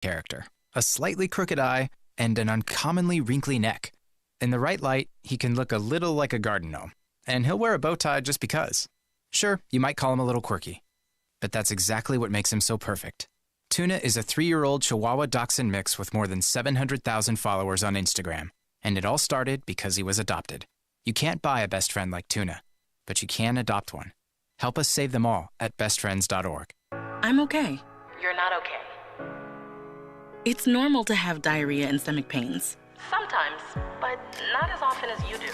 character, a slightly crooked eye, and an uncommonly wrinkly neck. In the right light, he can look a little like a garden gnome, and he'll wear a bow tie just because. Sure, you might call him a little quirky, but that's exactly what makes him so perfect. Tuna is a 3-year-old Chihuahua Dachshund mix with more than 700,000 followers on Instagram, and it all started because he was adopted. You can't buy a best friend like Tuna, but you can adopt one. Help us save them all at bestfriends.org. I'm okay. You're not okay. It's normal to have diarrhea and stomach pains. Sometimes, but not as often as you do.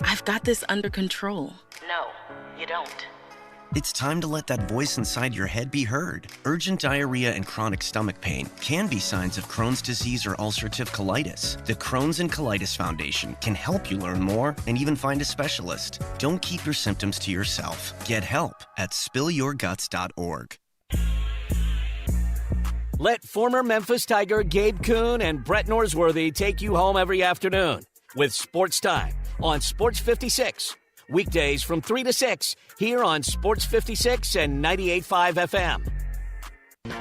I've got this under control. No, you don't. It's time to let that voice inside your head be heard. Urgent diarrhea and chronic stomach pain can be signs of Crohn's disease or ulcerative colitis. The Crohn's and Colitis Foundation can help you learn more and even find a specialist. Don't keep your symptoms to yourself. Get help at spillyourguts.org. Let former Memphis Tiger Gabe Kuhn and Brett Norsworthy take you home every afternoon with Sports Time on Sports 56. Weekdays from 3 to 6 here on Sports 56 and 98.5 FM.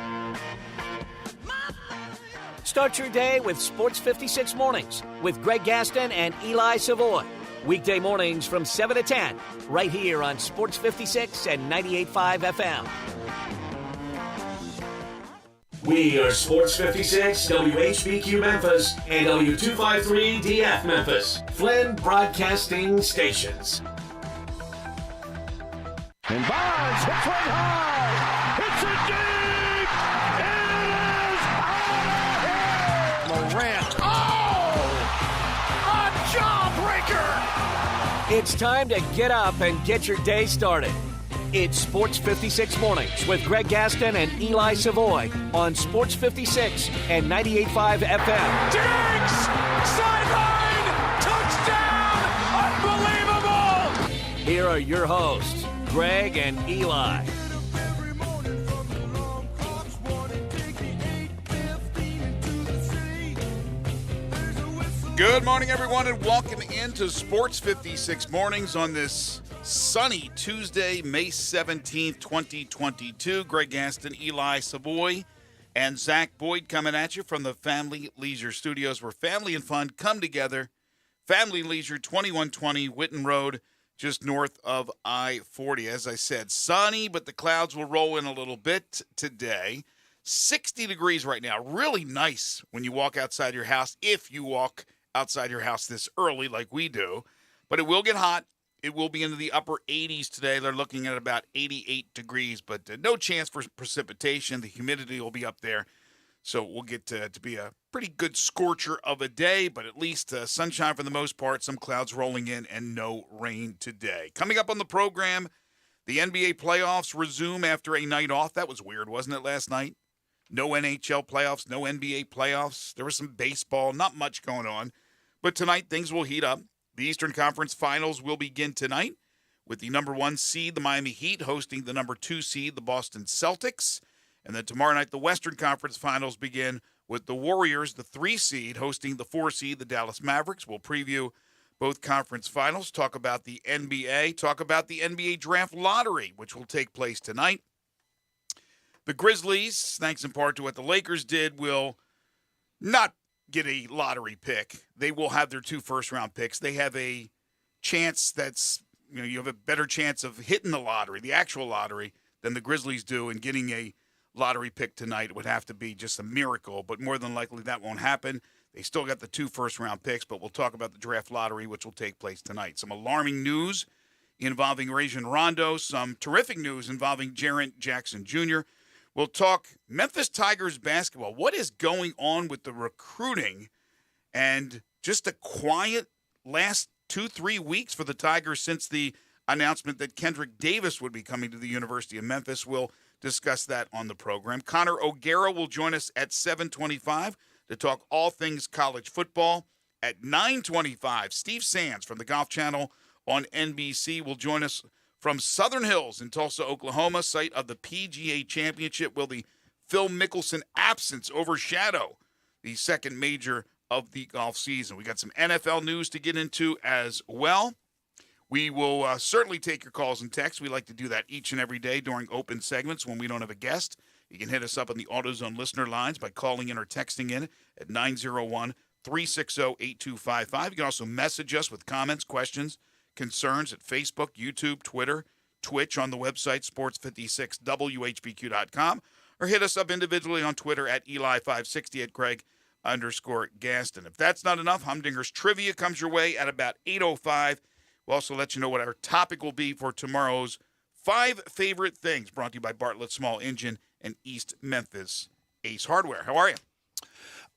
Start your day with Sports 56 Mornings with Greg Gaston and Eli Savoy. Weekday mornings from 7 to 10 right here on Sports 56 and 98.5 FM. We are Sports 56, WHBQ Memphis, and W253DF Memphis, Flynn Broadcasting Stations. And Bonds hits right high. Hits it deep. It is out of here. Morant. Oh! A jawbreaker. It's time to get up and get your day started. It's Sports 56 Mornings with Greg Gaston and Eli Savoy on Sports 56 and 98.5 FM. Diggs! Sideline! Touchdown! Unbelievable! Here are your hosts, Greg and Eli. Good morning, everyone, and welcome into Sports 56 Mornings on this sunny Tuesday, May 17th, 2022. Greg Gaston, Eli Savoy, and Zach Boyd coming at you from the Family Leisure Studios, where family and fun come together. Family Leisure, 2120 Whitten Road, just north of I-40. As I said, sunny, but the clouds will roll in a little bit today. 60 degrees right now. Really nice when you walk outside your house, if you walk outside your house this early like we do. But it will get hot. It will be into the upper 80s today. They're looking at about 88 degrees, but no chance for precipitation. The humidity will be up there. So we'll get to be a pretty good scorcher of a day, but at least sunshine for the most part, some clouds rolling in, and no rain today. Coming up on the program, the NBA playoffs resume after a night off. That was weird, wasn't it, last night? No NHL playoffs, no NBA playoffs. There was some baseball, not much going on. But tonight, things will heat up. The Eastern Conference Finals will begin tonight with the number 1 seed, the Miami Heat, hosting the number 2 seed, the Boston Celtics. And then tomorrow night, the Western Conference Finals begin with the Warriors, the 3 seed, hosting the 4 seed, the Dallas Mavericks. We'll preview both conference finals, talk about the NBA, talk about the NBA Draft Lottery, which will take place tonight. The Grizzlies, thanks in part to what the Lakers did, will not get a lottery pick. They will have their 2 first-round picks. They have a chance that's, you have a better chance of hitting the lottery, the actual lottery, than the Grizzlies do, and getting a lottery pick tonight. It would have to be just a miracle, but more than likely that won't happen. They still got the 2 first-round picks, but we'll talk about the draft lottery, which will take place tonight. Some alarming news involving Rajon Rondo, some terrific news involving Jaren Jackson Jr. We'll talk Memphis Tigers basketball. What is going on with the recruiting? And just a quiet last 2-3 weeks for the Tigers since the announcement that Kendrick Davis would be coming to the University of Memphis. We'll discuss that on the program. Connor O'Gara will join us at 7:25 to talk all things college football. At 9:25, Steve Sands from the Golf Channel on NBC will join us from Southern Hills in Tulsa, Oklahoma, site of the PGA Championship. Will the Phil Mickelson absence overshadow the second major of the golf season? We got some NFL news to get into as well. We will certainly take your calls and texts. We like to do that each and every day during open segments when we don't have a guest. You can hit us up on the AutoZone listener lines by calling in or texting in at 901-360-8255. You can also message us with comments, questions, concerns at Facebook, YouTube, Twitter, Twitch, on the website, sports56whbq.com, or hit us up individually on Twitter at Eli560, at Greg_Gaston. If that's not enough, Humdinger's Trivia comes your way at about 8:05. We'll also let you know what our topic will be for tomorrow's 5 Favorite Things, brought to you by Bartlett Small Engine and East Memphis Ace Hardware. How are you?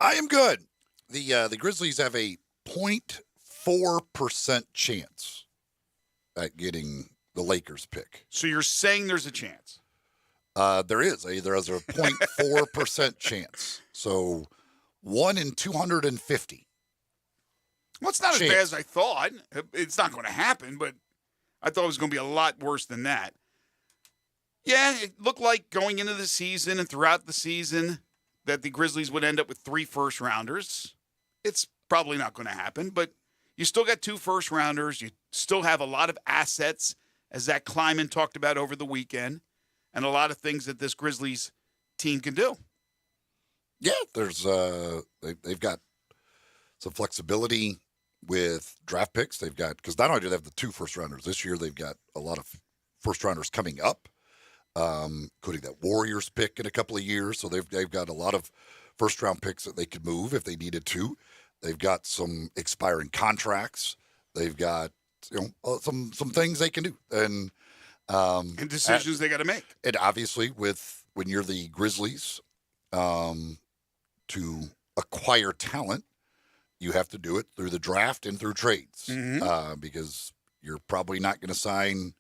I am good. The Grizzlies have a 0.4% chance at getting the Lakers pick. So you're saying there's a chance? There is. There is a 0.4% chance. So 1 in 250. Well, it's not as bad as I thought. It's not going to happen, but I thought it was going to be a lot worse than that. Yeah, it looked like going into the season and throughout the season that the Grizzlies would end up with 3 first-rounders. It's probably not going to happen, but you still got 2 first-rounders. You still have a lot of assets, as Zach Kleiman talked about over the weekend, and a lot of things that this Grizzlies team can do. Yeah, there's they've got some flexibility with draft picks. They've got, because not only do they have the 2 first-rounders this year, they've got a lot of first-rounders coming up, including that Warriors pick in a couple of years. So they've got a lot of first-round picks that they could move if they needed to. They've got some expiring contracts. They've got some things they can do, and decisions they got to make. And obviously, when you're the Grizzlies, to acquire talent, you have to do it through the draft and through trades, because you're probably not going to sign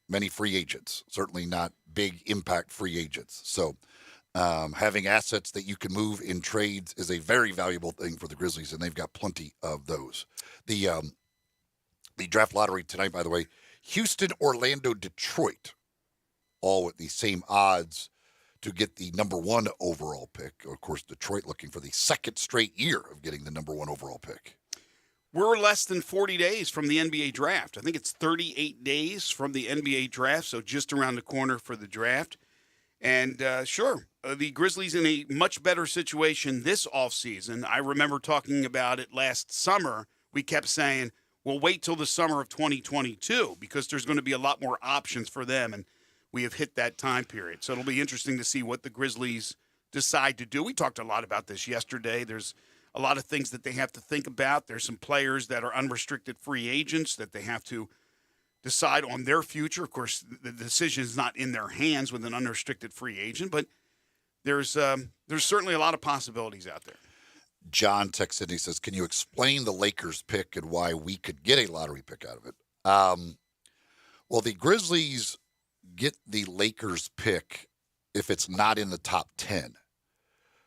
many free agents, certainly not big impact free agents. So having assets that you can move in trades is a very valuable thing for the Grizzlies, and they've got plenty of those. The draft lottery tonight, by the way, Houston, Orlando, Detroit, all with the same odds to get the number 1 overall pick. Of course, Detroit looking for the 2nd straight year of getting the number 1 overall pick. We're less than 40 days from the NBA draft. I think it's 38 days from the NBA draft, so just around the corner for the draft. And the Grizzlies in a much better situation this offseason. I remember talking about it last summer. We kept saying, we'll wait till the summer of 2022 because there's going to be a lot more options for them, and we have hit that time period. So it'll be interesting to see what the Grizzlies decide to do. We talked a lot about this yesterday. There's a lot of things that they have to think about. There's some players that are unrestricted free agents that they have to decide on their future. Of course, the decision is not in their hands with an unrestricted free agent, but there's certainly a lot of possibilities out there. John texted and he says, can you explain the Lakers pick and why we could get a lottery pick out of it? Well, the Grizzlies get the Lakers pick if it's not in the top 10.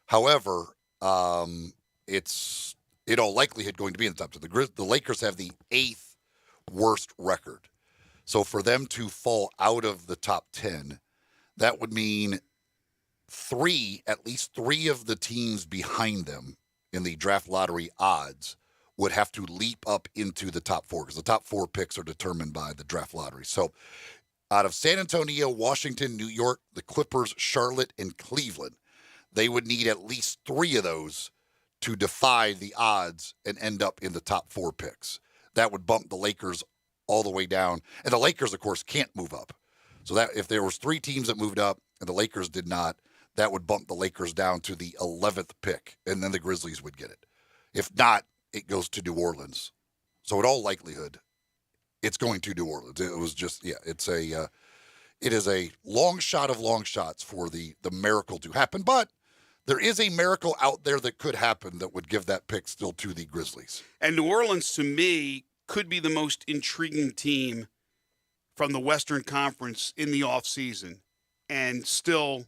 However, it's in all likelihood going to be in the top 10. The Lakers have the 8th worst record. So for them to fall out of the top 10, that would mean at least three of the teams behind them in the draft lottery odds would have to leap up into the top 4, because the top 4 picks are determined by the draft lottery. So out of San Antonio, Washington, New York, the Clippers, Charlotte, and Cleveland, they would need at least 3 of those to defy the odds and end up in the top 4 picks. That would bump the Lakers all the way down. And the Lakers, of course, can't move up. So that if there was 3 teams that moved up and the Lakers did not, that would bump the Lakers down to the 11th pick, and then the Grizzlies would get it. If not, it goes to New Orleans. So in all likelihood, it's going to New Orleans. It was just, it is a long shot of long shots for the miracle to happen. But there is a miracle out there that could happen that would give that pick still to the Grizzlies. And New Orleans, to me, could be the most intriguing team from the Western Conference in the offseason. And still,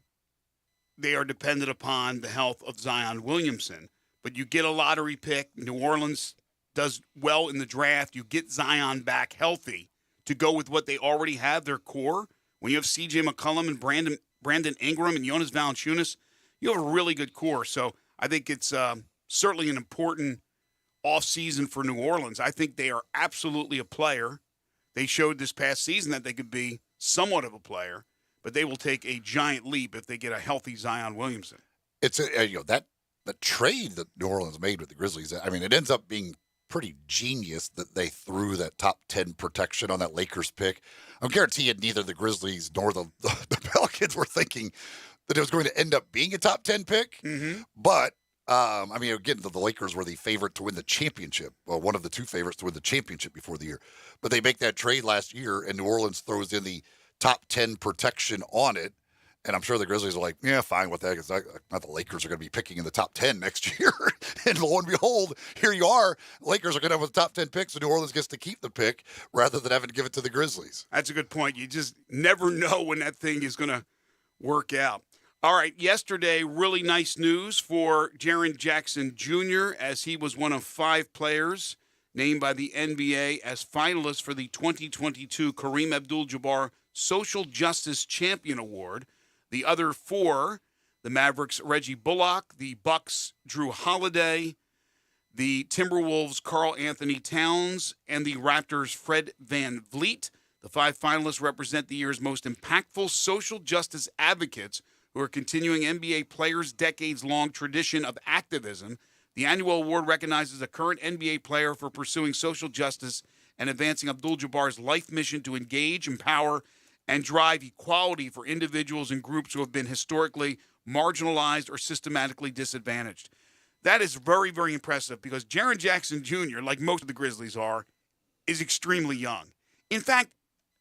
they are dependent upon the health of Zion Williamson. But you get a lottery pick. New Orleans does well in the draft. You get Zion back healthy to go with what they already have, their core. When you have C.J. McCollum and Brandon Ingram and Jonas Valanciunas, you have a really good core. So I think it's certainly an important offseason for New Orleans. I think they are absolutely a player. They showed this past season that they could be somewhat of a player. but they will take a giant leap if they get a healthy Zion Williamson. It's that the trade that New Orleans made with the Grizzlies. I mean, it ends up being pretty genius that they threw that top 10 protection on that Lakers pick. I'm guaranteeing neither the Grizzlies nor the Pelicans were thinking that it was going to end up being a top 10 pick. Mm-hmm. But, I mean, again, the Lakers were the favorite to win the championship. Well, one of the two favorites to win the championship before the year. But they make that trade last year, and New Orleans throws in the top 10 protection on it. And I'm sure the Grizzlies are like, yeah, fine with that, because not the Lakers are going to be picking in the top 10 next year. And lo and behold, here you are. Lakers are going to have the top 10 picks, and New Orleans gets to keep the pick rather than having to give it to the Grizzlies. That's a good point. You just never know when that thing is going to work out. All right, yesterday, really nice news for Jaren Jackson Jr., as he was one of 5 players named by the NBA as finalists for the 2022 Kareem Abdul-Jabbar Social Justice Champion Award. The other 4, the Mavericks' Reggie Bullock, the Bucks' Drew Holiday, the Timberwolves' Karl Anthony Towns, and the Raptors' Fred VanVleet. The 5 finalists represent the year's most impactful social justice advocates who are continuing NBA players' decades-long tradition of activism. The annual award recognizes a current NBA player for pursuing social justice and advancing Abdul-Jabbar's life mission to engage, empower, and drive equality for individuals and groups who have been historically marginalized or systematically disadvantaged. That is very, very impressive because Jaren Jackson Jr., like most of the Grizzlies are, is extremely young. In fact,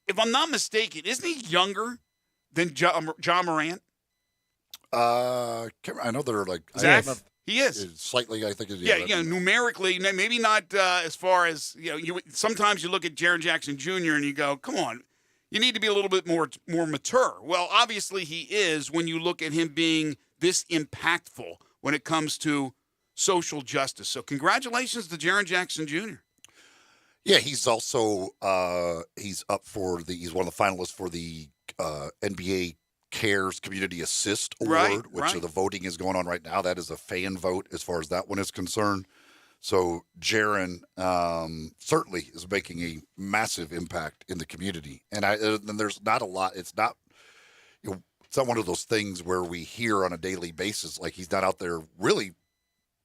if I'm not mistaken, isn't he younger than John Morant? I know they're like... Zach? He is. Slightly, I think. Yeah, numerically, maybe not as far as, sometimes you look at Jaren Jackson Jr. and you go, come on, you need to be a little bit more mature. Well, obviously he is when you look at him being this impactful when it comes to social justice. So congratulations to Jaren Jackson Jr. Yeah, he's also he's one of the finalists for the NBA Cares Community Assist Award, which the voting is going on right now. That is a fan vote as far as that one is concerned. So Jaren certainly is making a massive impact in the community, and there's not a lot. It's not one of those things where we hear on a daily basis. Like, he's not out there really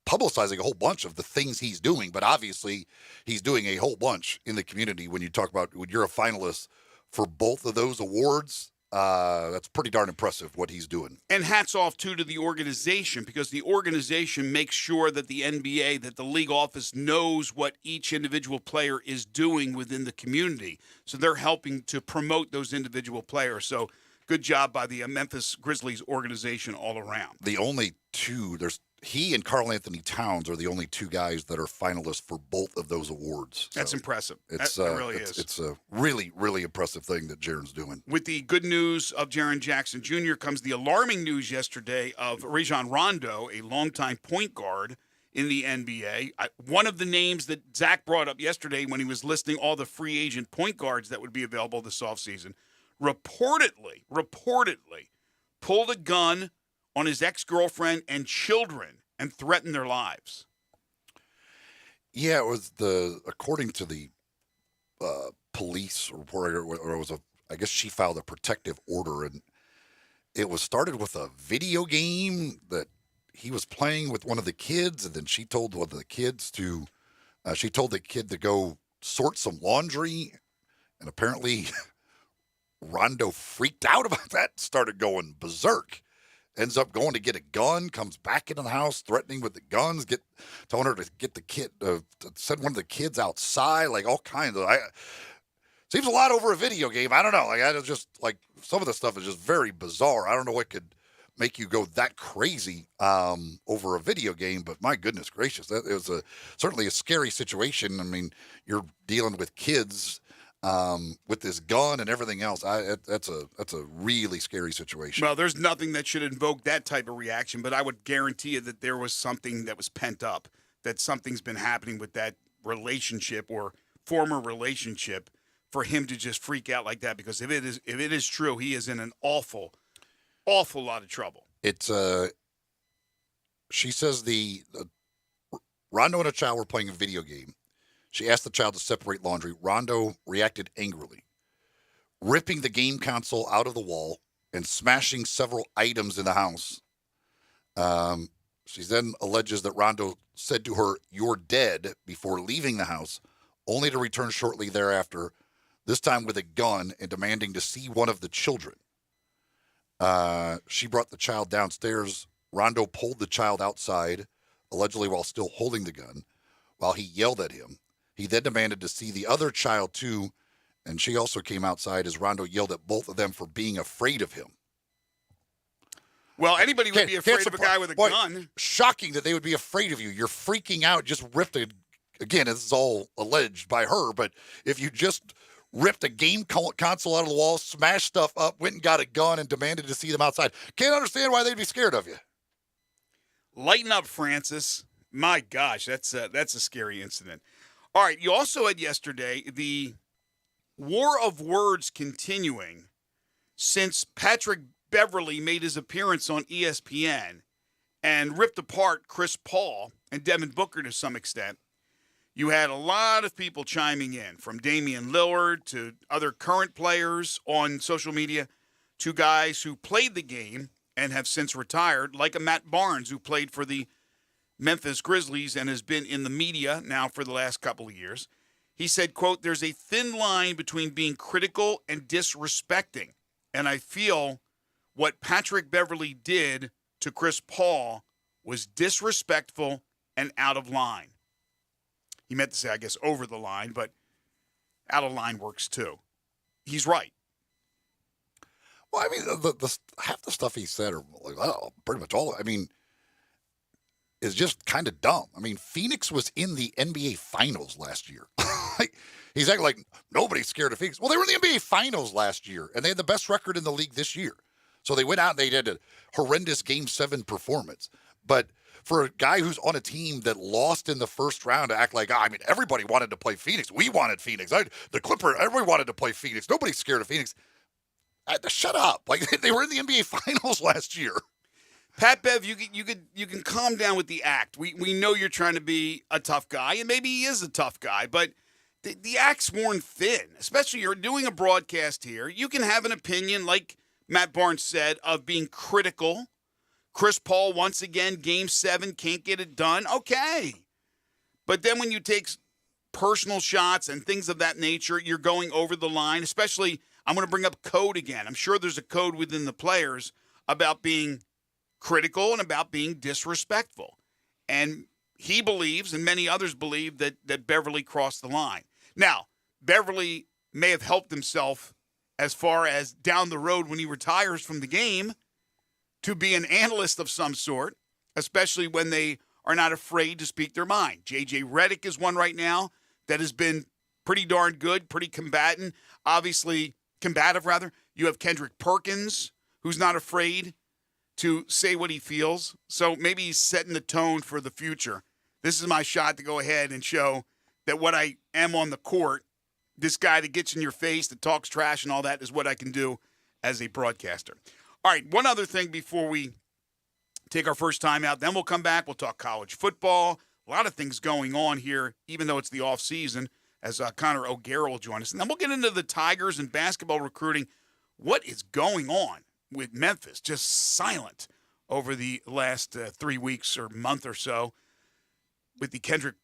publicizing a whole bunch of the things he's doing, but obviously he's doing a whole bunch in the community. When you talk about when you're a finalist for both of those awards, that's pretty darn impressive what he's doing. And hats off, too, to the organization, because the organization makes sure that the NBA, that the league office knows what each individual player is doing within the community. So they're helping to promote those individual players. So good job by the Memphis Grizzlies organization all around. The only two, he and Karl Anthony Towns are the only 2 guys that are finalists for both of those awards. That's impressive. That really is. It's a really, really impressive thing that Jaren's doing. With the good news of Jaren Jackson Jr. comes the alarming news yesterday of Rajon Rondo, a longtime point guard in the NBA. One of the names that Zach brought up yesterday when he was listing all the free agent point guards that would be available this offseason, reportedly pulled a gun on his ex-girlfriend and children and threatened their lives. Yeah, it was according to the police report, or it was I guess she filed a protective order, and it was started with a video game that he was playing with one of the kids, and then she told one of the kids she told the kid to go sort some laundry, and apparently Rondo freaked out about that, started going berserk. Ends up going to get a gun, comes back into the house, threatening with the guns, telling her to get the kid, to send one of the kids outside, like all kinds of. Seems a lot over a video game. I don't know. Like, I was just like, some of the stuff is just very bizarre. I don't know what could make you go that crazy over a video game, but my goodness gracious, it was certainly a scary situation. I mean, you're dealing with kids. With this gun and everything else, that's a really scary situation. Well, there's nothing that should invoke that type of reaction, but I would guarantee you that there was something that was pent up, that something's been happening with that relationship or former relationship for him to just freak out like that. Because if it is true, he is in an awful lot of trouble. It's she says the Rondo and a child were playing a video game. She asked the child to separate laundry. Rondo reacted angrily, ripping the game console out of the wall, and smashing several items in the house. She then alleges that Rondo said to her, "You're dead," before leaving the house, only to return shortly thereafter, this time with a gun and demanding to see one of the children. She brought the child downstairs. Rondo pulled the child outside, allegedly while still holding the gun, while he yelled at him. He then demanded to see the other child too, and she also came outside as Rondo yelled at both of them for being afraid of him. Well, anybody would be afraid of a guy with a gun. Shocking that they would be afraid of you. You're freaking out. Just ripped it. Again, this is all alleged by her, but if you just ripped a game console out of the wall, smashed stuff up, went and got a gun, and demanded to see them outside, can't understand why they'd be scared of you. Lighten up, Francis. My gosh, that's a scary incident. All right, you also had yesterday the war of words continuing since Patrick Beverley made his appearance on ESPN and ripped apart Chris Paul and Devin Booker to some extent. You had a lot of people chiming in, from Damian Lillard to other current players on social media to guys who played the game and have since retired, like a Matt Barnes, who played for the Memphis Grizzlies and has been in the media now for the last couple of years. He said, quote, "There's a thin line between being critical and disrespecting, and I feel what Patrick Beverley did to Chris Paul was disrespectful and out of line." He meant to say, I guess, over the line, but out of line works too. He's right. Well, I mean, the half the stuff he said, or like, well, pretty much all, I mean, is just kind of dumb. I mean, Phoenix was in the NBA Finals last year. He's acting like nobody's scared of Phoenix. Well, they were in the NBA Finals last year, and they had the best record in the league this year. So they went out and they did a horrendous Game 7 performance. But for a guy who's on a team that lost in the first round to act like, I mean, everybody wanted to play Phoenix. We wanted Phoenix. The Clipper, everybody wanted to play Phoenix. Nobody's scared of Phoenix. Shut up. Like, they were in the NBA Finals last year. Pat Bev, you can calm down with the act. We know you're trying to be a tough guy, and maybe he is a tough guy, but the act's worn thin, especially you're doing a broadcast here. You can have an opinion, like Matt Barnes said, of being critical. Chris Paul, once again, Game 7, can't get it done. Okay. But then when you take personal shots and things of that nature, you're going over the line, especially, I'm going to bring up code again. I'm sure there's a code within the players about being critical and about being disrespectful. And he believes, and many others believe, that Beverley crossed the line. Now, Beverley may have helped himself as far as down the road when he retires from the game to be an analyst of some sort, especially when they are not afraid to speak their mind. J.J. Redick is one right now that has been pretty darn good, pretty combative. You have Kendrick Perkins, who's not afraid to say what he feels. So maybe he's setting the tone for the future. This is my shot to go ahead and show that what I am on the court, this guy that gets in your face, that talks trash and all that, is what I can do as a broadcaster. All right, one other thing before we take our first time out. Then we'll come back. We'll talk college football. A lot of things going on here, even though it's the off season, as Connor O'Gara will join us. And then we'll get into the Tigers and basketball recruiting. What is going on with Memphis? Just silent over the last 3 weeks or month or so, with the Kendrick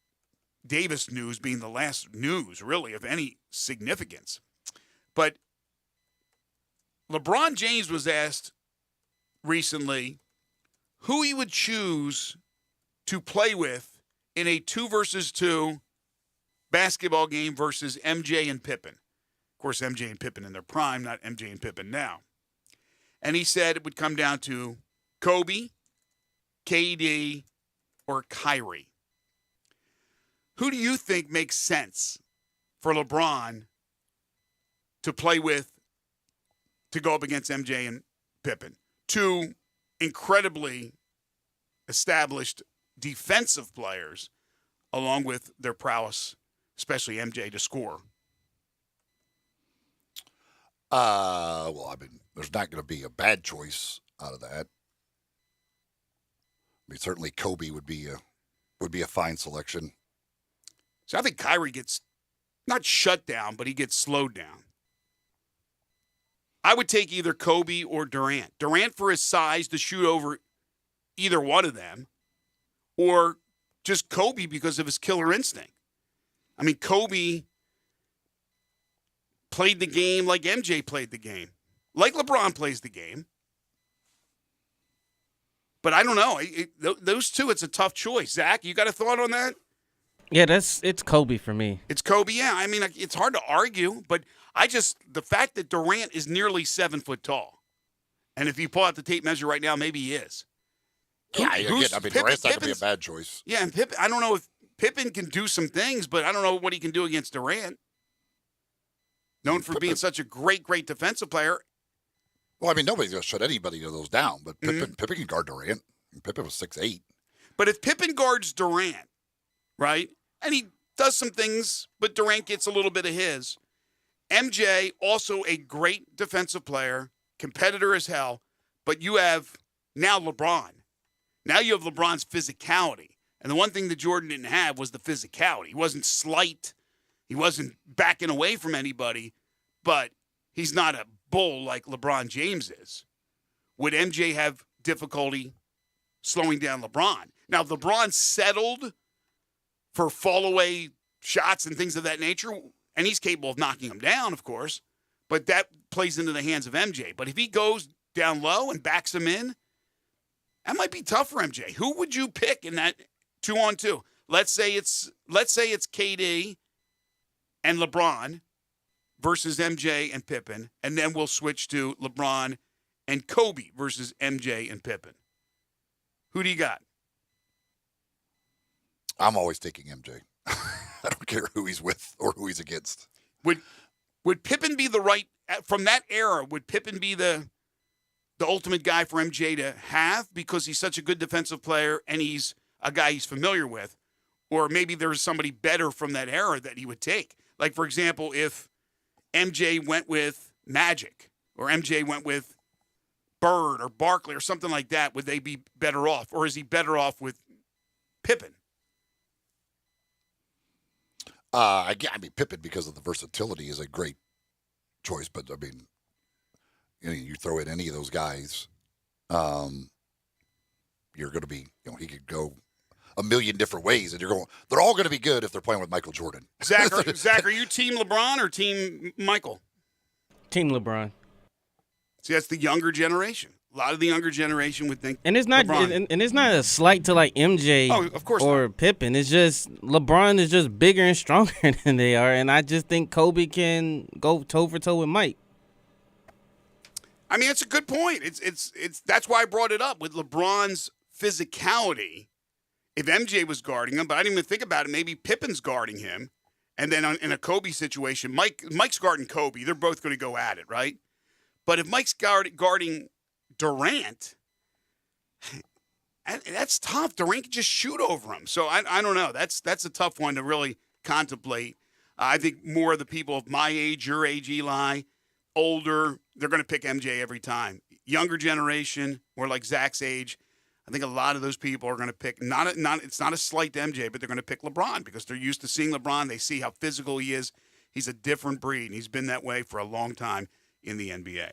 Davis news being the last news, really, of any significance. But LeBron James was asked recently who he would choose to play with in a 2-versus-2 basketball game versus MJ and Pippen. Of course, MJ and Pippen in their prime, not MJ and Pippen now. And he said it would come down to Kobe, KD, or Kyrie. Who do you think makes sense for LeBron to play with to go up against MJ and Pippen? Two incredibly established defensive players, along with their prowess, especially MJ, to score. Well, I mean, there's not going to be a bad choice out of that. I mean, certainly Kobe would be a fine selection. So I think Kyrie gets not shut down, but he gets slowed down. I would take either Kobe or Durant. Durant for his size to shoot over either one of them, or just Kobe because of his killer instinct. I mean, Kobe played the game like MJ played the game, like LeBron plays the game. But I don't know. Those two, it's a tough choice. Zach, you got a thought on that? Yeah, it's Kobe for me. It's Kobe, yeah. I mean, it's hard to argue, but the fact that Durant is nearly 7 foot tall, and if you pull out the tape measure right now, maybe he is. Yeah, again, Durant's not going to be a bad choice. Yeah, and Pippen, I don't know if Pippen can do some things, but I don't know what he can do against Durant. Known for being such a great defensive player. Well, I mean, nobody's going to shut anybody of those down, but Pippen can guard Durant. Pippen was 6'8". But if Pippen guards Durant, right, and he does some things, but Durant gets a little bit of his. MJ, also a great defensive player, competitor as hell, but you have now LeBron. Now you have LeBron's physicality. And the one thing that Jordan didn't have was the physicality. He wasn't slight. He wasn't backing away from anybody, but he's not a bull like LeBron James is. Would MJ have difficulty slowing down LeBron? Now, if LeBron settled for fall-away shots and things of that nature, and he's capable of knocking them down, of course, but that plays into the hands of MJ. But if he goes down low and backs him in, that might be tough for MJ. Who would you pick in that 2-on-2? Let's say it's KD and LeBron versus MJ and Pippen, and then we'll switch to LeBron and Kobe versus MJ and Pippen. Who do you got? I'm always taking MJ. I don't care who he's with or who he's against. Would Pippen be the right, from that era, would Pippen be the ultimate guy for MJ to have because he's such a good defensive player and he's a guy he's familiar with? Or maybe there's somebody better from that era that he would take. Like, for example, if MJ went with Magic or MJ went with Bird or Barkley or something like that, would they be better off? Or is he better off with Pippen? I mean, Pippen, because of the versatility, is a great choice. But, I mean, you throw in any of those guys, you're going to be, he could go a million different ways, and they're all going to be good if they're playing with Michael Jordan. Zach, are you team LeBron or team Michael? Team LeBron. See, that's the younger generation. A lot of the younger generation would think, and it's not, and it's not a slight to like MJ of course or not. Pippen. It's just LeBron is just bigger and stronger than they are, and I just think Kobe can go toe for toe with Mike. I mean, it's a good point. It's that's why I brought it up with LeBron's physicality. If MJ was guarding him, but I didn't even think about it. Maybe Pippen's guarding him, and then in a Kobe situation, Mike's guarding Kobe. They're both going to go at it, right? But if Mike's guarding Durant, that's tough. Durant can just shoot over him. So I don't know. That's a tough one to really contemplate. I think more of the people of my age, your age, Eli, older, they're going to pick MJ every time. Younger generation, more like Zach's age, I think a lot of those people are going to pick, it's not a slight to MJ, but they're going to pick LeBron because they're used to seeing LeBron. They see how physical he is. He's a different breed, and he's been that way for a long time in the NBA.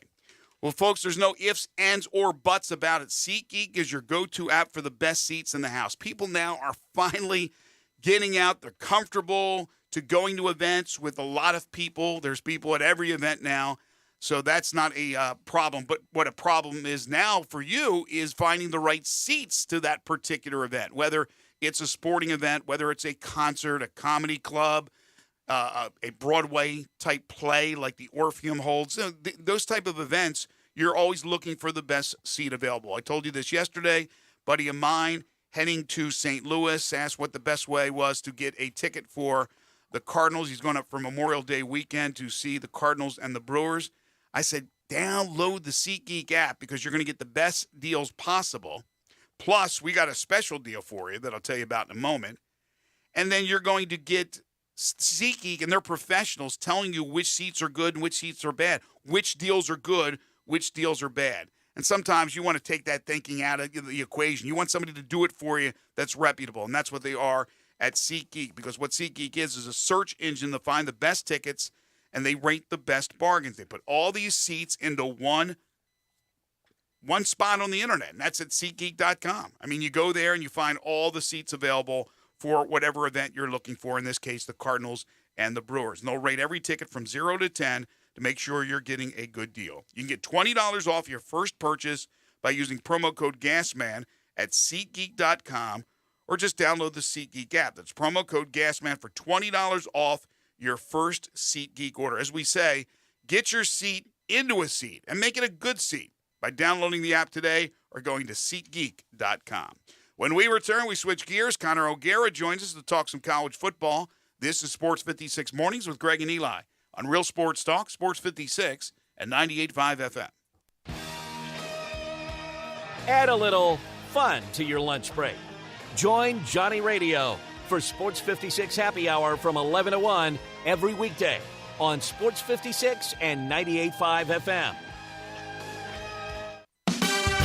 Well, folks, there's no ifs, ands, or buts about it. SeatGeek is your go-to app for the best seats in the house. People now are finally getting out. They're comfortable to going to events with a lot of people. There's people at every event now, so that's not a problem. But what a problem is now for you is finding the right seats to that particular event, whether it's a sporting event, whether it's a concert, a comedy club, a Broadway-type play like the Orpheum holds. Those type of events, you're always looking for the best seat available. I told you this yesterday. Buddy of mine heading to St. Louis asked what the best way was to get a ticket for the Cardinals. He's going up for Memorial Day weekend to see the Cardinals and the Brewers. I said, download the SeatGeek app because you're going to get the best deals possible. Plus, we got a special deal for you that I'll tell you about in a moment. And then you're going to get SeatGeek and their professionals telling you which seats are good and which seats are bad, which deals are good, which deals are bad. And sometimes you want to take that thinking out of the equation. You want somebody to do it for you that's reputable, and that's what they are at SeatGeek, because what SeatGeek is a search engine to find the best tickets and they rate the best bargains. They put all these seats into one spot on the internet, and that's at SeatGeek.com. I mean, you go there and you find all the seats available for whatever event you're looking for, in this case, the Cardinals and the Brewers. And they'll rate every ticket from 0 to 10 to make sure you're getting a good deal. You can get $20 off your first purchase by using promo code GASMAN at SeatGeek.com, or just download the SeatGeek app. That's promo code GASMAN for $20 off your first SeatGeek order. As we say, get your seat into a seat and make it a good seat by downloading the app today or going to SeatGeek.com. When we return, we switch gears. Connor O'Gara joins us to talk some college football. This is Sports 56 Mornings with Greg and Eli on Real Sports Talk, Sports 56 and 98.5 FM. Add a little fun to your lunch break. Join Johnny Radio for Sports 56 Happy Hour from 11 to 1 every weekday on Sports 56 and 98.5 FM.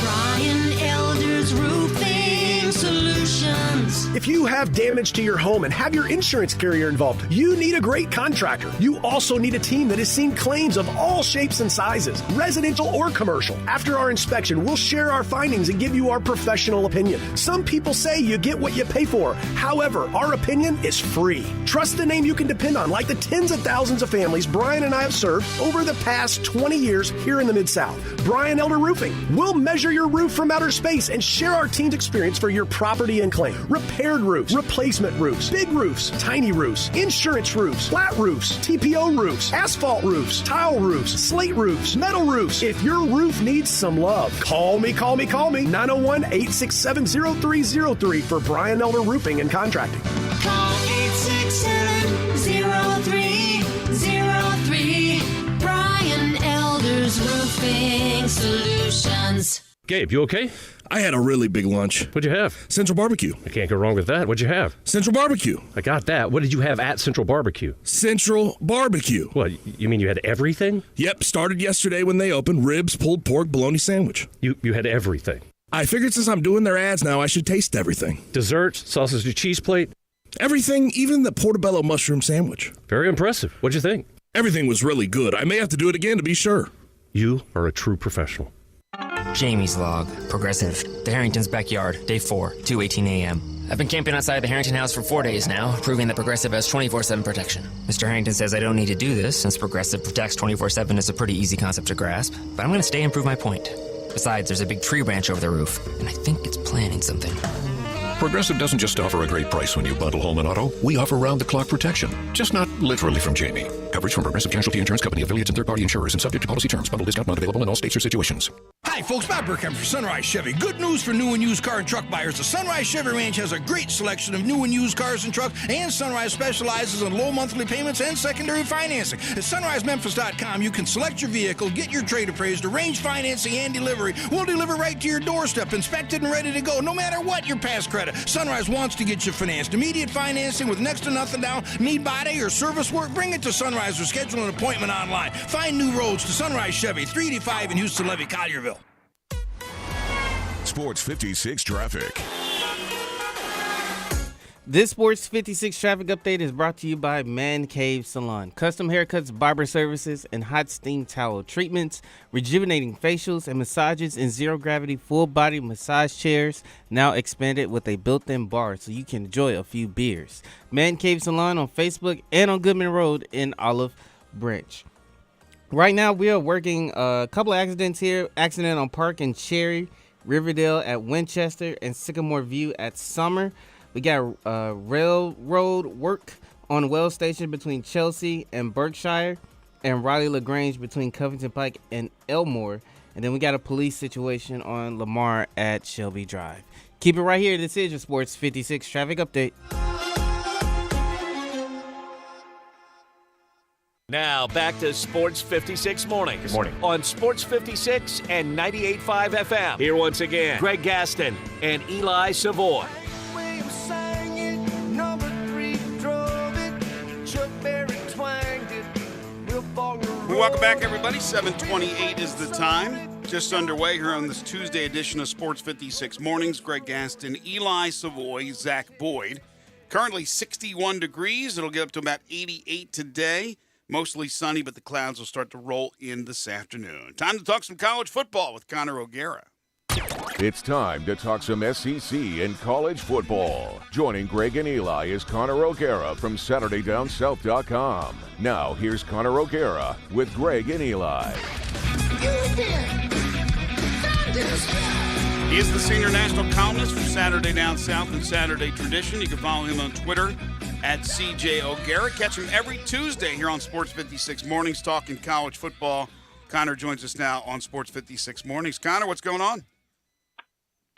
Brian Elder's Roofing Solutions. If you have damage to your home and have your insurance carrier involved, you need a great contractor. You also need a team that has seen claims of all shapes and sizes, residential or commercial. After our inspection, we'll share our findings and give you our professional opinion. Some people say you get what you pay for. However, our opinion is free. Trust the name you can depend on, like the tens of thousands of families Brian and I have served over the past 20 years here in the Mid-South. Brian Elder Roofing. We'll measure your roof from outer space and share our team's experience for your property and claim. Repaired roofs, replacement roofs, big roofs, tiny roofs, insurance roofs, flat roofs, TPO roofs, asphalt roofs, tile roofs, slate roofs, metal roofs. If your roof needs some love, call me. 901-867-0303 for Brian Elder Roofing and Contracting. Call 867-0303. Brian Elder's Roofing Solutions. Gabe, you okay? I had a really big lunch. What'd you have? Central Barbecue. I can't go wrong with that. What'd you have? Central Barbecue. I got that. What did you have at Central Barbecue? Central Barbecue. What, you mean you had everything? Yep, started yesterday when they opened. Ribs, pulled pork, bologna sandwich. You had everything? I figured since I'm doing their ads now, I should taste everything. Desserts, sausage and cheese plate? Everything, even the portobello mushroom sandwich. Very impressive. What'd you think? Everything was really good. I may have to do it again to be sure. You are a true professional. Jamie's Log, Progressive, the Harrington's backyard, day 4, 2:18 a.m. I've been camping outside the Harrington house for 4 days now, proving that Progressive has 24/7 protection. Mr. Harrington says I don't need to do this, since Progressive protects 24/7 is a pretty easy concept to grasp, but I'm going to stay and prove my point. Besides, there's a big tree branch over the roof, and I think it's planning something. Progressive doesn't just offer a great price when you bundle home and auto. We offer round-the-clock protection, just not literally from Jamie. Coverage from Progressive Casualty Insurance Company, affiliates, and third-party insurers, and subject to policy terms. Bundle discount not available in all states or situations. Hi, folks. Bob Burkham for Sunrise Chevy. Good news for new and used car and truck buyers. The Sunrise Chevy Ranch has a great selection of new and used cars and trucks, and Sunrise specializes in low monthly payments and secondary financing. At SunriseMemphis.com, you can select your vehicle, get your trade appraised, arrange financing and delivery. We'll deliver right to your doorstep, inspected and ready to go, no matter what your past credit. Sunrise wants to get you financed. Immediate financing with next to nothing down. Need body or service work? Bring it to Sunrise or schedule an appointment online. Find new roads to Sunrise Chevy, 385 in Houston, Levy, Collierville. Sports 56 traffic. This Sports 56 traffic update is brought to you by Man Cave Salon. Custom haircuts, barber services, and hot steam towel treatments, rejuvenating facials and massages in zero-gravity full-body massage chairs, now expanded with a built-in bar so you can enjoy a few beers. Man Cave Salon on Facebook and on Goodman Road in Olive Branch. Right now, we are working a couple of accidents here. Accident on Park and Cherry, Riverdale at Winchester, and Sycamore View at Summer. We got railroad work on Wells Station between Chelsea and Berkshire, and Raleigh-LaGrange between Covington Pike and Elmore. And then we got a police situation on Lamar at Shelby Drive. Keep it right here. This is your Sports 56 traffic update. Now back to Sports 56 Mornings. Good morning. On Sports 56 and 98.5 FM. Here once again, Greg Gaston and Eli Savoy. Welcome back, everybody. 7:28 is the time. Just underway here on this Tuesday edition of Sports 56 Mornings. Greg Gaston, Eli Savoy, Zach Boyd. Currently 61 degrees. It'll get up to about 88 today. Mostly sunny, but the clouds will start to roll in this afternoon. Time to talk some college football with Connor O'Gara. It's time to talk some SEC and college football. Joining Greg and Eli is Connor O'Gara from SaturdayDownSouth.com. Now, here's Connor O'Gara with Greg and Eli. He is the senior national columnist for Saturday Down South and Saturday Tradition. You can follow him on Twitter at CJ O'Gara. Catch him every Tuesday here on Sports 56 Mornings talking college football. Connor joins us now on Sports 56 Mornings. Connor, what's going on?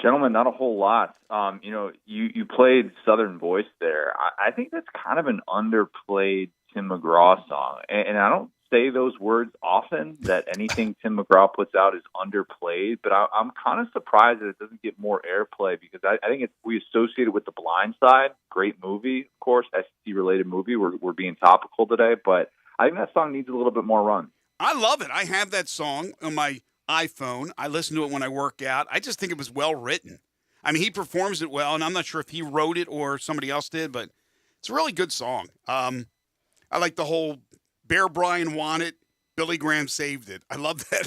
Gentlemen, not a whole lot. You played Southern Voice there. I think that's kind of an underplayed Tim McGraw song. And I don't say those words often, that anything Tim McGraw puts out is underplayed, but I'm kind of surprised that it doesn't get more airplay because I think we associate it with The Blind Side. Great movie, of course, SEC-related movie. We're being topical today, but I think that song needs a little bit more run. I love it. I have that song on my iPhone. I listen to it when I work out. I just think it was well written. I mean, he performs it well, and I'm not sure if he wrote it or somebody else did, but it's a really good song. I like the whole Bear Bryant won it, Billy Graham saved it. I love that.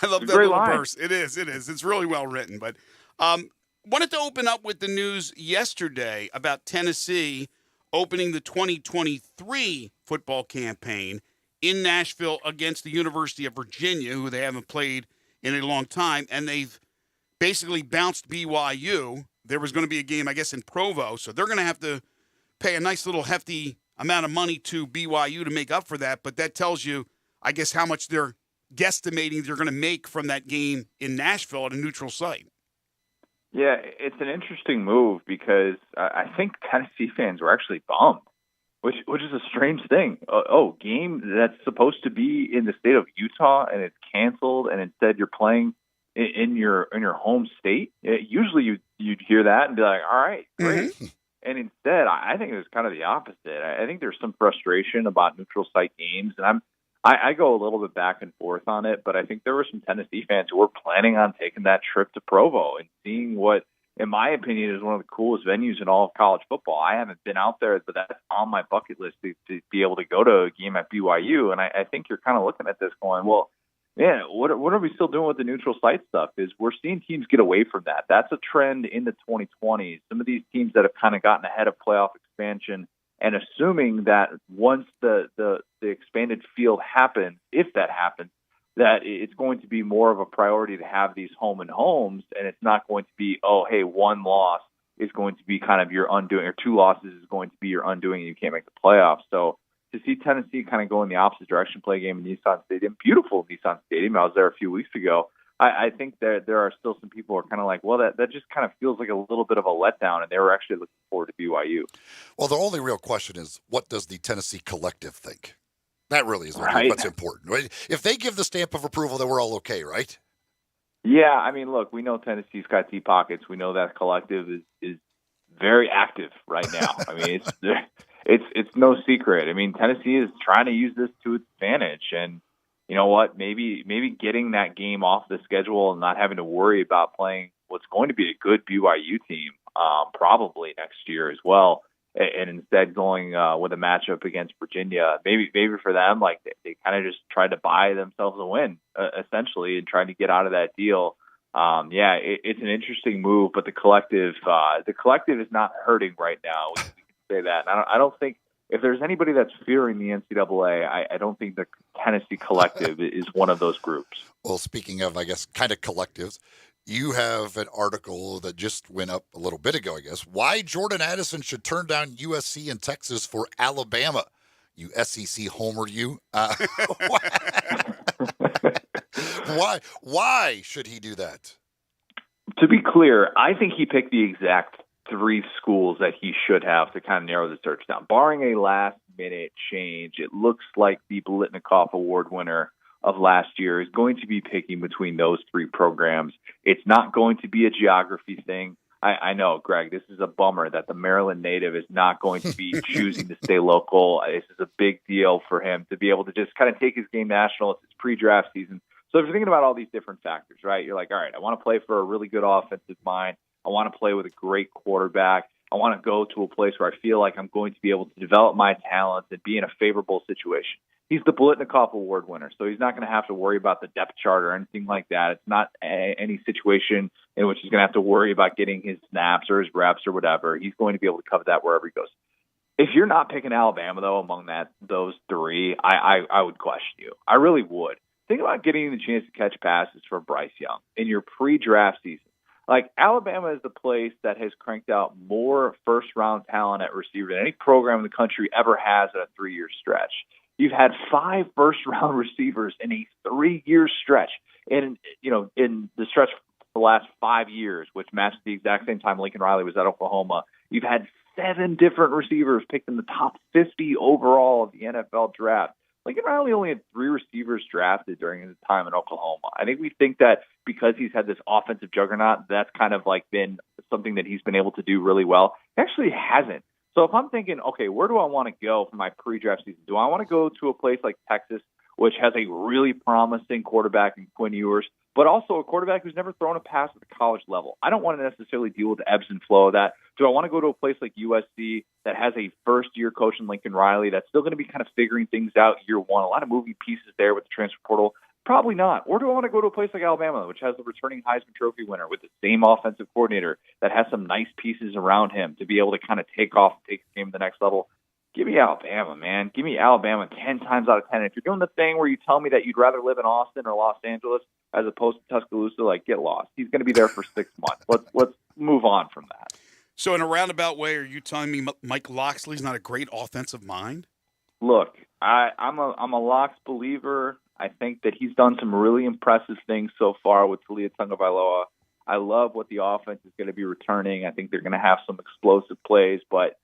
I love that little verse. It is. It's really well written. But wanted to open up with the news yesterday about Tennessee opening the 2023 football campaign in Nashville against the University of Virginia, who they haven't played in a long time, and they've basically bounced BYU. There was going to be a game, I guess, in Provo, so they're going to have to pay a nice little hefty amount of money to BYU to make up for that, but that tells you, I guess, how much they're guesstimating they're going to make from that game in Nashville at a neutral site. Yeah, it's an interesting move because I think Tennessee fans were actually bummed. Which is a strange thing. Game that's supposed to be in the state of Utah and it's canceled, and instead you're playing in your home state. Usually you'd hear that and be like, all right, great. Mm-hmm. And instead, I think it was kind of the opposite. I think there's some frustration about neutral site games, and I go a little bit back and forth on it. But I think there were some Tennessee fans who were planning on taking that trip to Provo and seeing what, in my opinion, is one of the coolest venues in all of college football. I haven't been out there, but that's on my bucket list to be able to go to a game at BYU. And I think you're kind of looking at this going, well, man, what are we still doing with the neutral site stuff? Is we're seeing teams get away from that. That's a trend in the 2020s. Some of these teams that have kind of gotten ahead of playoff expansion and assuming that once the expanded field happens, if that happens, that it's going to be more of a priority to have these home and homes, and it's not going to be, one loss is going to be kind of your undoing, or two losses is going to be your undoing, and you can't make the playoffs. So to see Tennessee kind of go in the opposite direction, play a game in Nissan Stadium, beautiful Nissan Stadium. I was there a few weeks ago. I think that there are still some people who are kind of like, well, that just kind of feels like a little bit of a letdown, and they were actually looking forward to BYU. Well, the only real question is, what does the Tennessee collective think? That really is what's important, right? If they give the stamp of approval, then we're all okay, right? Yeah, I mean, look, we know Tennessee's got deep pockets. We know that collective is very active right now. I mean, it's no secret. I mean, Tennessee is trying to use this to its advantage, and you know what? Maybe getting that game off the schedule and not having to worry about playing what's going to be a good BYU team, probably next year as well. And instead going with a matchup against Virginia, maybe for them, like they kind of just tried to buy themselves a win, essentially, and trying to get out of that deal. It's an interesting move, but the collective is not hurting right now. We can say that. And I don't think if there's anybody that's fearing the NCAA, I don't think the Tennessee collective is one of those groups. Well, speaking of, I guess, kind of collectives, you have an article that just went up a little bit ago, I guess. Why Jordan Addison should turn down USC and Texas for Alabama. You SEC homer, you. Why should he do that? To be clear, I think he picked the exact 3 schools that he should have to kind of narrow the search down. Barring a last-minute change, it looks like the Biletnikoff Award winner of last year is going to be picking between those 3 programs. It's not going to be a geography thing. I know, Greg, this is a bummer that the Maryland native is not going to be choosing to stay local. This is a big deal for him to be able to just kind of take his game national. It's his pre-draft season. So if you're thinking about all these different factors, right, you're like, all right, I want to play for a really good offensive mind. I want to play with a great quarterback. I want to go to a place where I feel like I'm going to be able to develop my talents and be in a favorable situation. He's the Biletnikoff Award winner, so he's not going to have to worry about the depth chart or anything like that. It's not any situation in which he's going to have to worry about getting his snaps or his reps or whatever. He's going to be able to cover that wherever he goes. If you're not picking Alabama, though, among those three, I would question you. I really would. Think about getting the chance to catch passes for Bryce Young in your pre-draft season. Like, Alabama is the place that has cranked out more first-round talent at receiver than any program in the country ever has in a 3-year stretch. You've had 5 first-round receivers in a 3-year stretch. And, in the stretch for the last 5 years, which matched the exact same time Lincoln Riley was at Oklahoma, you've had 7 different receivers picked in the top 50 overall of the NFL draft. Lincoln Riley only had 3 receivers drafted during his time in Oklahoma. I think we think that because he's had this offensive juggernaut, that's kind of like been something that he's been able to do really well. He actually hasn't. So if I'm thinking, okay, where do I want to go for my pre-draft season? Do I want to go to a place like Texas, which has a really promising quarterback in Quinn Ewers, but also a quarterback who's never thrown a pass at the college level? I don't want to necessarily deal with the ebbs and flow of that. Do I want to go to a place like USC that has a first-year coach in Lincoln Riley that's still going to be kind of figuring things out year one? A lot of moving pieces there with the transfer portal. Probably not. Or do I want to go to a place like Alabama, which has the returning Heisman Trophy winner with the same offensive coordinator that has some nice pieces around him to be able to kind of take off and take the game to the next level? Give me Alabama, man. Give me Alabama 10 times out of 10. If you're doing the thing where you tell me that you'd rather live in Austin or Los Angeles as opposed to Tuscaloosa, like, get lost. He's going to be there for 6 months. Let's move on from that. So in a roundabout way, are you telling me Mike Locksley's not a great offensive mind? Look, I'm a Locks believer. I think that he's done some really impressive things so far with Taulia Tagovailoa. I love what the offense is going to be returning. I think they're going to have some explosive plays, but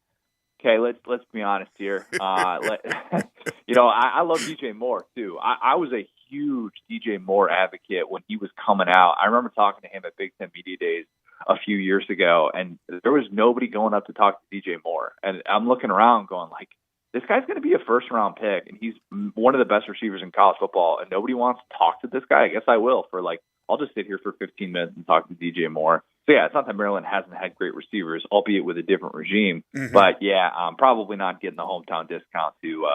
okay, let's be honest here. I love DJ Moore too. I was a huge DJ Moore advocate when he was coming out. I remember talking to him at Big Ten Media Days a few years ago, and there was nobody going up to talk to DJ Moore. And I'm looking around going, like, this guy's going to be a first-round pick, and he's one of the best receivers in college football, and nobody wants to talk to this guy. I guess I will I'll just sit here for 15 minutes and talk to DJ Moore. So, yeah, it's not that Maryland hasn't had great receivers, albeit with a different regime. Mm-hmm. But, yeah, I'm probably not getting the hometown discount to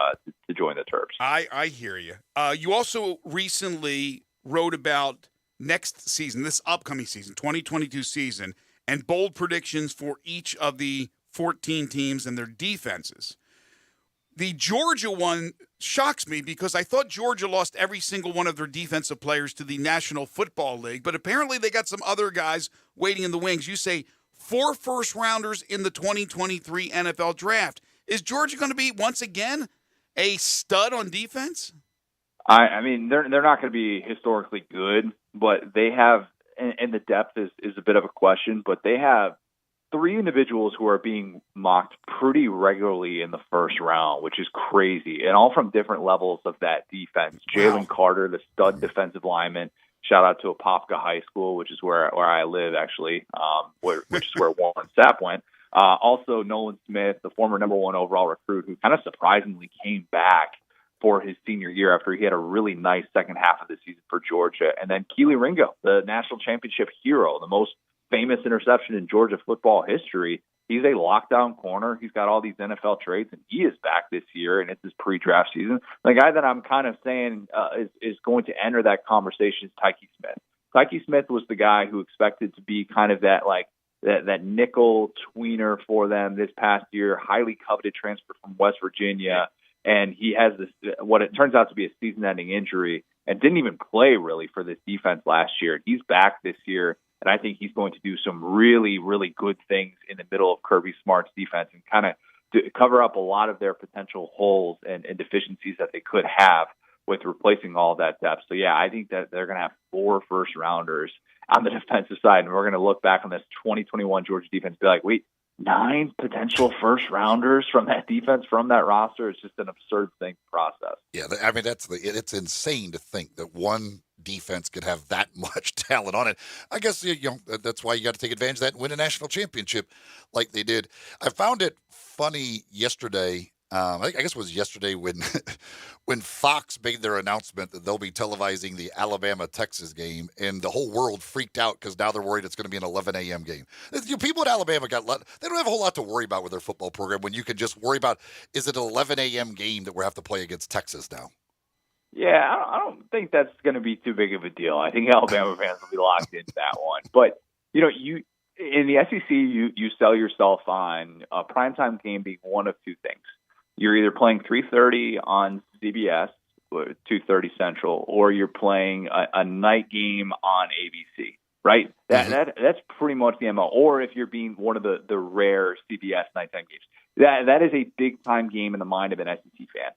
join the Terps. I hear you. You also recently wrote about next season, this upcoming season, 2022 season, and bold predictions for each of the 14 teams and their defenses. The Georgia one shocks me because I thought Georgia lost every single one of their defensive players to the National Football League, but apparently they got some other guys waiting in the wings. You say 4 first-rounders in the 2023 NFL Draft. Is Georgia going to be, once again, a stud on defense? I mean, they're not going to be historically good, but they have, and the depth is a bit of a question, but they have 3 individuals who are being mocked pretty regularly in the first round, which is crazy, and all from different levels of that defense. Wow. Jalen Carter, the stud defensive lineman, shout out to Apopka High School, which is where I live, actually, which is where Warren Sapp went. Also, Nolan Smith, the former number 1 overall recruit, who kind of surprisingly came back for his senior year after he had a really nice second half of the season for Georgia. And then Keely Ringo, the national championship hero, the most famous interception in Georgia football history. He's a lockdown corner. He's got all these NFL traits, and he is back this year, and it's his pre-draft season. The guy that I'm kind of saying is going to enter that conversation is Tyke Smith. Tyke Smith was the guy who expected to be kind of that nickel tweener for them this past year, highly coveted transfer from West Virginia, and he has this what it turns out to be a season-ending injury and didn't even play really for this defense last year. He's back this year. And I think he's going to do some really, really good things in the middle of Kirby Smart's defense and kind of cover up a lot of their potential holes and deficiencies that they could have with replacing all of that depth. So, yeah, I think that they're going to have 4 first-rounders on the defensive side. And we're going to look back on this 2021 Georgia defense and be like, wait, 9 potential first-rounders from that defense, from that roster. It's just an absurd thing to process. Yeah, I mean, it's insane to think that one defense could have that much talent on it. I guess that's why you got to take advantage of that and win a national championship like they did. I found it funny yesterday. I guess it was yesterday when Fox made their announcement that they'll be televising the Alabama-Texas game, and the whole world freaked out because now they're worried it's going to be an 11 a.m. game. People in Alabama they don't have a whole lot to worry about with their football program when you can just worry about, is it an 11 a.m. game that we have to play against Texas now? Yeah, I don't think that's going to be too big of a deal. I think Alabama fans will be locked into that one. But, you in the SEC, you sell yourself on a primetime game being one of two things. You're either playing 3:30 on CBS, 2:30 Central, or you're playing a night game on ABC, right? That's pretty much the MO. Or if you're being one of the rare CBS nighttime games. That is a big-time game in the mind of an SEC fan.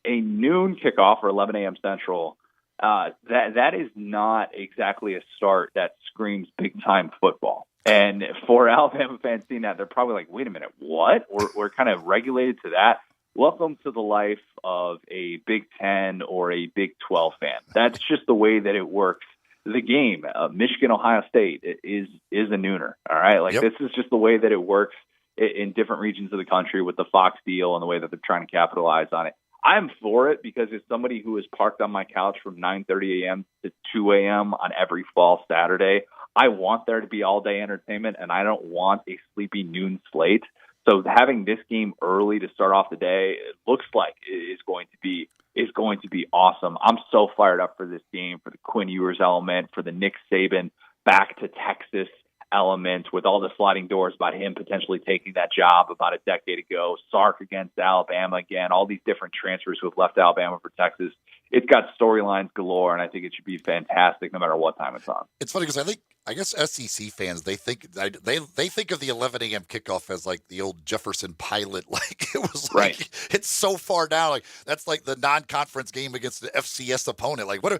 A noon kickoff or 11 a.m. Central, that is not exactly a start that screams big-time football. And for Alabama fans seeing that, they're probably like, wait a minute, what? We're kind of regulated to that? Welcome to the life of a Big Ten or a Big 12 fan. That's just the way that it works. The game, Michigan, Ohio State, is a nooner, all right? Like, This is just the way that it works in different regions of the country with the Fox deal and the way that they're trying to capitalize on it. I'm for it because as somebody who is parked on my couch from 9:30 a.m. to 2 a.m. on every fall Saturday, I want there to be all-day entertainment, and I don't want a sleepy noon slate. So having this game early to start off the day, it looks like is going to be awesome. I'm so fired up for this game, for the Quinn Ewers element, for the Nick Saban back to Texas element with all the sliding doors about him potentially taking that job about a decade ago, Sark against Alabama again, all these different transfers who have left Alabama for Texas. It's got storylines galore, and I think it should be fantastic no matter what time it's on. It's funny because I guess SEC fans, they think of the 11 a.m. kickoff as like the old Jefferson Pilot. Like it was like It's so far down. Like that's like the non-conference game against the FCS opponent. Like what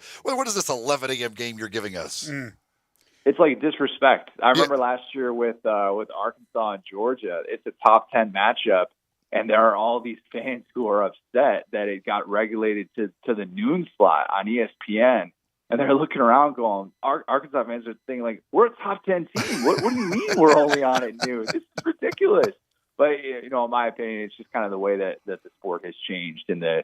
is this 11 a.m. game you're giving us? It's like disrespect. I remember last year with Arkansas and Georgia, it's a top 10 matchup, and there are all these fans who are upset that it got regulated to the noon slot on ESPN. And they're looking around going, Arkansas fans are thinking, like, we're a top 10 team. What do you mean we're only on at noon? This is ridiculous. But, in my opinion, it's just kind of the way that the sport has changed in the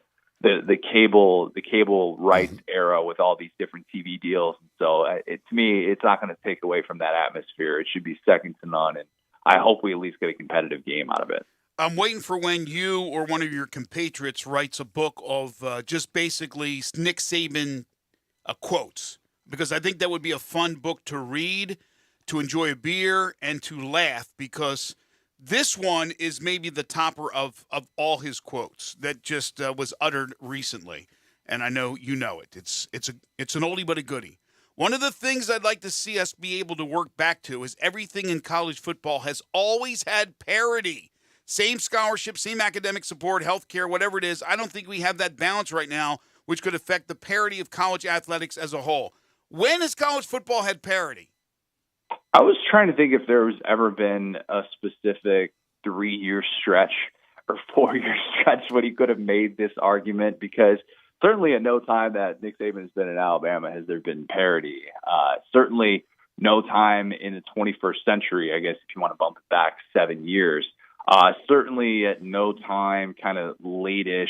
cable rights era with all these different TV deals. And so to me, it's not going to take away from that atmosphere. It should be second to none. And I hope we at least get a competitive game out of it. I'm waiting for when you or one of your compatriots writes a book of just basically Nick Saban quotes, because I think that would be a fun book to read, to enjoy a beer, and to laugh, because this one is maybe the topper of all his quotes that just was uttered recently, and I know you know it. It's an oldie but a goodie. One of the things I'd like to see us be able to work back to is everything in college football has always had parity. Same scholarship, same academic support, healthcare, whatever it is. I don't think we have that balance right now, which could affect the parity of college athletics as a whole. When has college football had parity? I was trying to think if there was ever been a specific 3-year stretch or 4-year stretch when he could have made this argument, because certainly at no time that Nick Saban has been in Alabama has there been parity. Certainly no time in the 21st century, I guess, if you want to bump it back 7 years. Certainly at no time kind of late-ish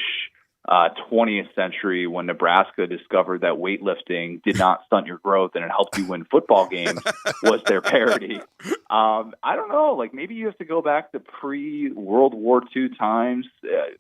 20th century when Nebraska discovered that weightlifting did not stunt your growth and it helped you win football games was their parity. I don't know, like maybe you have to go back to pre-World War II times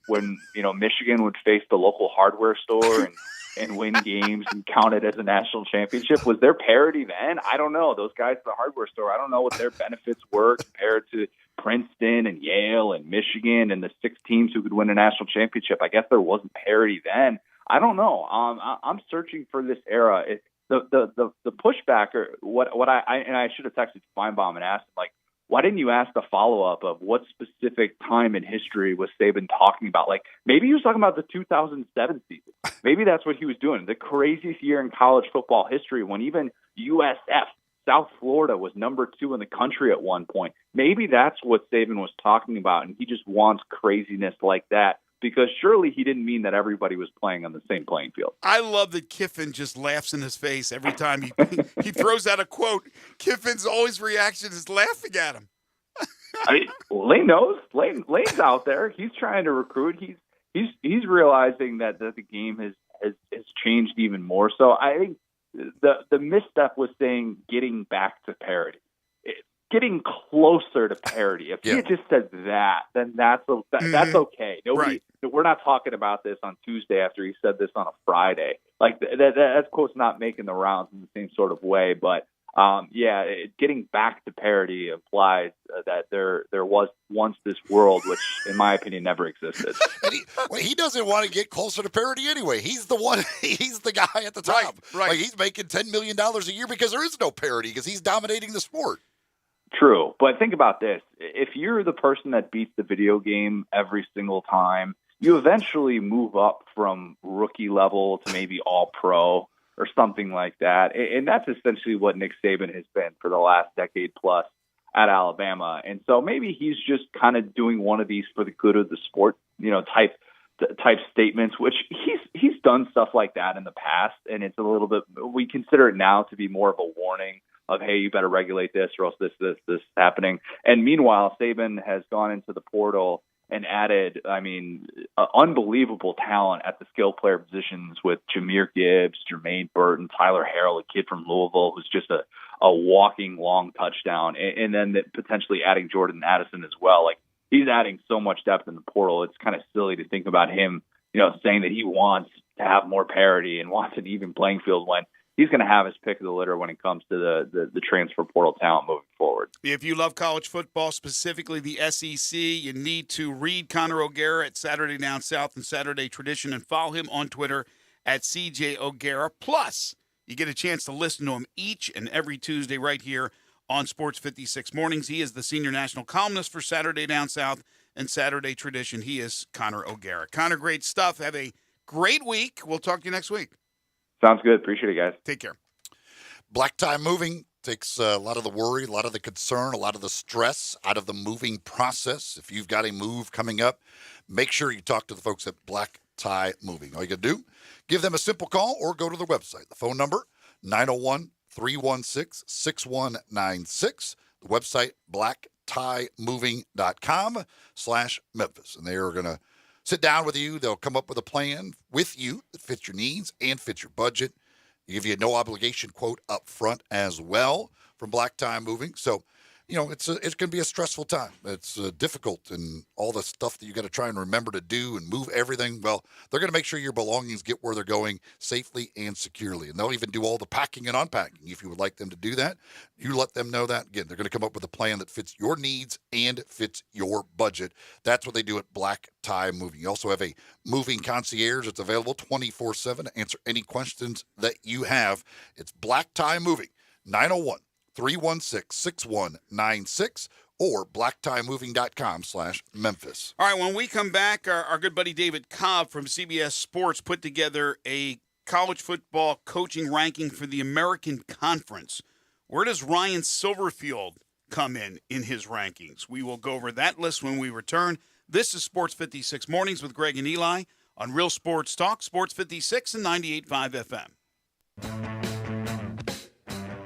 when, Michigan would face the local hardware store and win games and count it as a national championship. Was there parity then? I don't know. Those guys at the hardware store, I don't know what their benefits were compared to Princeton and Yale and Michigan and the 6 teams who could win a national championship. I guess there wasn't parity then. I don't know. I'm searching for this era. The pushback, or what I should have texted Feinbaum and asked him, like, why didn't you ask the follow-up of what specific time in history was Saban talking about? Like, maybe he was talking about the 2007 season. Maybe that's what he was doing. The craziest year in college football history when even USF, South Florida, was number 2 in the country at one point. Maybe that's what Saban was talking about, and he just wants craziness like that, because surely he didn't mean that everybody was playing on the same playing field. I love that Kiffin just laughs in his face every time he throws out a quote. Kiffin's always reaction is laughing at him. I mean, Lane knows. Lane's out there. He's trying to recruit. He's realizing that the game has changed even more. So I think the misstep was saying getting back to parity. getting closer to parity. If he had just said that, then that's okay. We're not talking about this on Tuesday after he said this on a Friday. Like that quote's not making the rounds in the same sort of way. But getting back to parity implies that there was once this world, which in my opinion never existed. And he doesn't want to get closer to parity anyway. He's the one. He's the guy at the top. Right. Like he's making $10 million a year because there is no parity because he's dominating the sport. True, but think about this. If you're the person that beats the video game every single time, you eventually move up from rookie level to maybe all-pro or something like that. And that's essentially what Nick Saban has been for the last decade plus at Alabama. And so maybe he's just kind of doing one of these for the good of the sport, type statements, which he's done stuff like that in the past. And it's a little bit, we consider it now to be more of a warning of, hey, you better regulate this or else this is happening. And meanwhile, Saban has gone into the portal and added, unbelievable talent at the skill player positions with Jahmyr Gibbs, Jermaine Burton, Tyler Harrell, a kid from Louisville who's just a walking long touchdown, and then potentially adding Jordan Addison as well. Like, he's adding so much depth in the portal. It's kind of silly to think about him, saying that he wants to have more parity and wants an even playing field when he's going to have his pick of the litter when it comes to the transfer portal talent moving forward. If you love college football, specifically the SEC, you need to read Connor O'Gara at Saturday Down South and Saturday Tradition and follow him on Twitter at CJ O'Gara. Plus, you get a chance to listen to him each and every Tuesday right here on Sports 56 Mornings. He is the senior national columnist for Saturday Down South and Saturday Tradition. He is Connor O'Gara. Connor, great stuff. Have a great week. We'll talk to you next week. Sounds good. Appreciate it, guys. Take care. Black Tie Moving takes a lot of the worry, a lot of the concern, a lot of the stress out of the moving process. If you've got a move coming up, make sure you talk to the folks at Black Tie Moving. All you got to do, give them a simple call or go to their website. The phone number, 901-316-6196. The website, blacktiemoving.com/Memphis. And they are going to sit down with you. They'll come up with a plan with you that fits your needs and fits your budget. They give you a no obligation quote up front as well from Black Tie Moving. So, it's going to be a stressful time. It's difficult and all the stuff that you got to try and remember to do and move everything. Well, they're going to make sure your belongings get where they're going safely and securely. And they'll even do all the packing and unpacking. If you would like them to do that, you let them know that. Again, they're going to come up with a plan that fits your needs and fits your budget. That's what they do at Black Tie Moving. You also have a moving concierge that's available 24/7 to answer any questions that you have. It's Black Tie Moving, 901-316-6196 or blacktiemoving.com/Memphis. All right, when we come back, our good buddy David Cobb from CBS Sports put together a college football coaching ranking for the American Conference. Where does Ryan Silverfield come in his rankings? We will go over that list when we return. This is Sports 56 Mornings with Greg and Eli on Real Sports Talk, Sports 56 and 98.5 FM.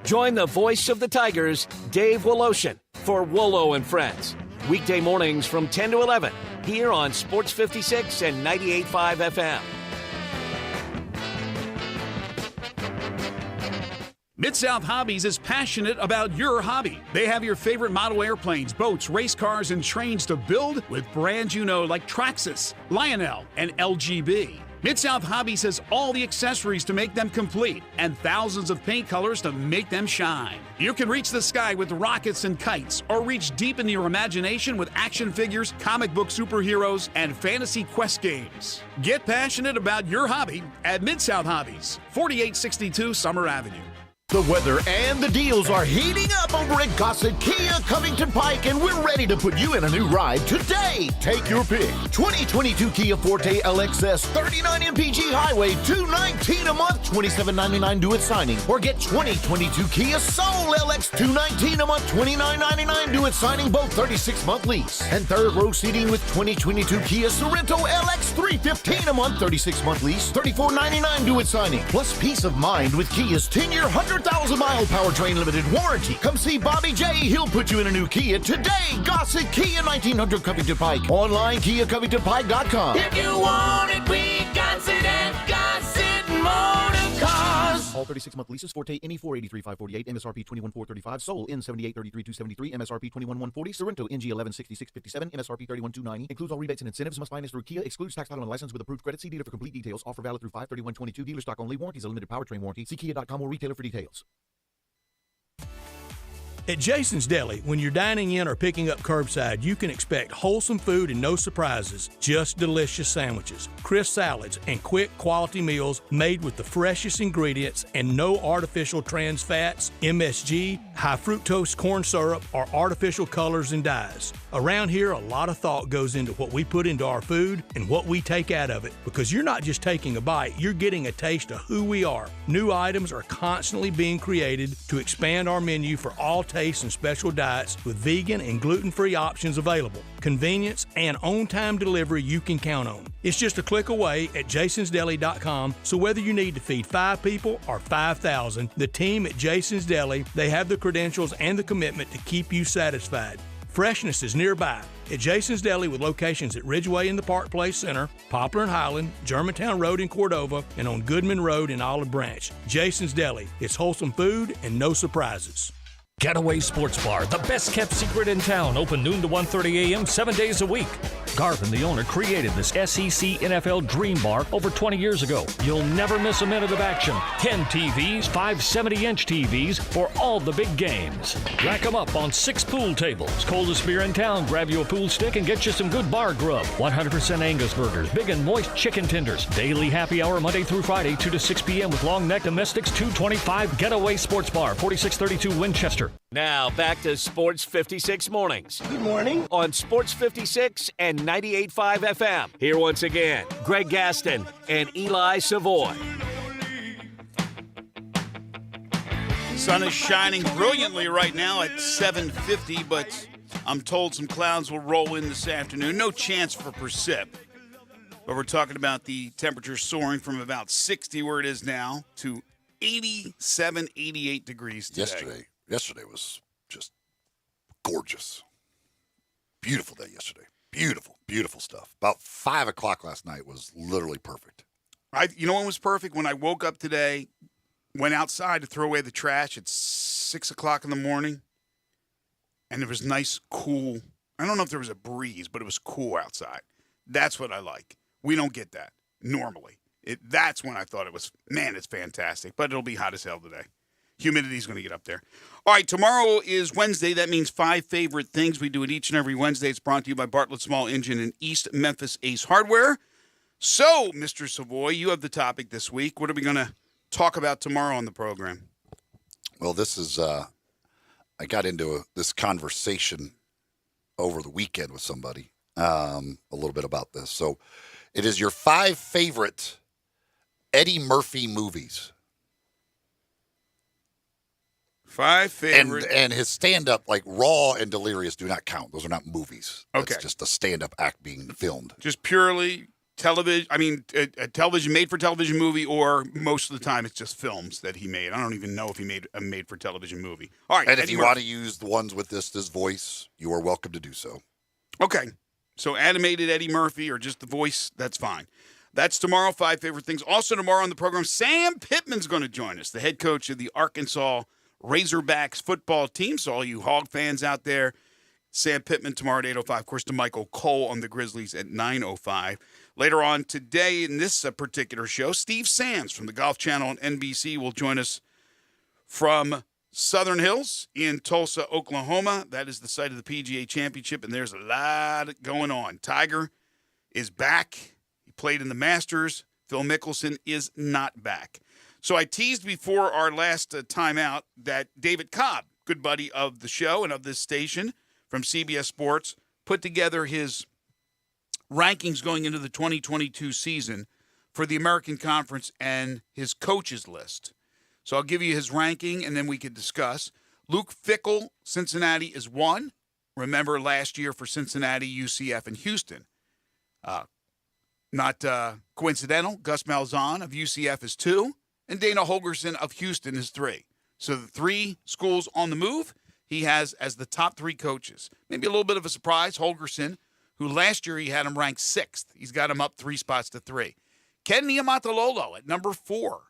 Join the voice of the Tigers, Dave Woloshin, for Wolo and Friends. Weekday mornings from 10 to 11 here on Sports 56 and 98.5 FM. Mid-South Hobbies is passionate about your hobby. They have your favorite model airplanes, boats, race cars, and trains to build with brands like Traxxas, Lionel, and LGB. Mid-South Hobbies has all the accessories to make them complete and thousands of paint colors to make them shine. You can reach the sky with rockets and kites or reach deep into your imagination with action figures, comic book superheroes, and fantasy quest games. Get passionate about your hobby at Mid-South Hobbies, 4862 Summer Avenue. The weather and the deals are heating up over at Gossett Kia Covington Pike, and we're ready to put you in a new ride today. Take your pick. 2022 Kia Forte LXS 39 MPG Highway, $219 a month, $27.99 due at signing. Or get 2022 Kia Soul LX $219 a month, $29.99 due at signing, both 36-month lease. And third row seating with 2022 Kia Sorento LX $315 a month, 36-month lease, $34.99 due at signing. Plus peace of mind with Kia's 10-year 100,000-mile powertrain limited warranty. Come see Bobby J. He'll put you in a new Kia today. Gossett Kia 1900 Covington Pike. Online, KiaCovingtonPike.com. If you want it, we got it at Gossett Motor Cars. All 36-month leases. Forte NE4 83,548. MSRP 21,435. Soul N78 33,273. MSRP 21,140. Sorrento NG 116657. MSRP 31,290. Includes all rebates and incentives. Must finance through Kia. Excludes tax, title, and license with approved credit. See dealer for complete details. Offer valid through 5/31/22. Dealer stock only. Warranties a limited powertrain warranty. See Kia.com or retailer for details. At Jason's Deli, when you're dining in or picking up curbside, you can expect wholesome food and no surprises, just delicious sandwiches, crisp salads, and quick quality meals made with the freshest ingredients and no artificial trans fats, MSG, high fructose corn syrup, or artificial colors and dyes. Around here, a lot of thought goes into what we put into our food and what we take out of it, because you're not just taking a bite, you're getting a taste of who we are. New items are constantly being created to expand our menu for all tastes and special diets with vegan and gluten-free options available. Convenience and on-time delivery you can count on. It's just a click away at jasonsdeli.com, so whether you need to feed 5 people or 5,000, the team at Jason's Deli, they have the credentials and the commitment to keep you satisfied. Freshness is nearby at Jason's Deli with locations at Ridgeway in the Park Place Center, Poplar and Highland, Germantown Road in Cordova, and on Goodman Road in Olive Branch. Jason's Deli. It's wholesome food and no surprises. Getaway Sports Bar, the best kept secret in town, open noon to 1:30 a.m. 7 days a week. Garvin, the owner, created this SEC NFL Dream Bar over 20 years ago. You'll never miss a minute of action. 10 TVs, 5 70-inch TVs for all the big games. Rack them up on 6 pool tables. Coldest beer in town, grab you a pool stick and get you some good bar grub. 100% Angus burgers, big and moist chicken tenders. Daily happy hour Monday through Friday, 2 to 6 p.m. with long neck domestics, $2.25. Getaway Sports Bar, 4632 Winchester. Now back to Sports 56 Mornings. Good morning. On Sports 56 and 98.5 FM. Here once again, Greg Gaston and Eli Savoy. Sun is shining brilliantly right now at 7:50, but I'm told some clouds will roll in this afternoon. No chance for precip. But we're talking about the temperature soaring from about 60 where it is now to 87, 88 degrees today. Yesterday was just gorgeous. Beautiful day yesterday. Beautiful, beautiful stuff. About 5 o'clock last night was literally perfect. You know when was perfect? When I woke up today, went outside to throw away the trash at 6 o'clock in the morning, and there was nice, cool, I don't know if there was a breeze, but it was cool outside. That's what I like. We don't get that normally. That's when I thought it was, man, it's fantastic. But it'll be hot as hell today. Humidity's going to get up there. All right, tomorrow is Wednesday. That means 5 favorite things. We do it each and every Wednesday. It's brought to you by Bartlett Small Engine and East Memphis Ace Hardware. So, Mr. Savoy, you have the topic this week. What are we going to talk about tomorrow on the program? Well, this is, I got into this conversation over the weekend with somebody, a little bit about this. So, it is your 5 favorite Eddie Murphy movies. 5 favorite. And his stand-up, like Raw and Delirious, do not count. Those are not movies. Okay. It's just a stand-up act being filmed. Just purely television. I mean, a television, made-for-television movie, or most of the time it's just films that he made. I don't even know if he made a made-for-television movie. All right. And if you want to use the ones with this voice, you are welcome to do so. Okay. So animated Eddie Murphy or just the voice, that's fine. That's tomorrow, 5 favorite things. Also tomorrow on the program, Sam Pittman's going to join us, the head coach of the Arkansas Razorbacks football team. So all you Hog fans out there, Sam Pittman tomorrow at 8:05. Of course, to Michael Cole on the Grizzlies at 9:05. Later on today in this particular show, Steve Sands from the Golf Channel on NBC will join us from Southern Hills in Tulsa, Oklahoma. That is the site of the PGA Championship, and there's a lot going on. Tiger is back. He played in the Masters. Phil Mickelson is not back. So I teased before our last time out that David Cobb, good buddy of the show and of this station from CBS Sports, put together his rankings going into the 2022 season for the American Conference and his coaches list. So I'll give you his ranking, and then we could discuss. Luke Fickell, Cincinnati, is 1. Remember last year for Cincinnati, UCF, and Houston. Not coincidental, Gus Malzahn of UCF is 2. And Dana Holgerson of Houston is 3. So the 3 schools on the move, he has as the top 3 coaches. Maybe a little bit of a surprise, Holgerson, who last year he had him ranked 6th. He's got him up 3 spots to 3. Ken Niumatalolo at number 4.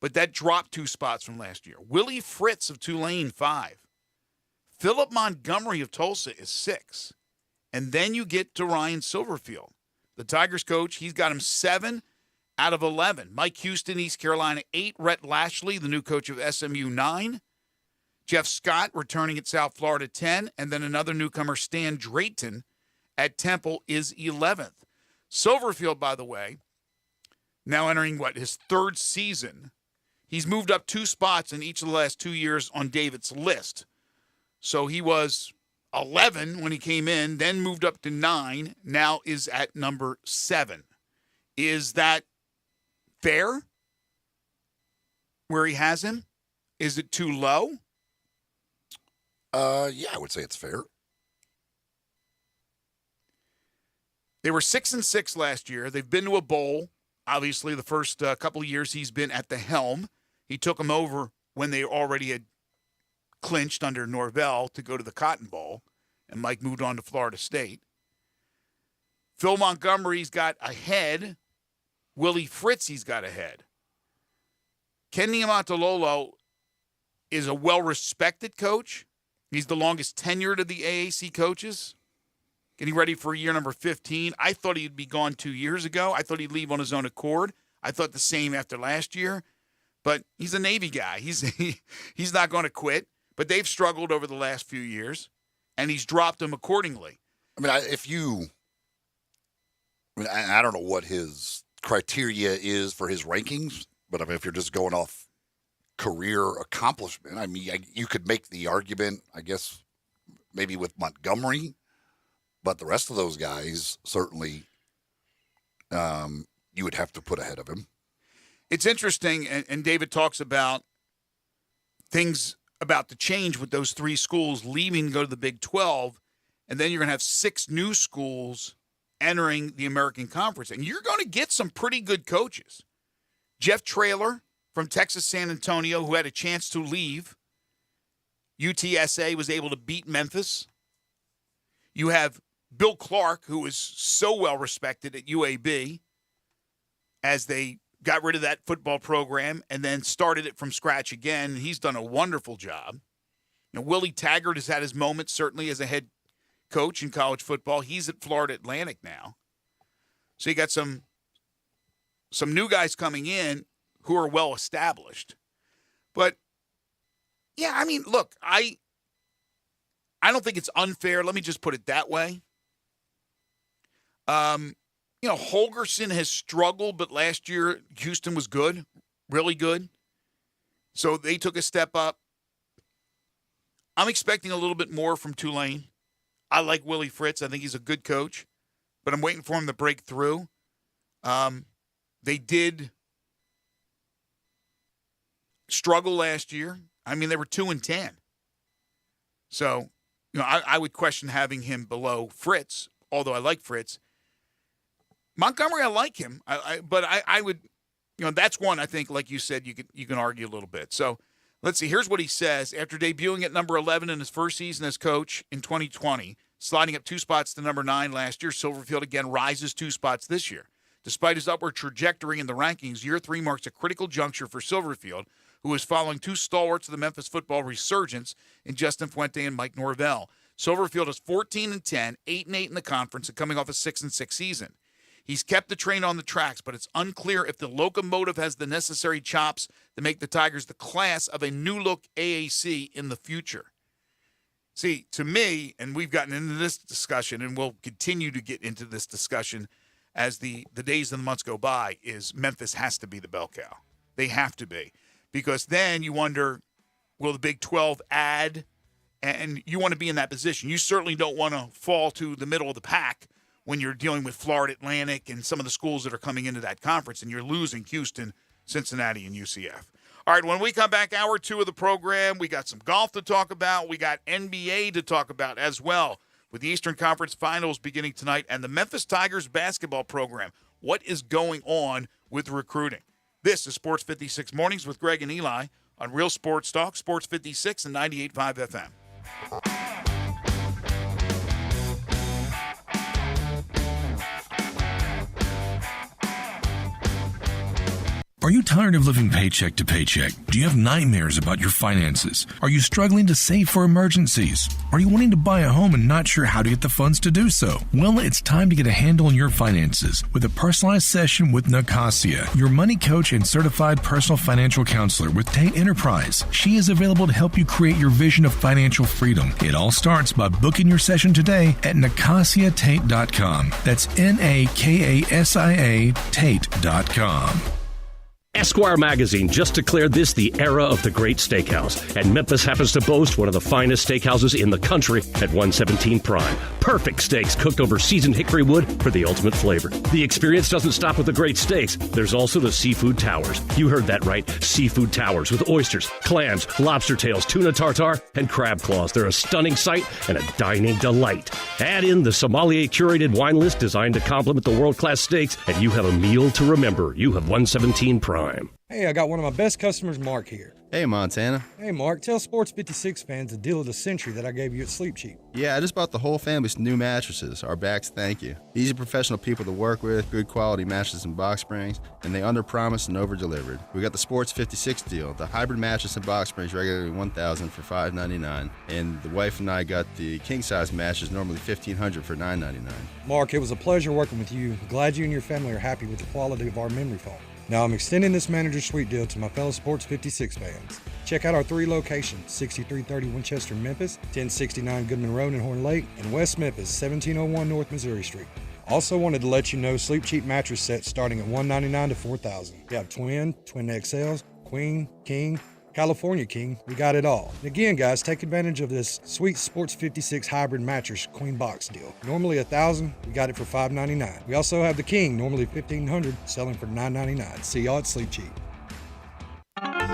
but that dropped 2 spots from last year. Willie Fritz of Tulane, 5. Philip Montgomery of Tulsa is 6. And then you get to Ryan Silverfield, the Tigers coach. He's got him 7 out of 11. Mike Houston, East Carolina, 8. Rhett Lashley, the new coach of SMU, 9. Jeff Scott returning at South Florida, 10. And then another newcomer, Stan Drayton, at Temple is 11th. Silverfield, by the way, now entering, his 3rd season. He's moved up 2 spots in each of the last 2 years on David's list. So he was 11 when he came in, then moved up to 9, now is at number 7. Is that fair where he has him? Is it too low? Yeah, I would say it's fair. They were 6-6 last year. They've been to a bowl. Obviously, the first couple of years he's been at the helm. He took them over when they already had clinched under Norvell to go to the Cotton Bowl, and Mike moved on to Florida State. Phil Montgomery's got ahead. Willie Fritz he's got ahead. Ken Niumatalolo is a well-respected coach. He's the longest tenured of the AAC coaches. Getting ready for year number 15. I thought he'd be gone 2 years ago. I thought he'd leave on his own accord. I thought the same after last year. But he's a Navy guy. He's not going to quit. But they've struggled over the last few years, and he's dropped them accordingly. I mean, I don't know what his criteria is for his rankings, but I mean, if you're just going off career accomplishment, I mean, you could make the argument, I guess, maybe with Montgomery, but the rest of those guys certainly you would have to put ahead of him. It's interesting, and David talks about things about to change with those 3 schools leaving to go to the Big 12, and then you're going to have 6 new schools entering the American Conference, and you're going to get some pretty good coaches. Jeff Traylor from Texas San Antonio, who had a chance to leave. UTSA was able to beat Memphis. You have Bill Clark, who is so well respected at UAB, as they got rid of that football program and then started it from scratch again. He's done a wonderful job. Willie Taggart has had his moments, certainly, as a head coach in college football. He's at Florida Atlantic now. So you got some new guys coming in who are well established. But, yeah, I mean, look, I don't think it's unfair. Let me just put it that way. Holgerson has struggled, but last year Houston was good, really good. So they took a step up. I'm expecting a little bit more from Tulane. I like Willie Fritz. I think he's a good coach, but I'm waiting for him to break through. They did struggle last year. I mean, they were 2-10. So, I would question having him below Fritz, although I like Fritz. Montgomery, I like him, but I would, that's one I think, like you said, you can argue a little bit. So let's see. Here's what he says after debuting at number 11 in his first season as coach in 2020, sliding up 2 spots to number 9 last year. Silverfield again rises 2 spots this year. Despite his upward trajectory in the rankings, year 3 marks a critical juncture for Silverfield, who is following 2 stalwarts of the Memphis football resurgence in Justin Fuente and Mike Norvell. Silverfield is 14-10, 8-8 in the conference, and coming off a 6-6 season. He's kept the train on the tracks, but it's unclear if the locomotive has the necessary chops to make the Tigers the class of a new-look AAC in the future. See, to me, and we've gotten into this discussion, and we'll continue to get into this discussion as the days and the months go by, is Memphis has to be the bell cow. They have to be. Because then you wonder, will the Big 12 add? And you want to be in that position. You certainly don't want to fall to the middle of the pack when you're dealing with Florida Atlantic and some of the schools that are coming into that conference, and you're losing Houston, Cincinnati, and UCF. All right, when we come back, hour 2 of the program, we got some golf to talk about. We got NBA to talk about as well, with the Eastern Conference Finals beginning tonight and the Memphis Tigers basketball program. What is going on with recruiting? This is Sports 56 Mornings with Greg and Eli on Real Sports Talk, Sports 56 and 98.5 FM. Are you tired of living paycheck to paycheck? Do you have nightmares about your finances? Are you struggling to save for emergencies? Are you wanting to buy a home and not sure how to get the funds to do so? Well, it's time to get a handle on your finances with a personalized session with Nicasia, your money coach and certified personal financial counselor with Tate Enterprise. She is available to help you create your vision of financial freedom. It all starts by booking your session today at NicasiaTate.com. That's NAKASIA Tate.com. Esquire magazine just declared this the era of the great steakhouse, and Memphis happens to boast one of the finest steakhouses in the country at 117 Prime. Perfect steaks cooked over seasoned hickory wood for the ultimate flavor. The experience doesn't stop with the great steaks. There's also the seafood towers. You heard that right, seafood towers with oysters, clams, lobster tails, tuna tartare, and crab claws. They're a stunning sight and a dining delight. Add in the sommelier curated wine list designed to complement the world-class steaks, and you have a meal to remember. You have 117 Prime. Hey, I got one of my best customers, Mark, here. Hey, Montana. Hey, Mark, tell Sports 56 fans the deal of the century that I gave you at Sleep Cheap. Yeah, I just bought the whole family some new mattresses. Our backs thank you. Easy professional people to work with, good quality mattresses and box springs, and they under-promised and over-delivered. We got the Sports 56 deal, the hybrid mattress and box springs regularly $1,000 for $599, and the wife and I got the king-size mattress normally $1,500 for $999. Mark, it was a pleasure working with you. Glad you and your family are happy with the quality of our memory foam. Now I'm extending this manager's suite deal to my fellow Sports 56 fans. Check out our 3 locations, 6330 Winchester, Memphis, 1069 Goodman Road in Horn Lake, and West Memphis, 1701 North Missouri Street. Also wanted to let you know Sleep Cheap mattress sets starting at $199 to $4,000. We have twin XLs, queen, king, California King, we got it all. And again, guys, take advantage of this sweet Sports 56 hybrid mattress queen box deal. Normally $1,000, we got it for $599. We also have the King, normally $1,500, selling for $999. See y'all at Sleep Cheap.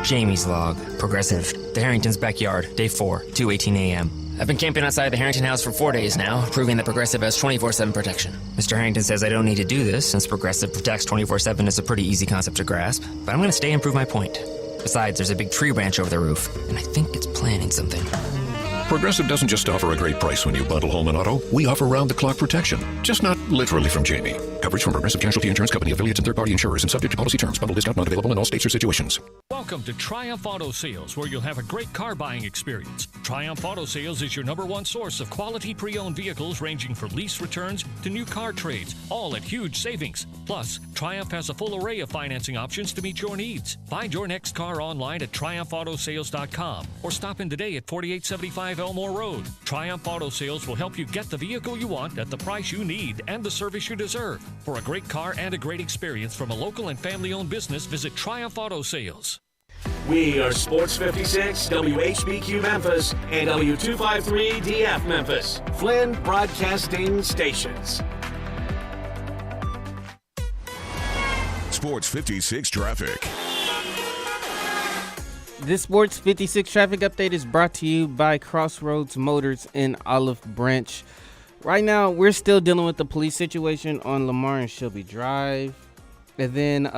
Jamie's Log, Progressive, the Harrington's backyard, day 4, 2:18 a.m. I've been camping outside the Harrington house for 4 days now, proving that Progressive has 24/7 protection. Mr. Harrington says I don't need to do this since Progressive protects 24/7 is a pretty easy concept to grasp, but I'm going to stay and prove my point. Besides, there's a big tree branch over the roof, and I think it's planning something. Progressive doesn't just offer a great price when you bundle home and auto. We offer round-the-clock protection, just not literally from Jamie. Coverage from Progressive Casualty Insurance Company, affiliates, and third-party insurers, and subject to policy terms. Bundle discount not available in all states or situations. Welcome to Triumph Auto Sales, where you'll have a great car buying experience. Triumph Auto Sales is your #1 source of quality pre-owned vehicles ranging from lease returns to new car trades, all at huge savings. Plus, Triumph has a full array of financing options to meet your needs. Find your next car online at triumphautosales.com or stop in today at 4875 Elmore Road. Triumph Auto Sales will help you get the vehicle you want at the price you need and the service you deserve. For a great car and a great experience from a local and family-owned business, visit Triumph Auto Sales. We are Sports 56, WHBQ Memphis, and W253 DF Memphis. Flynn Broadcasting Stations. Sports 56 traffic. This Sports 56 traffic update is brought to you by Crossroads Motors in Olive Branch. Right now, we're still dealing with the police situation on Lamar and Shelby Drive. And then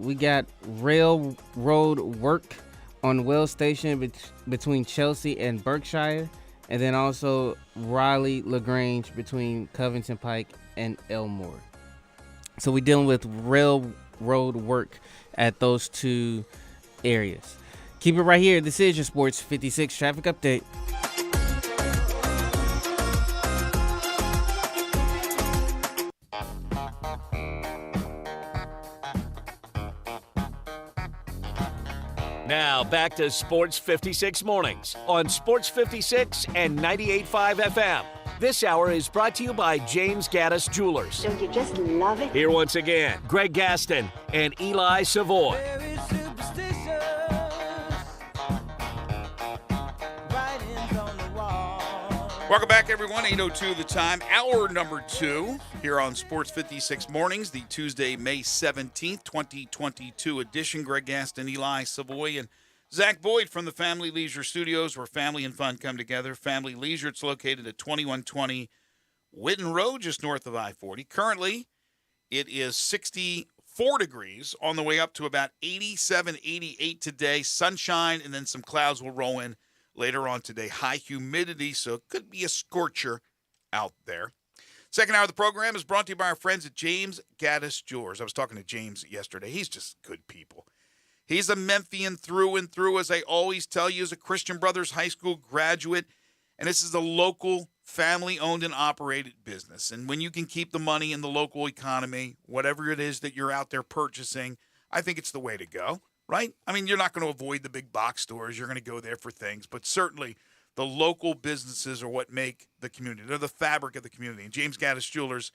we got railroad work on Wells Station between Chelsea and Berkshire. And then also Raleigh-LaGrange between Covington Pike and Elmore. So we're dealing with railroad work at those two areas. Keep it right here. This is your Sports 56 traffic update. Now back to Sports 56 Mornings on Sports 56 and 98.5 FM. This hour is brought to you by James Gaddis Jewelers. Don't you just love it? Here once again, Greg Gaston and Eli Savoy. Welcome back, everyone. 8:02 the time. Hour number 2 here on Sports 56 Mornings, the Tuesday, May 17th, 2022 edition. Greg Gaston, Eli Savoy, and Zach Boyd from the Family Leisure Studios, where family and fun come together. Family Leisure, it's located at 2120 Witten Road, just north of I-40. Currently, it is 64 degrees, on the way up to about 87, 88 today. Sunshine, and then some clouds will roll in later on today. High humidity, so it could be a scorcher out there. Second hour of the program is brought to you by our friends at James Gaddis Jewelers. I was talking to James yesterday. He's just good people. He's a Memphian through and through, as I always tell you, as a Christian Brothers High School graduate. And this is a local, family-owned and operated business. And when you can keep the money in the local economy, whatever it is that you're out there purchasing, I think it's the way to go, right? I mean, you're not going to avoid the big box stores. You're going to go there for things. But certainly the local businesses are what make the community. They're the fabric of the community. And James Gaddis Jewelers,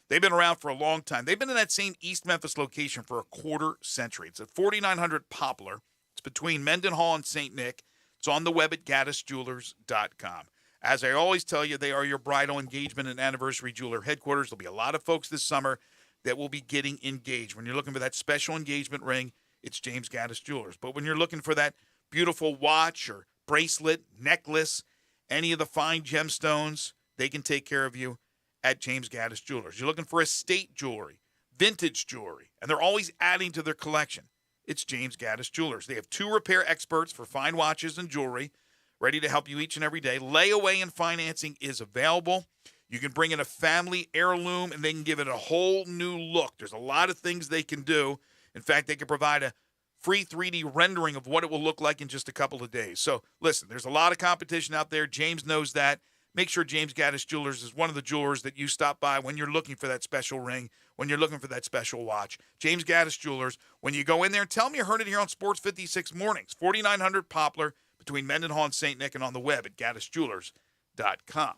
they've been around for a long time. They've been in that same East Memphis location for a quarter century. It's at 4900 Poplar. It's between Mendenhall and St. Nick. It's on the web at GaddisJewelers.com. As I always tell you, they are your bridal, engagement, and anniversary jeweler headquarters. There'll be a lot of folks this summer that will be getting engaged. When you're looking for that special engagement ring, it's James Gaddis Jewelers. But when you're looking for that beautiful watch or bracelet, necklace, any of the fine gemstones, they can take care of you at James Gaddis Jewelers. You're looking for estate jewelry, vintage jewelry, and they're always adding to their collection. It's James Gaddis Jewelers. They have 2 repair experts for fine watches and jewelry, ready to help you each and every day. Layaway and financing is available. You can bring in a family heirloom, and they can give it a whole new look. There's a lot of things they can do. In fact, they can provide a free 3D rendering of what it will look like in just a couple of days. So, listen, there's a lot of competition out there. James knows that. Make sure James Gaddis Jewelers is one of the jewelers that you stop by when you're looking for that special ring, when you're looking for that special watch. James Gaddis Jewelers, when you go in there, tell them you heard it here on Sports 56 Mornings, 4900 Poplar, between Mendenhall and St. Nick, and on the web at GaddisJewelers.com.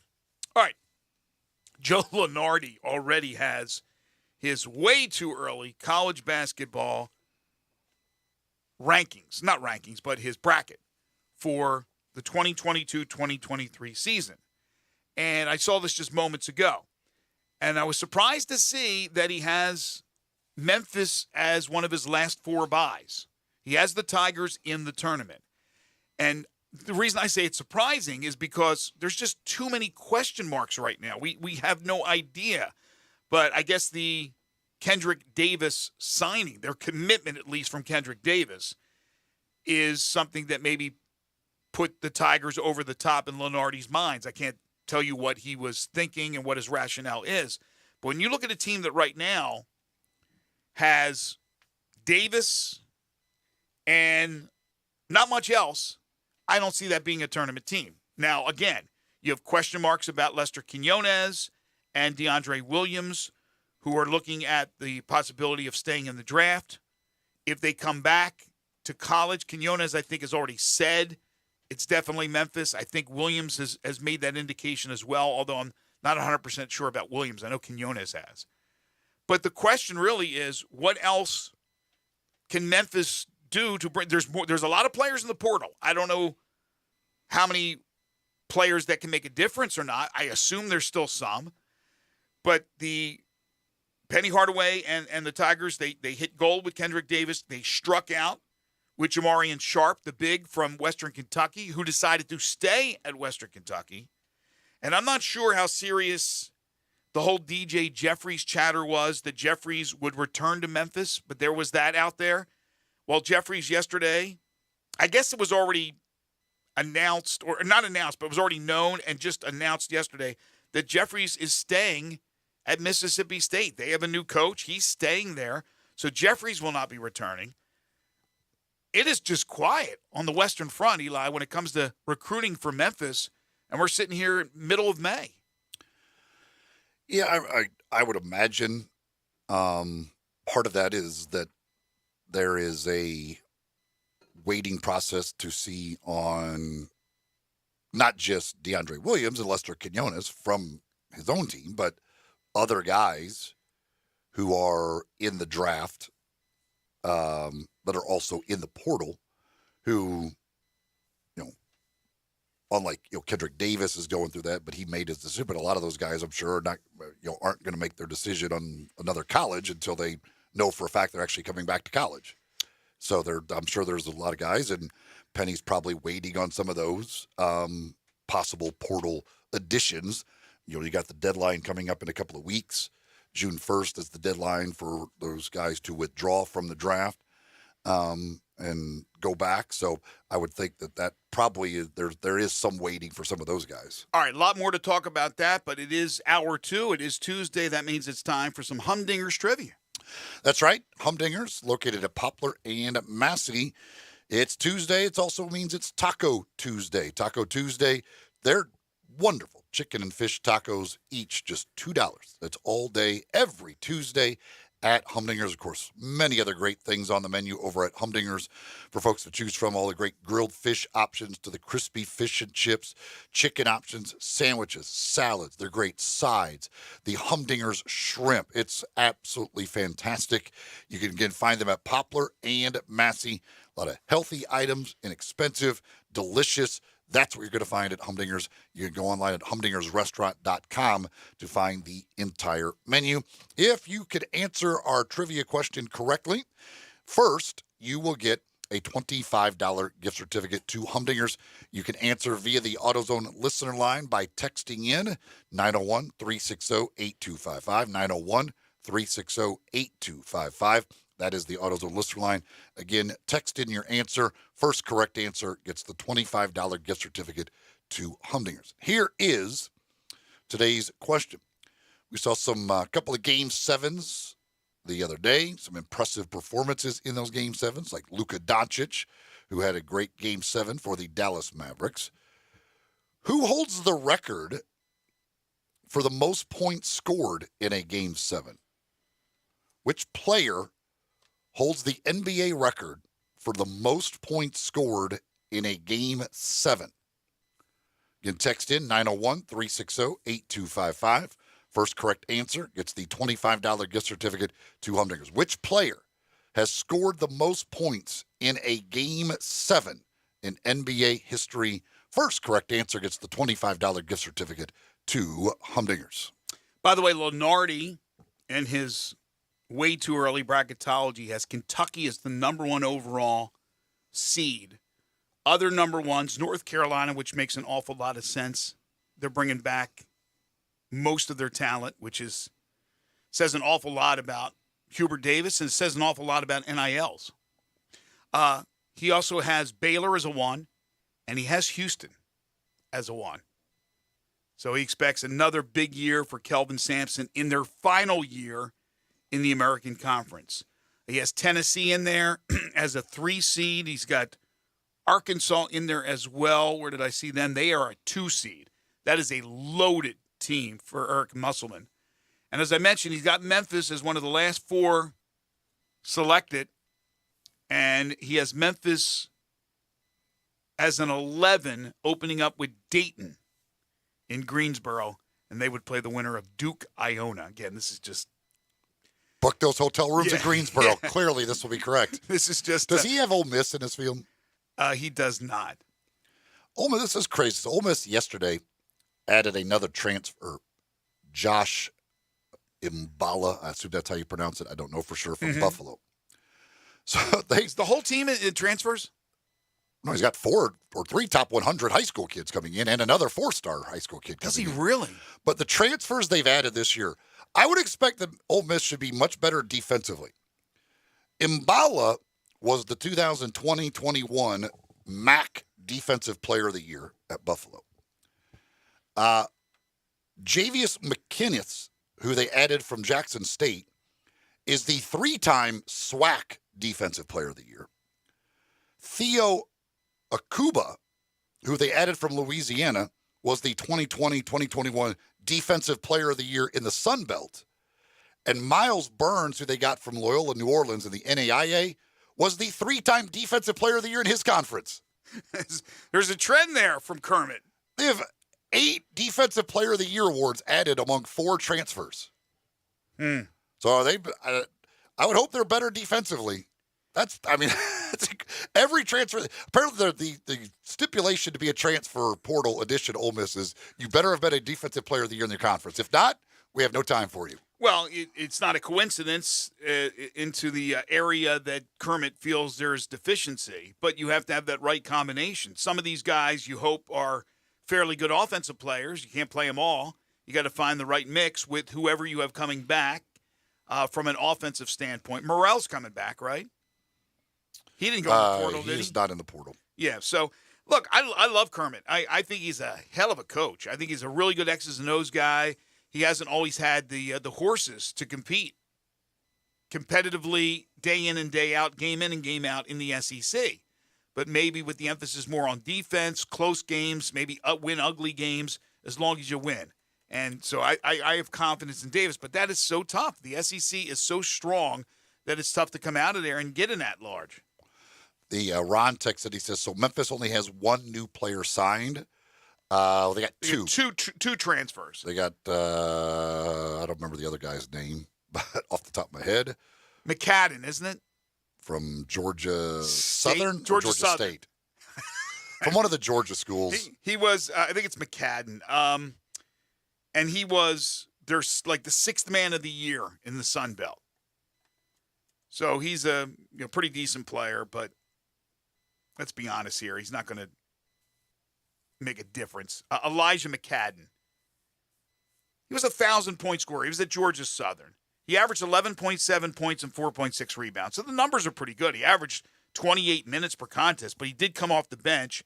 All right. Joe Lunardi already has his way too early college basketball rankings, not rankings, but his bracket for the 2022-2023 season. And I saw this just moments ago. And I was surprised to see that he has Memphis as one of his last 4 buys. He has the Tigers in the tournament. And the reason I say it's surprising is because there's just too many question marks right now. We have no idea. But I guess the Kendrick Davis signing, their commitment at least from Kendrick Davis, is something that maybe put the Tigers over the top in Lunardi's minds. I can't tell you what he was thinking and what his rationale is. But when you look at a team that right now has Davis and not much else, I don't see that being a tournament team. Now, again, you have question marks about Lester Quinones and DeAndre Williams, who are looking at the possibility of staying in the draft. If they come back to college, Quinones, I think, has already said it's definitely Memphis. I think Williams has made that indication as well, although I'm not 100% sure about Williams. I know Quinones has. But the question really is, what else can Memphis do to bring? There's a lot of players in the portal. I don't know how many players that can make a difference or not. I assume there's still some. But the Penny Hardaway and the Tigers, they hit gold with Kendrick Davis. They struck out with Jamarian Sharp, the big from Western Kentucky, who decided to stay at Western Kentucky. And I'm not sure how serious the whole DJ Jeffries chatter was that Jeffries would return to Memphis, but there was that out there. Well, Jeffries yesterday, I guess it was already announced, or not announced, but it was already known and just announced yesterday that Jeffries is staying at Mississippi State. They have a new coach. He's staying there. So Jeffries will not be returning. It is just quiet on the Western Front, Eli, when it comes to recruiting for Memphis, and we're sitting here middle of May. Yeah, I would imagine part of that is that there is a waiting process to see on not just DeAndre Williams and Lester Quinones from his own team, but other guys who are in the draft that are also in the portal who, unlike, Kendrick Davis is going through that, but he made his decision. But a lot of those guys, I'm sure, are not, aren't going to make their decision on another college until they know for a fact they're actually coming back to college. So I'm sure there's a lot of guys, and Penny's probably waiting on some of those possible portal additions. You got the deadline coming up in a couple of weeks. June 1st is the deadline for those guys to withdraw from the draft and go back. So I would think that probably is, there is some waiting for some of those guys. All right, a lot more to talk about that, but it is hour 2. It is Tuesday. That means it's time for some Humdingers trivia. That's right. Humdinger's, located at Poplar and Massey. It's Tuesday. It also means it's Taco Tuesday. Taco Tuesday, they're wonderful chicken and fish tacos, each just $2. That's all day, every Tuesday at Humdinger's. Of course, many other great things on the menu over at Humdinger's for folks to choose from. All the great grilled fish options to the crispy fish and chips, chicken options, sandwiches, salads. They're great sides. The Humdinger's shrimp. It's absolutely fantastic. You can again find them at Poplar and Massey. A lot of healthy items, inexpensive, delicious. That's what you're going to find at Humdinger's. You can go online at humdingersrestaurant.com to find the entire menu. If you could answer our trivia question correctly, first, you will get a $25 gift certificate to Humdinger's. You can answer via the AutoZone listener line by texting in 901-360-8255, 901-360-8255. That is the AutoZone listener line. Again, text in your answer. First correct answer gets the $25 gift certificate to Humdinger's. Here is today's question. We saw some couple of Game 7s the other day, some impressive performances in those Game 7s, like Luka Doncic, who had a great Game 7 for the Dallas Mavericks. Who holds the record for the most points scored in a Game 7? Which player holds the NBA record for the most points scored in a Game 7? You can text in 901-360-8255. First correct answer gets the $25 gift certificate to Humdinger's. Which player has scored the most points in a Game 7 in NBA history? First correct answer gets the $25 gift certificate to Humdinger's. By the way, Lenardi and his way too early bracketology has Kentucky as the number one overall seed. Other number ones, North Carolina, which makes an awful lot of sense. They're bringing back most of their talent, which says an awful lot about Hubert Davis, and it says an awful lot about NILs. He also has Baylor as a 1, and he has Houston as a 1. So he expects another big year for Kelvin Sampson in their final year in the American Conference. He has Tennessee in there as a 3 seed. He's got Arkansas in there as well. Where did I see them? They are a 2 seed. That is a loaded team for Eric Musselman. And as I mentioned, he's got Memphis as one of the last 4 selected. And he has Memphis as an 11 opening up with Dayton in Greensboro. And they would play the winner of Duke Iona. Again, this is just... Book those hotel rooms in Greensboro. Yeah. Clearly, this will be correct. This is just... Does he have Ole Miss in his field? He does not. Ole Miss, this is crazy. So Ole Miss yesterday added another transfer, Josh Mballa. I assume that's how you pronounce it. I don't know for sure, from Buffalo. So the whole team in transfers? No, he's got 4 or 3 top 100 high school kids coming in and another 4-star high school kid coming in. Does he really? But the transfers they've added this year, I would expect that Ole Miss should be much better defensively. Mballa was the 2020-21 MAC Defensive Player of the Year at Buffalo. Javius McInnis, who they added from Jackson State, is the 3-time SWAC Defensive Player of the Year. Theo Akuba, who they added from Louisiana, was the 2020-2021 Defensive Player of the Year in the Sun Belt. And Miles Burns, who they got from Loyola New Orleans in the NAIA, was the 3-time Defensive Player of the Year in his conference. There's a trend there from Kermit. They have 8 Defensive Player of the Year awards added among 4 transfers. So are they? I would hope they're better defensively. Every transfer. Apparently, the stipulation to be a transfer portal addition to Ole Miss is you better have been a Defensive Player of the Year in their conference. If not, we have no time for you. Well, it's not a coincidence into the area that Kermit feels there's deficiency, but you have to have that right combination. Some of these guys you hope are fairly good offensive players. You can't play them all. You got to find the right mix with whoever you have coming back from an offensive standpoint. Morrell's coming back, right? He didn't go in the portal, did he? He's not in the portal. Yeah, so, look, I love Kermit. I think he's a hell of a coach. I think he's a really good X's and O's guy. He hasn't always had the horses to compete. competitively day in and day out, game in and game out in the SEC. But maybe with the emphasis more on defense, close games, maybe win ugly games, as long as you win. And so I have confidence in Davis, but that is so tough. The SEC is so strong that it's tough to come out of there and get an at-large. The Ron texted, he says, so Memphis only has one new player signed. They got two. Two transfers. They got, I don't remember the other guy's name, but off the top of my head. McCadden, isn't it? From Georgia Southern? Georgia Southern. State. From one of the Georgia schools. He was, I think it's McCadden. And he was, there's like the sixth man of the year in the Sun Belt. So he's a pretty decent player, but let's be honest here. He's not going to make a difference. Elijah McCadden. He was a 1,000-point scorer. He was at Georgia Southern. He averaged 11.7 points and 4.6 rebounds. So the numbers are pretty good. He averaged 28 minutes per contest, but he did come off the bench,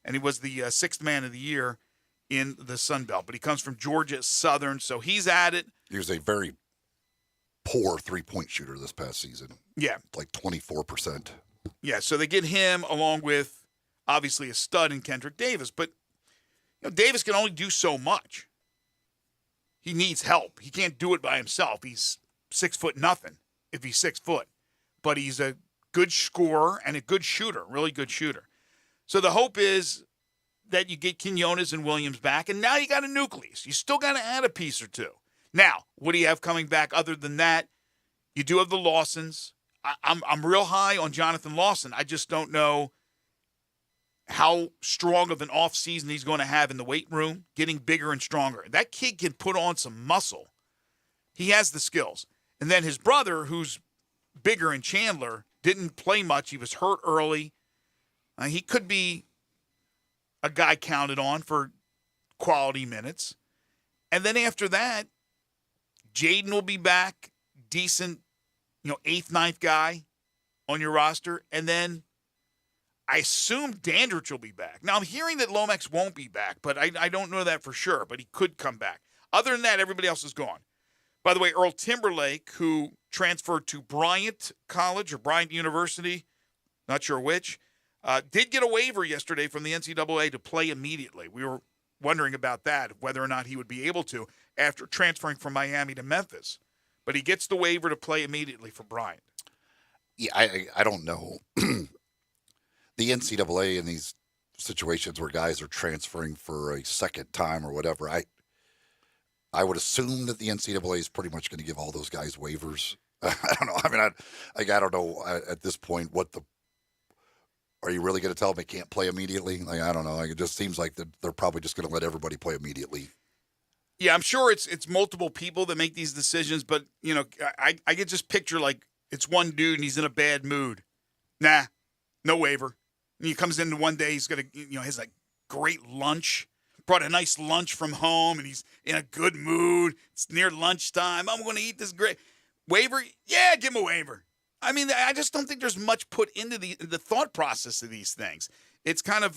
and he was the sixth man of the year in the Sun Belt. But he comes from Georgia Southern, so he's at it. He was a very poor three-point shooter this past season. Yeah. Like 24%. Yeah, so they get him along with, obviously, a stud in Kendrick Davis. But Davis can only do so much. He needs help. He can't do it by himself. He's 6'0" if he's 6 foot. But he's a good scorer and a good shooter, really good shooter. So the hope is that you get Quinones and Williams back, and now you got a nucleus. You still got to add a piece or two. Now, what do you have coming back other than that? You do have the Lawsons. I'm real high on Jonathan Lawson. I just don't know how strong of an offseason he's going to have in the weight room, getting bigger and stronger. That kid can put on some muscle. He has the skills. And then his brother, who's bigger in Chandler, didn't play much. He was hurt early. He could be a guy counted on for quality minutes. And then after that, Jaden will be back, decent, 8th, 9th guy on your roster. And then I assume Dandridge will be back. Now, I'm hearing that Lomax won't be back, but I don't know that for sure, but he could come back. Other than that, everybody else is gone. By the way, Earl Timberlake, who transferred to Bryant College or Bryant University, not sure which, did get a waiver yesterday from the NCAA to play immediately. We were wondering about that, whether or not he would be able to after transferring from Miami to Memphis. But he gets the waiver to play immediately for Bryant. Yeah, I don't know. The NCAA in these situations where guys are transferring for a second time or whatever, I would assume that the NCAA is pretty much going to give all those guys waivers. I don't know. I mean, I don't know at this point are you really going to tell them they can't play immediately? I don't know. It just seems like they're probably just going to let everybody play immediately. Yeah, I'm sure it's multiple people that make these decisions, but I could just picture like it's one dude and he's in a bad mood. Nah, no waiver. And he comes in one day, he's gonna has like great lunch, brought a nice lunch from home, and he's in a good mood. It's near lunchtime. I'm going to eat this great waiver. Yeah, give him a waiver. I mean, I just don't think there's much put into the thought process of these things. It's kind of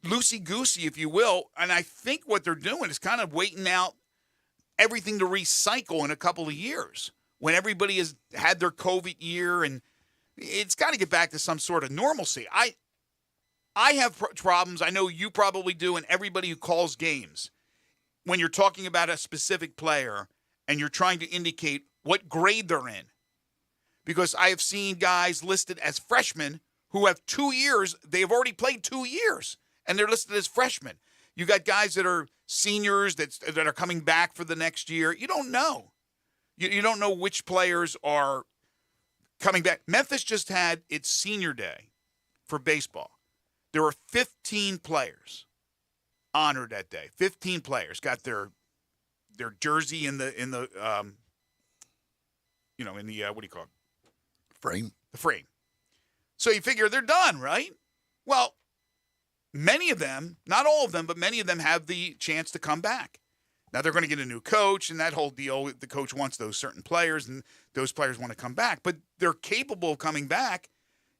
loosey-goosey, if you will. And I think what they're doing is kind of waiting out everything to recycle in a couple of years when everybody has had their COVID year, and it's got to get back to some sort of normalcy. I have problems. I know you probably do, and everybody who calls games, when you're talking about a specific player and you're trying to indicate what grade they're in. Because I have seen guys listed as freshmen who have 2 years. They've already played 2 years, and they're listed as freshmen. You got guys that are seniors that are coming back for the next year. You don't know. You don't know which players are coming back. Memphis just had its senior day for baseball. There were 15 players honored that day. 15 players got their jersey in the what do you call it? Frame. The frame. So you figure they're done, right? Well, many of them, not all of them, but many of them have the chance to come back. Now they're going to get a new coach and that whole deal. The coach wants those certain players and those players want to come back, but they're capable of coming back,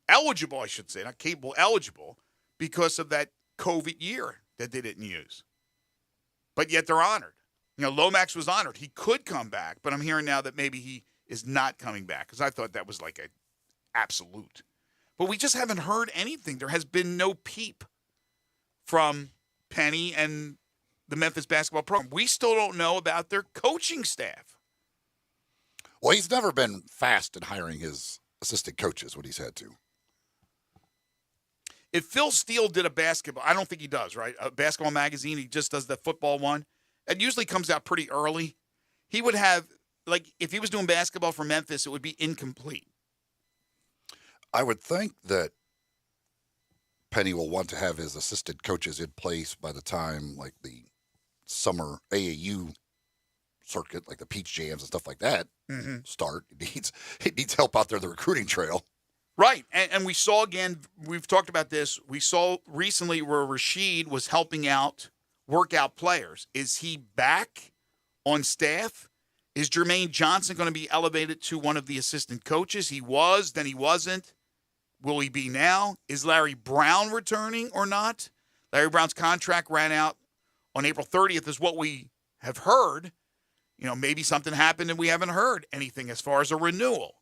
eligible, I should say, not capable, eligible, because of that COVID year that they didn't use. But yet they're honored. Lomax was honored. He could come back, but I'm hearing now that maybe is not coming back, because I thought that was like a absolute. But we just haven't heard anything. There has been no peep from Penny and the Memphis basketball program. We still don't know about their coaching staff. Well, he's never been fast in hiring his assistant coaches when he's had to. If Phil Steele did a basketball, I don't think he does, right? A basketball magazine, he just does the football one. It usually comes out pretty early. He would have, like, if he was doing basketball for Memphis, it would be incomplete. I would think that Penny will want to have his assistant coaches in place by the time, like, the summer AAU circuit, like the Peach Jams and stuff like that, start. It needs help out there, the recruiting trail. Right. And we saw, again, we've talked about this. We saw recently where Rashid was helping out workout players. Is he back on staff? Is Jermaine Johnson going to be elevated to one of the assistant coaches? He was, then he wasn't. Will he be now? Is Larry Brown returning or not? Larry Brown's contract ran out on April 30th is what we have heard. You know, maybe something happened and we haven't heard anything as far as a renewal.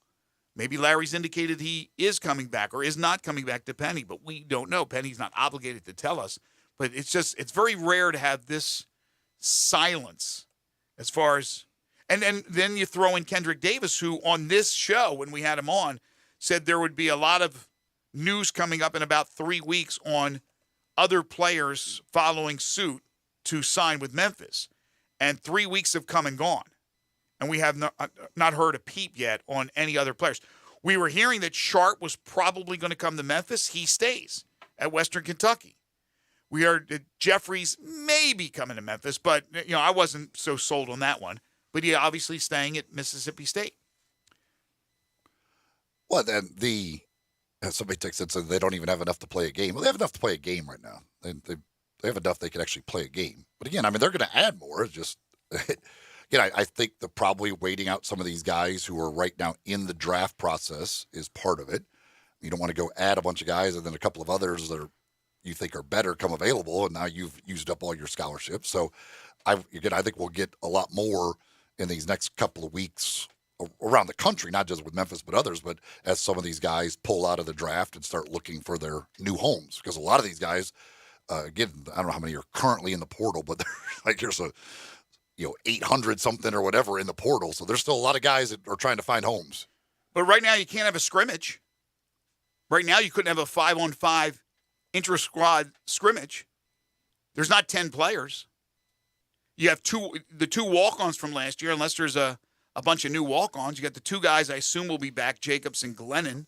Maybe Larry's indicated he is coming back or is not coming back to Penny, but we don't know. Penny's not obligated to tell us. But it's very rare to have this silence as far as, and then you throw in Kendrick Davis, who on this show, when we had him on, said there would be a lot of news coming up in about 3 weeks on other players following suit to sign with Memphis. And 3 weeks have come and gone. And we have not heard a peep yet on any other players. We were hearing that Sharp was probably going to come to Memphis. He stays at Western Kentucky. We heard that Jeffries may be coming to Memphis, but I wasn't so sold on that one. But he obviously staying at Mississippi State. Well, then somebody texted and said they don't even have enough to play a game. Well, they have enough to play a game right now. They have enough they can actually play a game. But again, I mean, they're going to add more. It's just, I think they're probably waiting out some of these guys who are right now in the draft process is part of it. You don't want to go add a bunch of guys and then a couple of others that you think are better come available, and now you've used up all your scholarships. So, I think we'll get a lot more in these next couple of weeks around the country, not just with Memphis but others, but as some of these guys pull out of the draft and start looking for their new homes. Because a lot of these guys, again, I don't know how many are currently in the portal, but here's 800 something or whatever in the portal. So there's still a lot of guys that are trying to find homes. But right now you can't have a scrimmage. Right now you couldn't have a 5-on-5 intra-squad scrimmage. There's not 10 players. You have the two walk-ons from last year, unless there's a bunch of new walk-ons. You got the two guys I assume will be back, Jacobs and Glennon.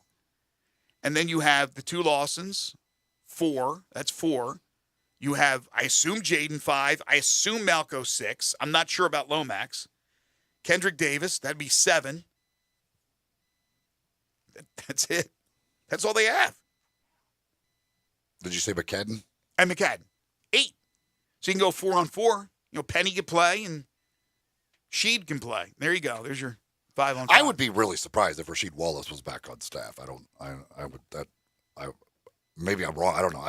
And then you have the two Lawsons, 4. That's 4. You have, I assume, Jaden 5. I assume Malco 6. I'm not sure about Lomax. Kendrick Davis, that'd be 7. That's it. That's all they have. Did you say McCadden? And McCadden. 8. So you can go 4-on-4. Penny can play and Sheed can play. There you go. There's your 5-on-5. I would be really surprised if Rasheed Wallace was back on staff. Maybe I'm wrong. I don't know.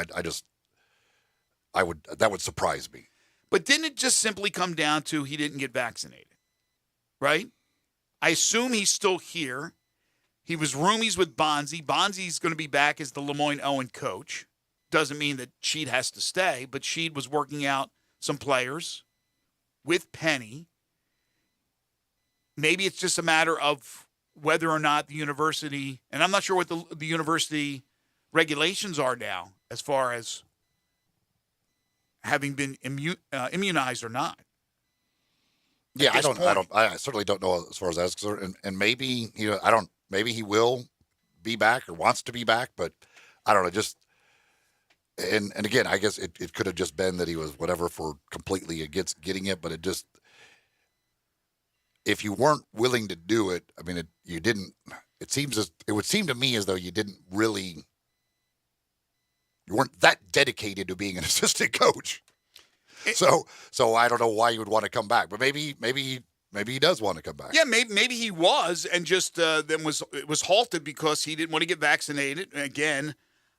That would surprise me. But didn't it just simply come down to he didn't get vaccinated? Right? I assume he's still here. He was roomies with Bonzi. Bonzi's going to be back as the Lemoyne Owen coach. Doesn't mean that Sheed has to stay, but Sheed was working out some players with Penny. Maybe it's just a matter of whether or not the university, and I'm not sure what the university regulations are now as far as having been immunized or not. Yeah, I certainly don't know as far as that's concerned. And maybe, maybe he will be back or wants to be back, but I don't know, and again, I guess it could have just been that he was whatever for completely against getting it, but it just, if you weren't willing to do it, I mean, it would seem to me as though you weren't that dedicated to being an assistant coach. So I don't know why you would want to come back, but maybe he does want to come back. Yeah, maybe he was, and just then it was halted because he didn't want to get vaccinated. And again,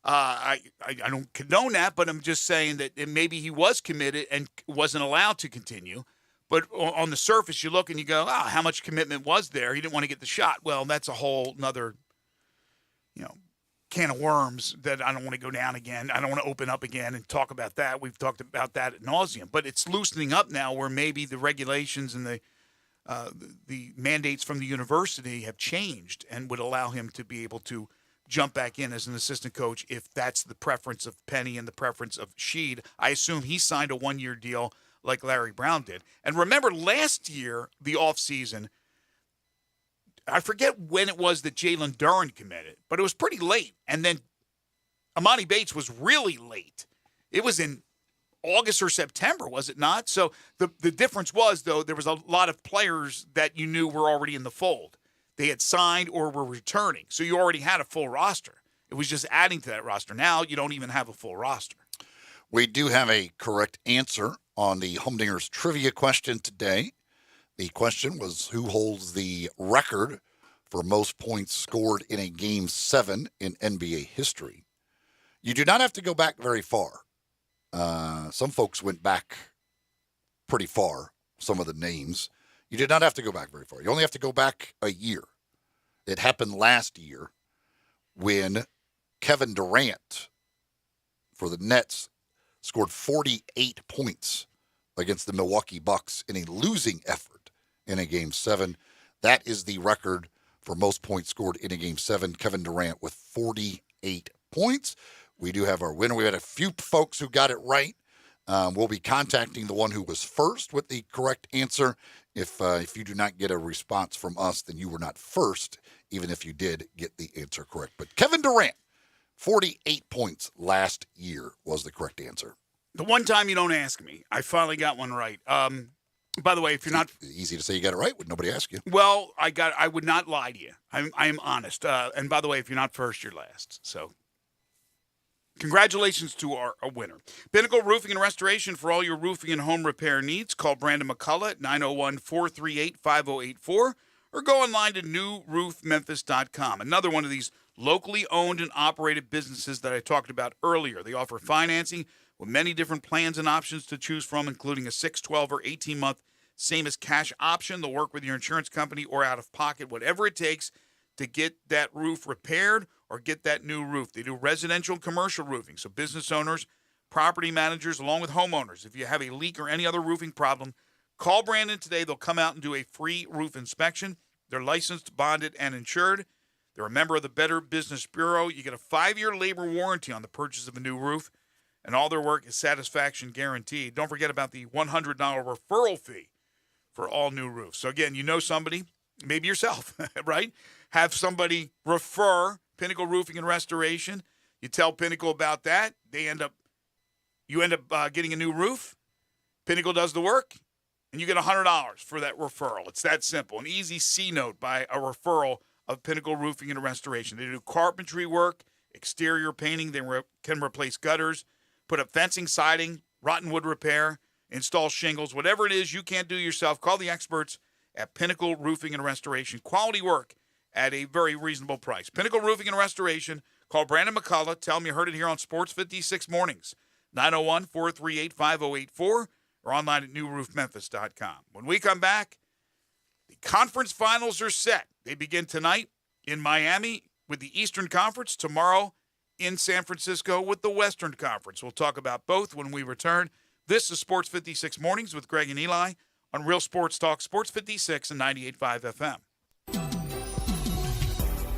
I don't condone that, but I'm just saying that maybe he was committed and wasn't allowed to continue. But on the surface, you look and you go, how much commitment was there? He didn't want to get the shot. Well, that's a whole nother, can of worms that I don't want to go down again. I don't want to open up again and talk about that. We've talked about that ad nauseum. But it's loosening up now where maybe the regulations and the mandates from the university have changed and would allow him to be able to jump back in as an assistant coach if that's the preference of Penny and the preference of Sheed. I assume he signed a one-year deal like Larry Brown did. And remember last year, the offseason, I forget when it was that Jalen Duren committed, but it was pretty late. And then Amani Bates was really late. It was in August or September, was it not? So the difference was, though, there was a lot of players that you knew were already in the fold. They had signed or were returning. So you already had a full roster. It was just adding to that roster. Now you don't even have a full roster. We do have a correct answer on the Humdinger's trivia question today. The question was, who holds the record for most points scored in a Game 7 in NBA history? You do not have to go back very far. Some folks went back pretty far, some of the names. You did not have to go back very far. You only have to go back a year. It happened last year when Kevin Durant for the Nets scored 48 points against the Milwaukee Bucks in a losing effort in a Game 7. That is the record for most points scored in a Game 7. Kevin Durant with 48 points. We do have our winner. We had a few folks who got it right. We'll be contacting the one who was first with the correct answer. If you do not get a response from us, then you were not first, even if you did get the answer correct. But Kevin Durant, 48 points last year was the correct answer. The one time you don't ask me, I finally got one right. By the way, if you're not easy to say you got it right, would nobody ask you? Well, I would not lie to you. I am honest. And by the way, if you're not first, you're last. So congratulations to our winner. Pinnacle Roofing and Restoration for all your roofing and home repair needs. Call Brandon McCullough at 901-438-5084 or go online to newroofmemphis.com. Another one of these locally owned and operated businesses that I talked about earlier. They offer financing with many different plans and options to choose from, including a 6, 12, or 18-month same as cash option. They'll work with your insurance company or out of pocket, whatever it takes to get that roof repaired or get that new roof. They do residential and commercial roofing, so business owners, property managers, along with homeowners. If you have a leak or any other roofing problem, call Brandon today. They'll come out and do a free roof inspection. They're licensed, bonded, and insured. They're a member of the Better Business Bureau. You get a 5-year labor warranty on the purchase of a new roof, and all their work is satisfaction guaranteed. Don't forget about the $100 referral fee for all new roofs. So, again, you know somebody, maybe yourself, right? Have somebody refer Pinnacle Roofing and Restoration. You tell Pinnacle about that. You end up getting a new roof. Pinnacle does the work, and you get $100 for that referral. It's that simple. An easy C-note by a referral of Pinnacle Roofing and Restoration. They do carpentry work, exterior painting. They can replace gutters, put up fencing, siding, rotten wood repair, install shingles. Whatever it is you can't do yourself, call the experts at Pinnacle Roofing and Restoration. Quality work at a very reasonable price. Pinnacle Roofing and Restoration. Call Brandon McCullough. Tell him you heard it here on Sports 56 Mornings. 901-438-5084 or online at newroofmemphis.com. When we come back, the conference finals are set. They begin tonight in Miami with the Eastern Conference, tomorrow in San Francisco with the Western Conference. We'll talk about both when we return. This is Sports 56 Mornings with Greg and Eli on Real Sports Talk, Sports 56 and 98.5 FM.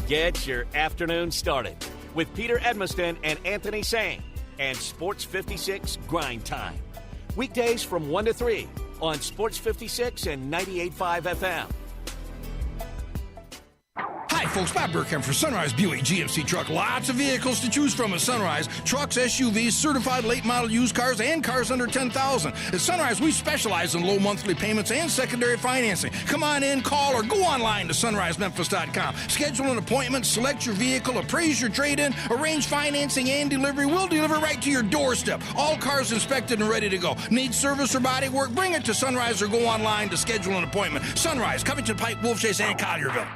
Get your afternoon started with Peter Edmiston and Anthony Sang and Sports 56 Grind Time. Weekdays from 1 to 3 on Sports 56 and 98.5 FM. Hi, folks. Bob Burkham for Sunrise Buick GMC Truck. Lots of vehicles to choose from at Sunrise. Trucks, SUVs, certified late model used cars, and cars under $10,000. At Sunrise, we specialize in low monthly payments and secondary financing. Come on in, call, or go online to sunrisememphis.com. Schedule an appointment, select your vehicle, appraise your trade-in, arrange financing and delivery. We'll deliver right to your doorstep. All cars inspected and ready to go. Need service or body work? Bring it to Sunrise or go online to schedule an appointment. Sunrise, Covington Pike, Wolf Chase, and Collierville.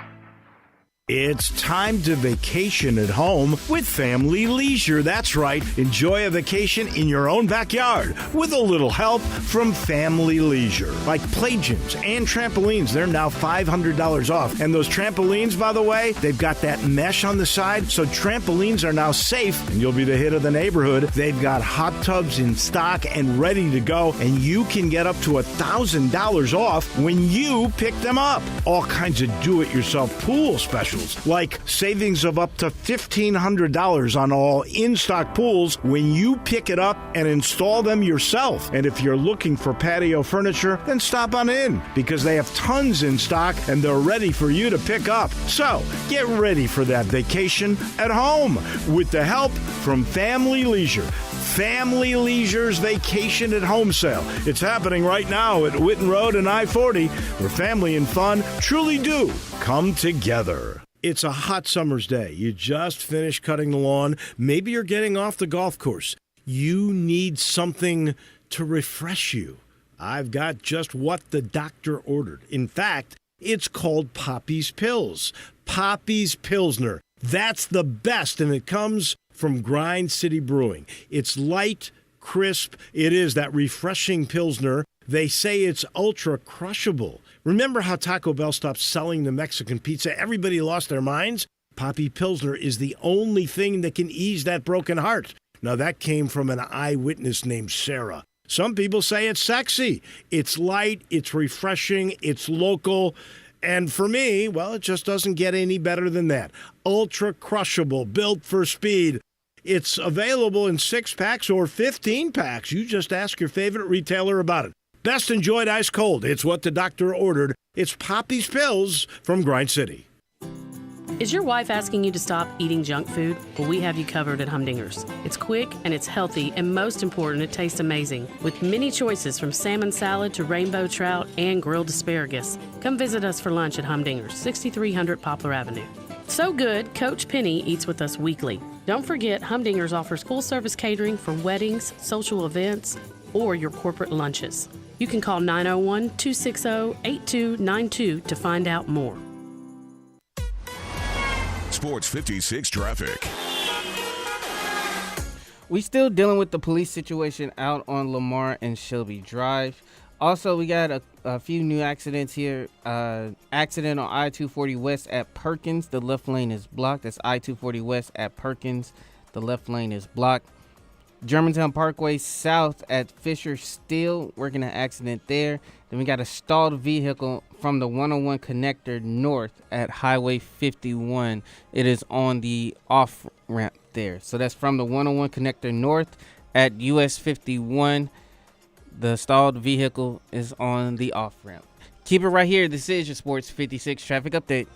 It's time to vacation at home with Family Leisure. That's right. Enjoy a vacation in your own backyard with a little help from Family Leisure. Like play gyms and trampolines, they're now $500 off. And those trampolines, by the way, they've got that mesh on the side, so trampolines are now safe and you'll be the hit of the neighborhood. They've got hot tubs in stock and ready to go, and you can get up to $1,000 off when you pick them up. All kinds of do-it-yourself pool specials, like savings of up to $1,500 on all in-stock pools when you pick it up and install them yourself. And if you're looking for patio furniture, then stop on in, because they have tons in stock and they're ready for you to pick up. So get ready for that vacation at home with the help from Family Leisure. Family Leisure's Vacation at Home sale. It's happening right now at Whitten Road and I-40, where family and fun truly do come together. It's a hot summer's day. You just finished cutting the lawn. Maybe you're getting off the golf course. You need something to refresh you. I've got just what the doctor ordered. In fact, it's called Poppy's Pills. Poppy's Pilsner. That's the best, and it comes from Grind City Brewing. It's light, crisp. It is that refreshing Pilsner. They say it's ultra crushable. Remember how Taco Bell stopped selling the Mexican pizza? Everybody lost their minds? Poppy Pilsner is the only thing that can ease that broken heart. Now, that came from an eyewitness named Sarah. Some people say it's sexy. It's light, it's refreshing, it's local. And for me, well, it just doesn't get any better than that. Ultra crushable, built for speed. It's available in 6-packs or 15-packs. You just ask your favorite retailer about it. Best enjoyed ice cold. It's what the doctor ordered. It's Poppy's Pills from Grind City. Is your wife asking you to stop eating junk food? Well, we have you covered at Humdinger's. It's quick and it's healthy, and most important, it tastes amazing. With many choices from salmon salad to rainbow trout and grilled asparagus. Come visit us for lunch at Humdinger's, 6300 Poplar Avenue. So good, Coach Penny eats with us weekly. Don't forget, Humdinger's offers full-service catering for weddings, social events, or your corporate lunches. You can call 901-260-8292 to find out more. Sports 56 traffic. We still dealing with the police situation out on Lamar and Shelby Drive. Also, we got a few new accidents here. Accident on I-240 West at Perkins. The left lane is blocked. That's I-240 West at Perkins. The left lane is blocked. Germantown Parkway South at Fisher Steel, working an accident there. Then we got a stalled vehicle from the 101 connector north at Highway 51. It is on the off ramp there. So that's from the 101 connector north at US 51. The stalled vehicle is on the off ramp. Keep it right here. This is your Sports 56 traffic update.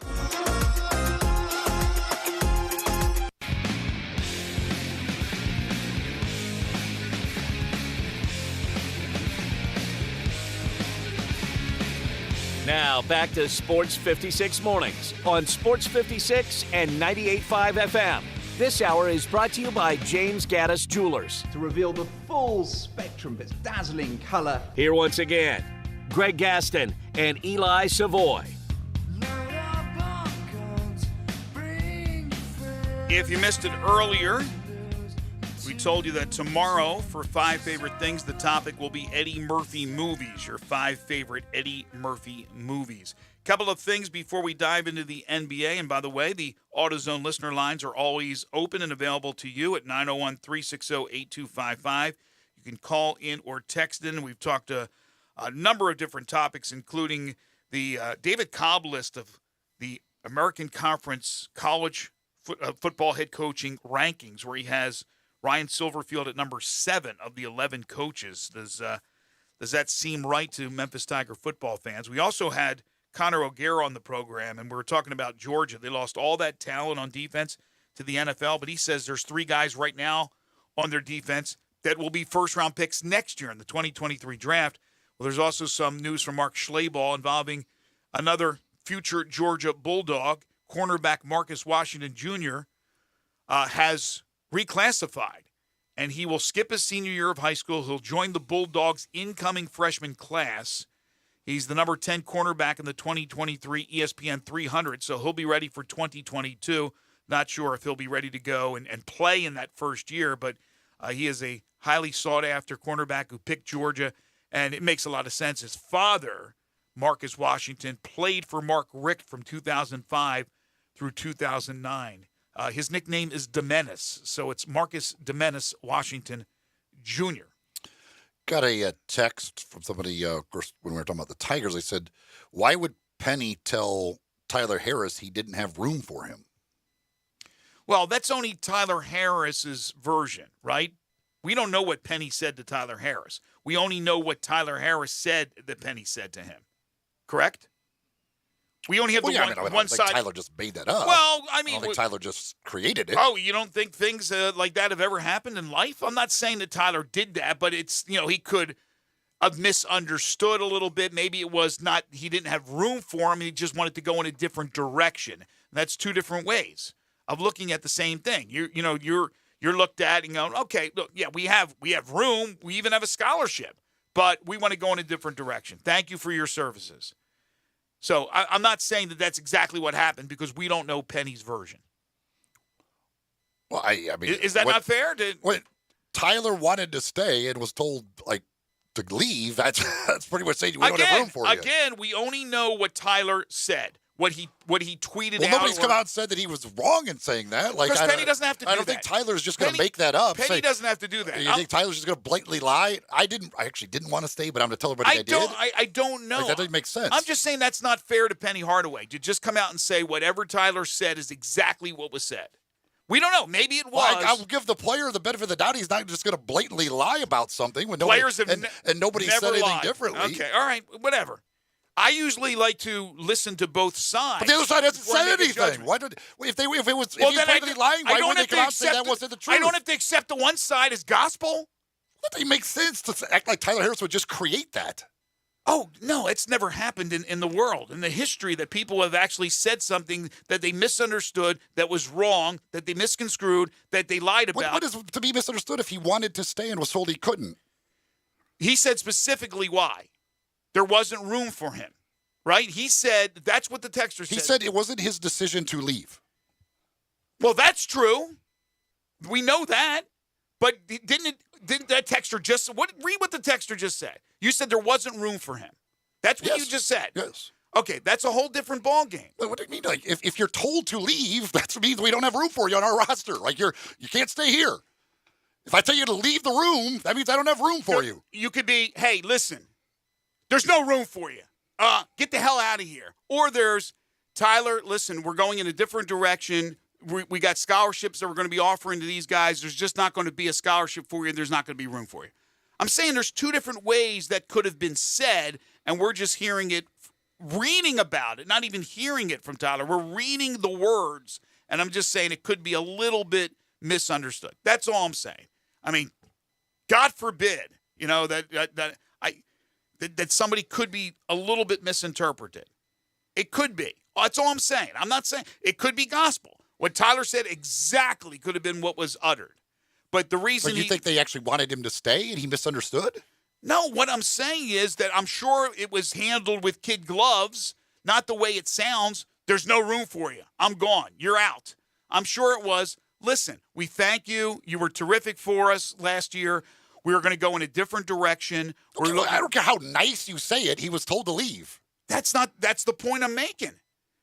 Now back to Sports 56 Mornings on Sports 56 and 98.5 FM. This hour is brought to you by James Gaddis Jewelers. To reveal the full spectrum of its dazzling color. Here once again, Greg Gaston and Eli Savoy. If you missed it earlier, we told you that tomorrow for 5 favorite things, the topic will be Eddie Murphy movies, your 5 favorite Eddie Murphy movies. Couple of things before we dive into the NBA. And by the way, the AutoZone listener lines are always open and available to you at 901-360-8255. You can call in or text in. We've talked a number of different topics, including the David Cobb list of the American Conference college football head coaching rankings, where he has Ryan Silverfield at number 7 of the 11 coaches. Does that seem right to Memphis Tiger football fans? We also had Connor O'Gara on the program, and we were talking about Georgia. They lost all that talent on defense to the NFL, but he says there's 3 guys right now on their defense that will be first-round picks next year in the 2023 draft. Well, there's also some news from Mark Schlabach involving another future Georgia Bulldog, cornerback Marcus Washington Jr., has reclassified, and he will skip his senior year of high school. He'll join the Bulldogs' incoming freshman class. He's the number 10 cornerback in the 2023 ESPN 300, so he'll be ready for 2022. Not sure if he'll be ready to go and play in that first year, but he is a highly sought-after cornerback who picked Georgia, and it makes a lot of sense. His father, Marcus Washington, played for Mark Richt from 2005 through 2009. His nickname is Demenis, so it's Marcus Demenis Washington Jr. Got a text from somebody, of course, when we were talking about the Tigers. They said, why would Penny tell Tyler Harris he didn't have room for him? Well, that's only Tyler Harris's version, right? We don't know what Penny said to Tyler Harris. We only know what Tyler Harris said that Penny said to him. Correct? We only have I one don't side. think Tyler just made that up. Well, I mean, don't think Tyler just created it. Oh, you don't think things like that have ever happened in life? I'm not saying that Tyler did that, but it's, he could have misunderstood a little bit. Maybe it was not, he didn't have room for him. He just wanted to go in a different direction. That's two different ways of looking at the same thing. You're looked at and going, okay, look, yeah, we have room. We even have a scholarship, but we want to go in a different direction. Thank you for your services. So I'm not saying that that's exactly what happened because we don't know Penny's version. Well, I mean, is that not fair? When Tyler wanted to stay and was told to leave, that's pretty much saying we don't have room for you. Again, we only know what Tyler said. What he tweeted out. Nobody's come out and said that he was wrong in saying that. Because Penny doesn't have to do that. I don't think Tyler's just going to make that up. Penny doesn't have to do that. You think Tyler's just going to blatantly lie? I actually didn't want to stay, but I'm going to tell everybody I did. I don't know. That doesn't make sense. I'm just saying that's not fair to Penny Hardaway to just come out and say whatever Tyler said is exactly what was said. We don't know. Maybe it was. Well, I'll give the player the benefit of the doubt. He's not just going to blatantly lie about something when players and nobody said anything differently. Okay, all right, whatever. I usually like to listen to both sides. But the other side hasn't said anything. Why did if he was blatantly lying? Why wouldn't they come out and say that wasn't the truth? I don't have to accept the one side as gospel. That doesn't make sense to act like Tyler Harris would just create that. Oh, no, it's never happened in the world, in the history, that people have actually said something that they misunderstood, that was wrong, that they misconstrued, that they lied about. What is to be misunderstood if he wanted to stay and was told he couldn't? He said specifically why. There wasn't room for him, right? He said, that's what the texter said. He said it wasn't his decision to leave. Well, that's true. We know that. But didn't that texter just read what the texter just said? You said there wasn't room for him. That's what you just said. Yes. Okay, that's a whole different ballgame. What do you mean? Like if you're told to leave, that means we don't have room for you on our roster. Like you can't stay here. If I tell you to leave the room, that means I don't have room for you. You could be, hey, listen, there's no room for you. Get the hell out of here. Or there's, Tyler, listen, we're going in a different direction. We got scholarships that we're going to be offering to these guys. There's just not going to be a scholarship for you. There's not going to be room for you. I'm saying there's two different ways that could have been said, and we're just hearing it, reading about it, not even hearing it from Tyler. We're reading the words, and I'm just saying it could be a little bit misunderstood. That's all I'm saying. I mean, God forbid, that somebody could be a little bit misinterpreted. It could be. That's all I'm saying. I'm not saying it could be gospel. What Tyler said exactly could have been what was uttered. But the reason you think they actually wanted him to stay and he misunderstood? No, what I'm saying is that I'm sure it was handled with kid gloves, not the way it sounds. There's no room for you. I'm gone. You're out. I'm sure it was. Listen, we thank you. You were terrific for us last year. We were going to go in a different direction. I don't care how nice you say it. He was told to leave. That's the point I'm making.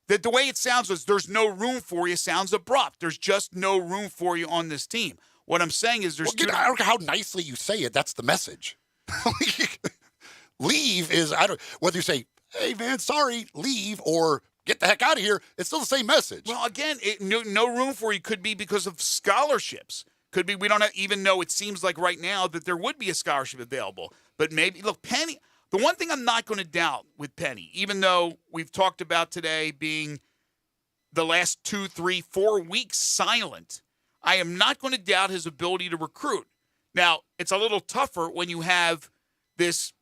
That the way it sounds was there's no room for you sounds abrupt. There's just no room for you on this team. What I'm saying is I don't care how nicely you say it. That's the message. Leave is, whether you say, hey, man, sorry, leave, or get the heck out of here, it's still the same message. Well, again, no room for you could be because of scholarships. Could be we don't even know. It seems like right now that there would be a scholarship available. But maybe, look, Penny, the one thing I'm not going to doubt with Penny, even though we've talked about today being the last 2, 3, 4 weeks silent, I am not going to doubt his ability to recruit. Now, it's a little tougher when you have this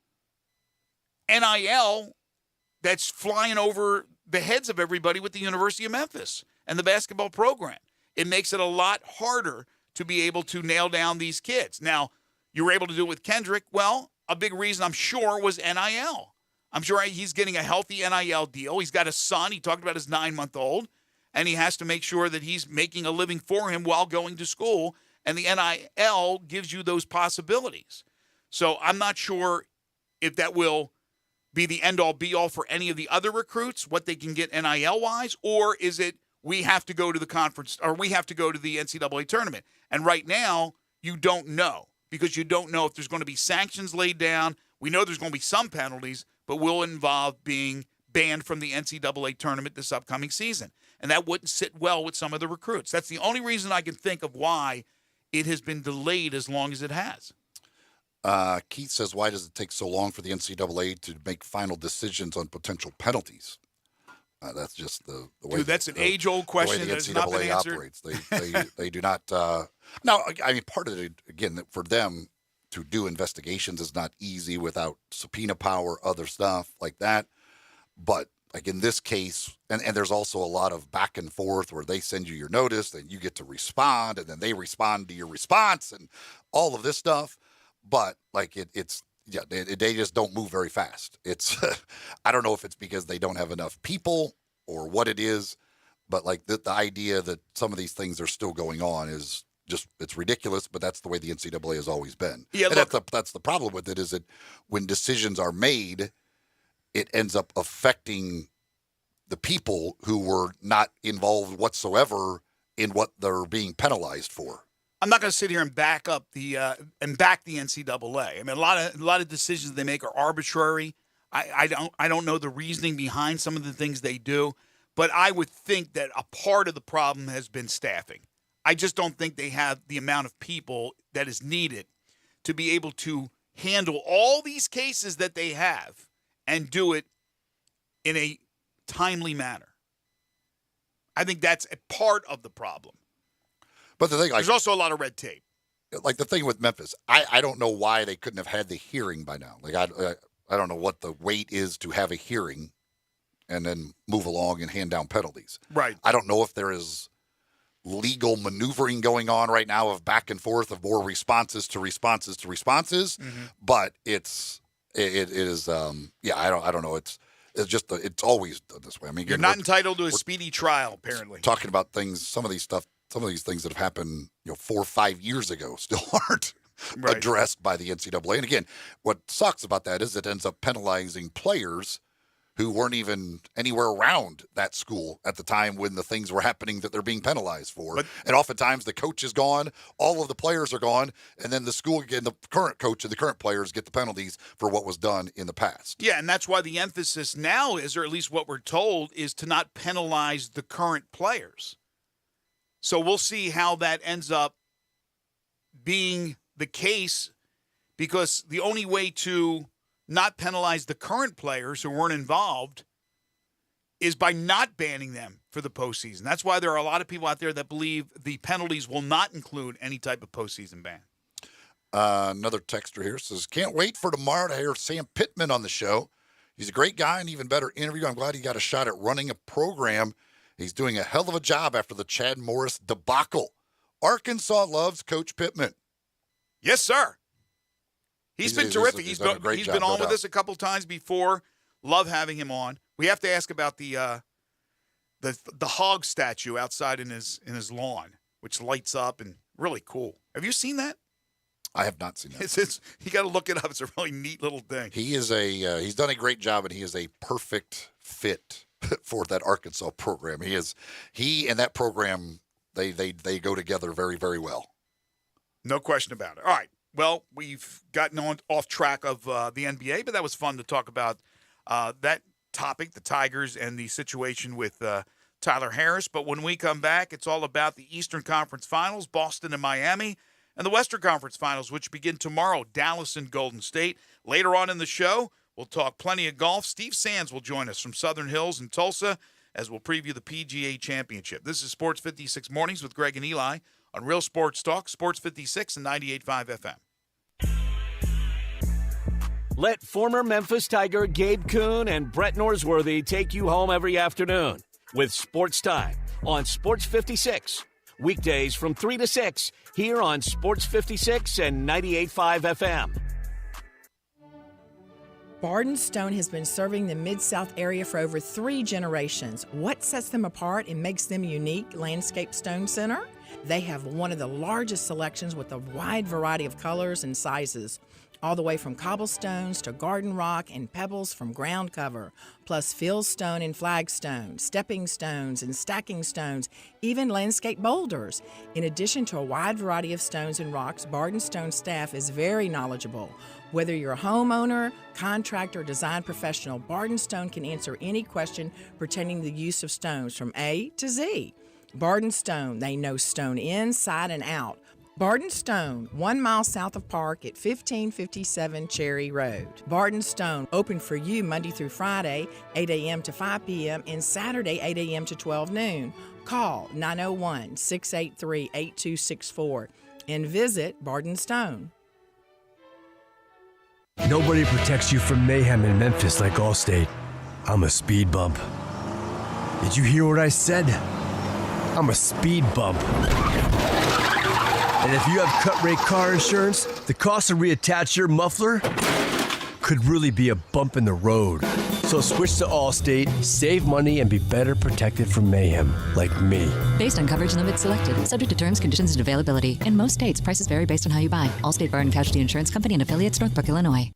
NIL that's flying over the heads of everybody with the University of Memphis and the basketball program. It makes it a lot harder to be able to nail down these kids. Now, you were able to do it with Kendrick. Well, a big reason, I'm sure, was NIL. I'm sure he's getting a healthy NIL deal. He's got a son. He talked about his 9-month-old, and he has to make sure that he's making a living for him while going to school, and the NIL gives you those possibilities. So I'm not sure if that will be the end-all, be-all for any of the other recruits, what they can get NIL-wise, or is it we have to go to the conference or we have to go to the NCAA tournament? And right now, you don't know because you don't know if there's going to be sanctions laid down. We know there's going to be some penalties, but will involve being banned from the NCAA tournament this upcoming season. And that wouldn't sit well with some of the recruits. That's the only reason I can think of why it has been delayed as long as it has. Keith says, why does it take so long for the NCAA to make final decisions on potential penalties? That's just the way. Dude, that's an age-old question that has not been answered. Operates. They do not. Now, I mean, part of it, again, for them to do investigations is not easy without subpoena power, other stuff like that. But like in this case, and there's also a lot of back and forth where they send you your notice, then you get to respond, and then they respond to your response, and all of this stuff. But like they just don't move very fast. It's I don't know if it's because they don't have enough people or what it is, but like the idea that some of these things are still going on is just it's ridiculous. But that's the way the NCAA has always been. Yeah, and that's the problem with it is that when decisions are made, it ends up affecting the people who were not involved whatsoever in what they're being penalized for. I'm not going to sit here and back up the NCAA. I mean, a lot of decisions they make are arbitrary. I don't know the reasoning behind some of the things they do, but I would think that a part of the problem has been staffing. I just don't think they have the amount of people that is needed to be able to handle all these cases that they have and do it in a timely manner. I think that's a part of the problem. But the thing, there's also a lot of red tape. Like the thing with Memphis, I don't know why they couldn't have had the hearing by now. Like I don't know what the wait is to have a hearing and then move along and hand down penalties. Right. I don't know if there is legal maneuvering going on right now of back and forth of more responses to responses to responses, but it is I don't know. It's just it's always done this way. I mean, you're not entitled to a speedy trial. Apparently, talking about things, some of these things that have happened, 4 or 5 years ago still aren't addressed by the NCAA. And again, what sucks about that is it ends up penalizing players who weren't even anywhere around that school at the time when the things were happening that they're being penalized for. And oftentimes the coach is gone, all of the players are gone, and then the school and the current coach and the current players get the penalties for what was done in the past. Yeah, and that's why the emphasis now is, or at least what we're told, is to not penalize the current players. So we'll see how that ends up being the case, because the only way to not penalize the current players who weren't involved is by not banning them for the postseason. That's why there are a lot of people out there that believe the penalties will not include any type of postseason ban. Another texter here says, can't wait for tomorrow to hear Sam Pittman on the show. He's a great guy and even better interview. I'm glad he got a shot at running a program. He's doing a hell of a job after the Chad Morris debacle. Arkansas loves Coach Pittman. Yes, sir. He's been terrific. He's been on with us a couple times before. Love having him on. We have to ask about the hog statue outside in his lawn, which lights up and really cool. Have you seen that? I have not seen that. You got to look it up. It's a really neat little thing. He is he's done a great job, and he is a perfect fit for that Arkansas program. He and that program, they go together very, very well. No question about it. All right. Well, we've gotten off track of the NBA, but that was fun to talk about that topic, the Tigers and the situation with Tyler Harris. But when we come back, it's all about the Eastern Conference Finals, Boston and Miami, and the Western Conference Finals, which begin tomorrow, Dallas and Golden State. Later on in the show, we'll talk plenty of golf. Steve Sands will join us from Southern Hills in Tulsa as we'll preview the PGA Championship. This is Sports 56 Mornings with Greg and Eli on Real Sports Talk, Sports 56 and 98.5 FM. Let former Memphis Tiger Gabe Kuhn and Brett Norsworthy take you home every afternoon with Sports Time on Sports 56. Weekdays from 3 to 6 here on Sports 56 and 98.5 FM. Barden Stone has been serving the Mid-South area for over 3 generations. What sets them apart and makes them unique? Landscape Stone Center. They have one of the largest selections with a wide variety of colors and sizes, all the way from cobblestones to garden rock and pebbles from ground cover, plus fieldstone and flagstone, stepping stones and stacking stones, even landscape boulders. In addition to a wide variety of stones and rocks, Barden Stone staff is very knowledgeable. Whether you're a homeowner, contractor, or design professional, Barden Stone can answer any question pertaining to the use of stones from A to Z. Barden Stone, they know stone inside and out. Barden Stone, 1 mile south of Park at 1557 Cherry Road. Barden Stone, open for you Monday through Friday, 8 a.m. to 5 p.m. and Saturday, 8 a.m. to 12 noon. Call 901-683-8264 and visit Barden Stone. Nobody protects you from mayhem in Memphis like Allstate. I'm a speed bump. Did you hear what I said? I'm a speed bump. And if you have cut-rate car insurance, the cost to reattach your muffler could really be a bump in the road. So switch to Allstate, save money, and be better protected from mayhem, like me. Based on coverage limits selected, subject to terms, conditions, and availability. In most states, prices vary based on how you buy. Allstate Bar and Casualty Insurance Company and affiliates, Northbrook, Illinois.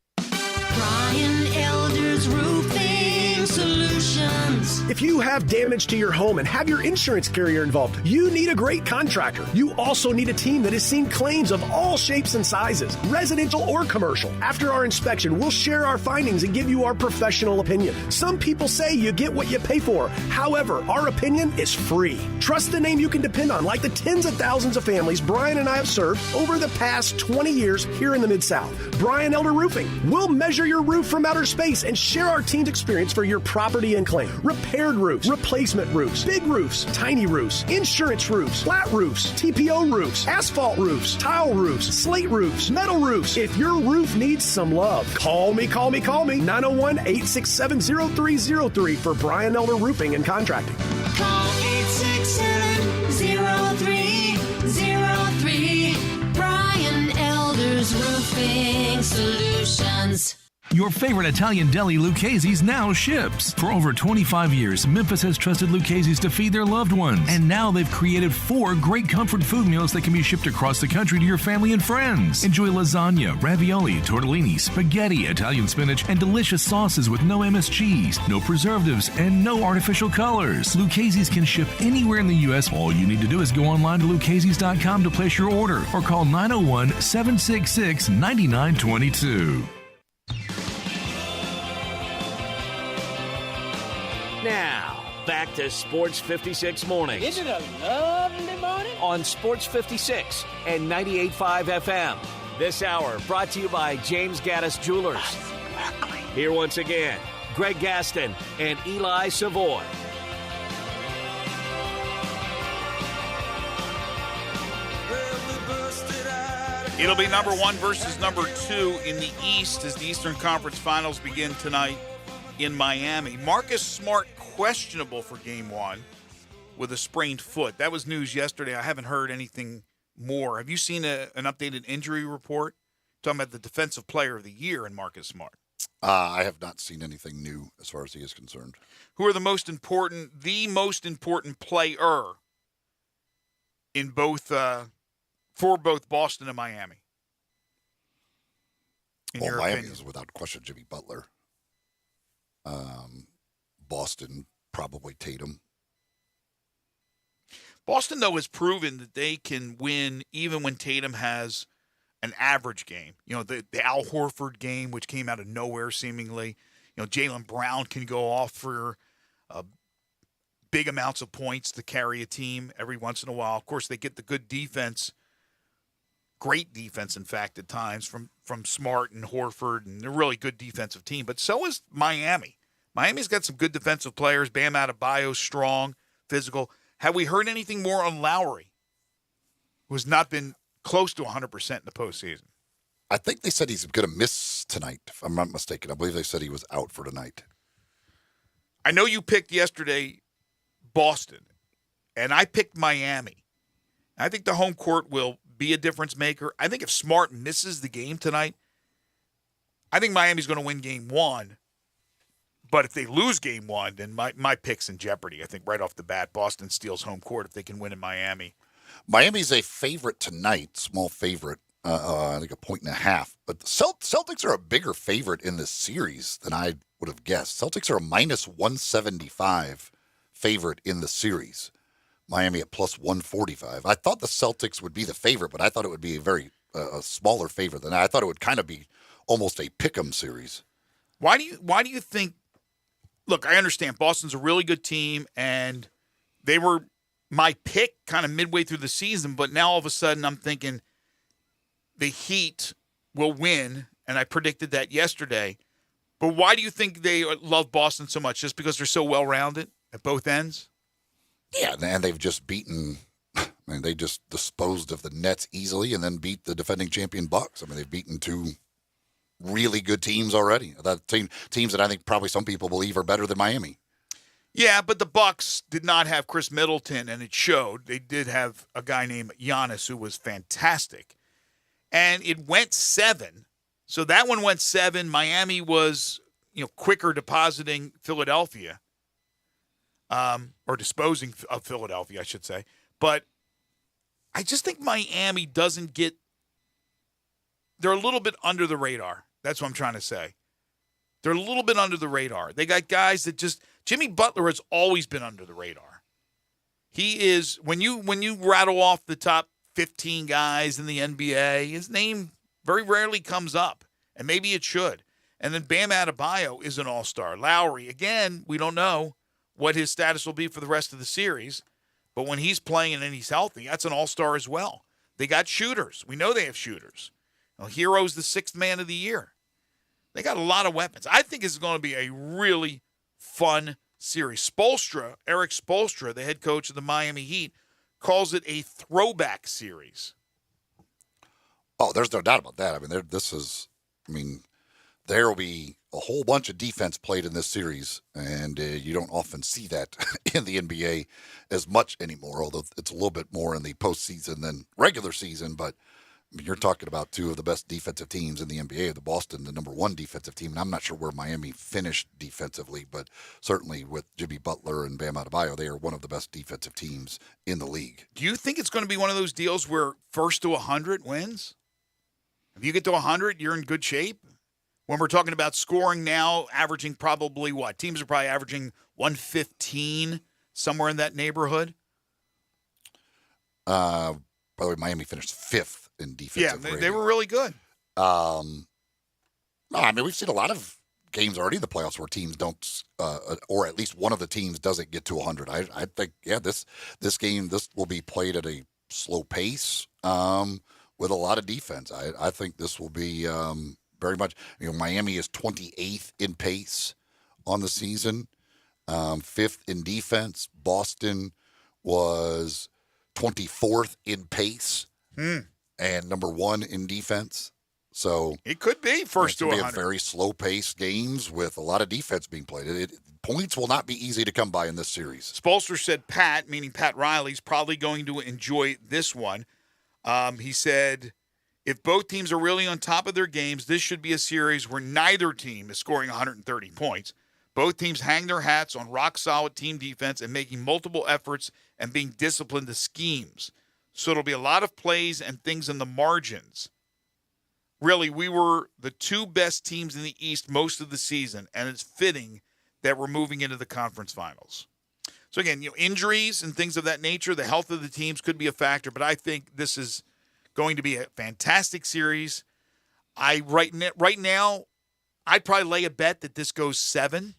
Brian Elders Roofing Solutions. If you have damage to your home and have your insurance carrier involved, you need a great contractor. You also need a team that has seen claims of all shapes and sizes, residential or commercial. After our inspection, we'll share our findings and give you our professional opinion. Some people say you get what you pay for. However, our opinion is free. Trust the name you can depend on, like the tens of thousands of families Brian and I have served over the past 20 years here in the Mid-South. Brian Elder Roofing. We'll measure your roof from outer space and share our team's experience for your property and claim. Repaired roofs, replacement roofs, big roofs, tiny roofs, insurance roofs, flat roofs, TPO roofs, asphalt roofs, tile roofs, slate roofs, metal roofs. If your roof needs some love, call me. 901-867-0303 for Brian Elder Roofing and Contracting. Call 867-0303. Brian Elders Roofing Solutions. Your favorite Italian deli, Lucchese's, now ships. For over 25 years, Memphis has trusted Lucchese's to feed their loved ones. And now they've created 4 great comfort food meals that can be shipped across the country to your family and friends. Enjoy lasagna, ravioli, tortellini, spaghetti, Italian spinach, and delicious sauces with no MSGs, no preservatives, and no artificial colors. Lucchese's can ship anywhere in the U.S. All you need to do is go online to lucchese's.com to place your order or call 901-766-9922. Now, back to Sports 56 Mornings. Isn't it a lovely morning? On Sports 56 and 98.5 FM. This hour brought to you by James Gaddis Jewelers. Here once again, Greg Gaston and Eli Savoy. It'll be number 1 versus number 2 in the East as the Eastern Conference Finals begin tonight in Miami. Marcus Smart questionable for Game 1 with a sprained foot. That was news yesterday. I haven't heard anything more. Have you seen an updated injury report? Talking about the Defensive Player of the Year in Marcus Smart. I have not seen anything new as far as he is concerned. Who are the most important player in both for both Boston and Miami? Well, Miami is without question Jimmy Butler. Boston, probably Tatum. Boston, though, has proven that they can win even when Tatum has an average game. You know, the Al Horford game, which came out of nowhere seemingly. You know, Jaylen Brown can go off for big amounts of points to carry a team every once in a while. Of course, they get the good defense, great defense, in fact, at times from Smart and Horford, and they're a really good defensive team. But so is Miami. Miami's got some good defensive players. Bam Adebayo, strong, physical. Have we heard anything more on Lowry, who's not been close to 100% in the postseason? I think they said he's going to miss tonight, if I'm not mistaken. I believe they said he was out for tonight. I know you picked yesterday Boston, and I picked Miami. I think the home court will be a difference maker. I think if Smart misses the game tonight, I think Miami's going to win game one. But if they lose game one, then my pick's in jeopardy. I think right off the bat, Boston steals home court if they can win in Miami. Miami's a favorite tonight, small favorite, I think 1.5. But the Celtics are a bigger favorite in this series than I would have guessed. Celtics are a minus 175 favorite in the series. Miami at plus 145. I thought the Celtics would be the favorite, but I thought it would be a very smaller favorite than that. I thought it would kind of be almost a pick'em series. Why do you think? Look, I understand Boston's a really good team, and they were my pick kind of midway through the season, but now all of a sudden I'm thinking the Heat will win, and I predicted that yesterday. But why do you think they love Boston so much? Just because they're so well-rounded at both ends? Yeah, and they've just beaten – I mean, they just disposed of the Nets easily and then beat the defending champion Bucks. I mean, they've beaten two really good teams already. Teams that I think probably some people believe are better than Miami. Yeah, but the Bucks did not have Chris Middleton, and it showed. They did have a guy named Giannis who was fantastic. And it went 7. So that one went 7. Miami was, quicker depositing Philadelphia, or disposing of Philadelphia, I should say. But I just think Miami doesn't get – they're a little bit under the radar. That's what I'm trying to say. They're a little bit under the radar. They got guys that just – Jimmy Butler has always been under the radar. He is – when you rattle off the top 15 guys in the NBA, his name very rarely comes up, and maybe it should. And then Bam Adebayo is an all-star. Lowry, again, we don't know what his status will be for the rest of the series, but when he's playing and he's healthy, that's an all-star as well. They got shooters. We know they have shooters. Hero's the 6th man of the year. They got a lot of weapons. I think it's going to be a really fun series. Eric Spoelstra, the head coach of the Miami Heat, calls it a throwback series. Oh, there's no doubt about that. I mean, there will be a whole bunch of defense played in this series, and you don't often see that in the NBA as much anymore, although it's a little bit more in the postseason than regular season. But you're talking about two of the best defensive teams in the NBA, the Boston, the number 1 defensive team. And I'm not sure where Miami finished defensively, but certainly with Jimmy Butler and Bam Adebayo, they are one of the best defensive teams in the league. Do you think it's going to be one of those deals where first to 100 wins? If you get to 100, you're in good shape? When we're talking about scoring now, averaging probably what? Teams are probably averaging 115, somewhere in that neighborhood. By the way, Miami finished 5th in defensive rating. They were really good. No, I mean, we've seen a lot of games already in the playoffs where teams don't, or at least one of the teams doesn't get to 100. I think, this game will be played at a slow pace with a lot of defense. I think this will be very much, Miami is 28th in pace on the season, 5th in defense. Boston was 24th in pace and number 1 in defense. So it could be first to 100. Be a very slow-paced games with a lot of defense being played. Points will not be easy to come by in this series. Spoelstra said Pat, meaning Pat Riley's probably going to enjoy this one. He said, if both teams are really on top of their games, this should be a series where neither team is scoring 130 points. Both teams hang their hats on rock-solid team defense and making multiple efforts and being disciplined to schemes. So it'll be a lot of plays and things in the margins. Really, we were the 2 best teams in the East most of the season, and it's fitting that we're moving into the conference finals. So again, injuries and things of that nature, the health of the teams could be a factor, but I think this is going to be a fantastic series. Right now, I'd probably lay a bet that this goes 7,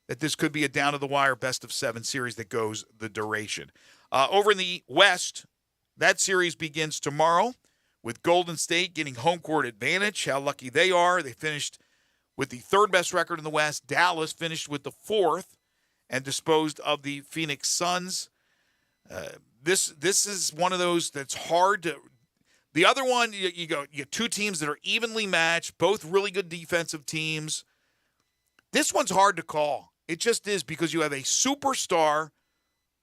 that this could be a down-to-the-wire best-of-7 series that goes the duration. Over in the West, that series begins tomorrow with Golden State getting home court advantage. How lucky they are. They finished with the 3rd-best record in the West. Dallas finished with the 4th and disposed of the Phoenix Suns. This is one of those that's hard to – the other one, you get 2 teams that are evenly matched, both really good defensive teams. This one's hard to call. It just is because you have a superstar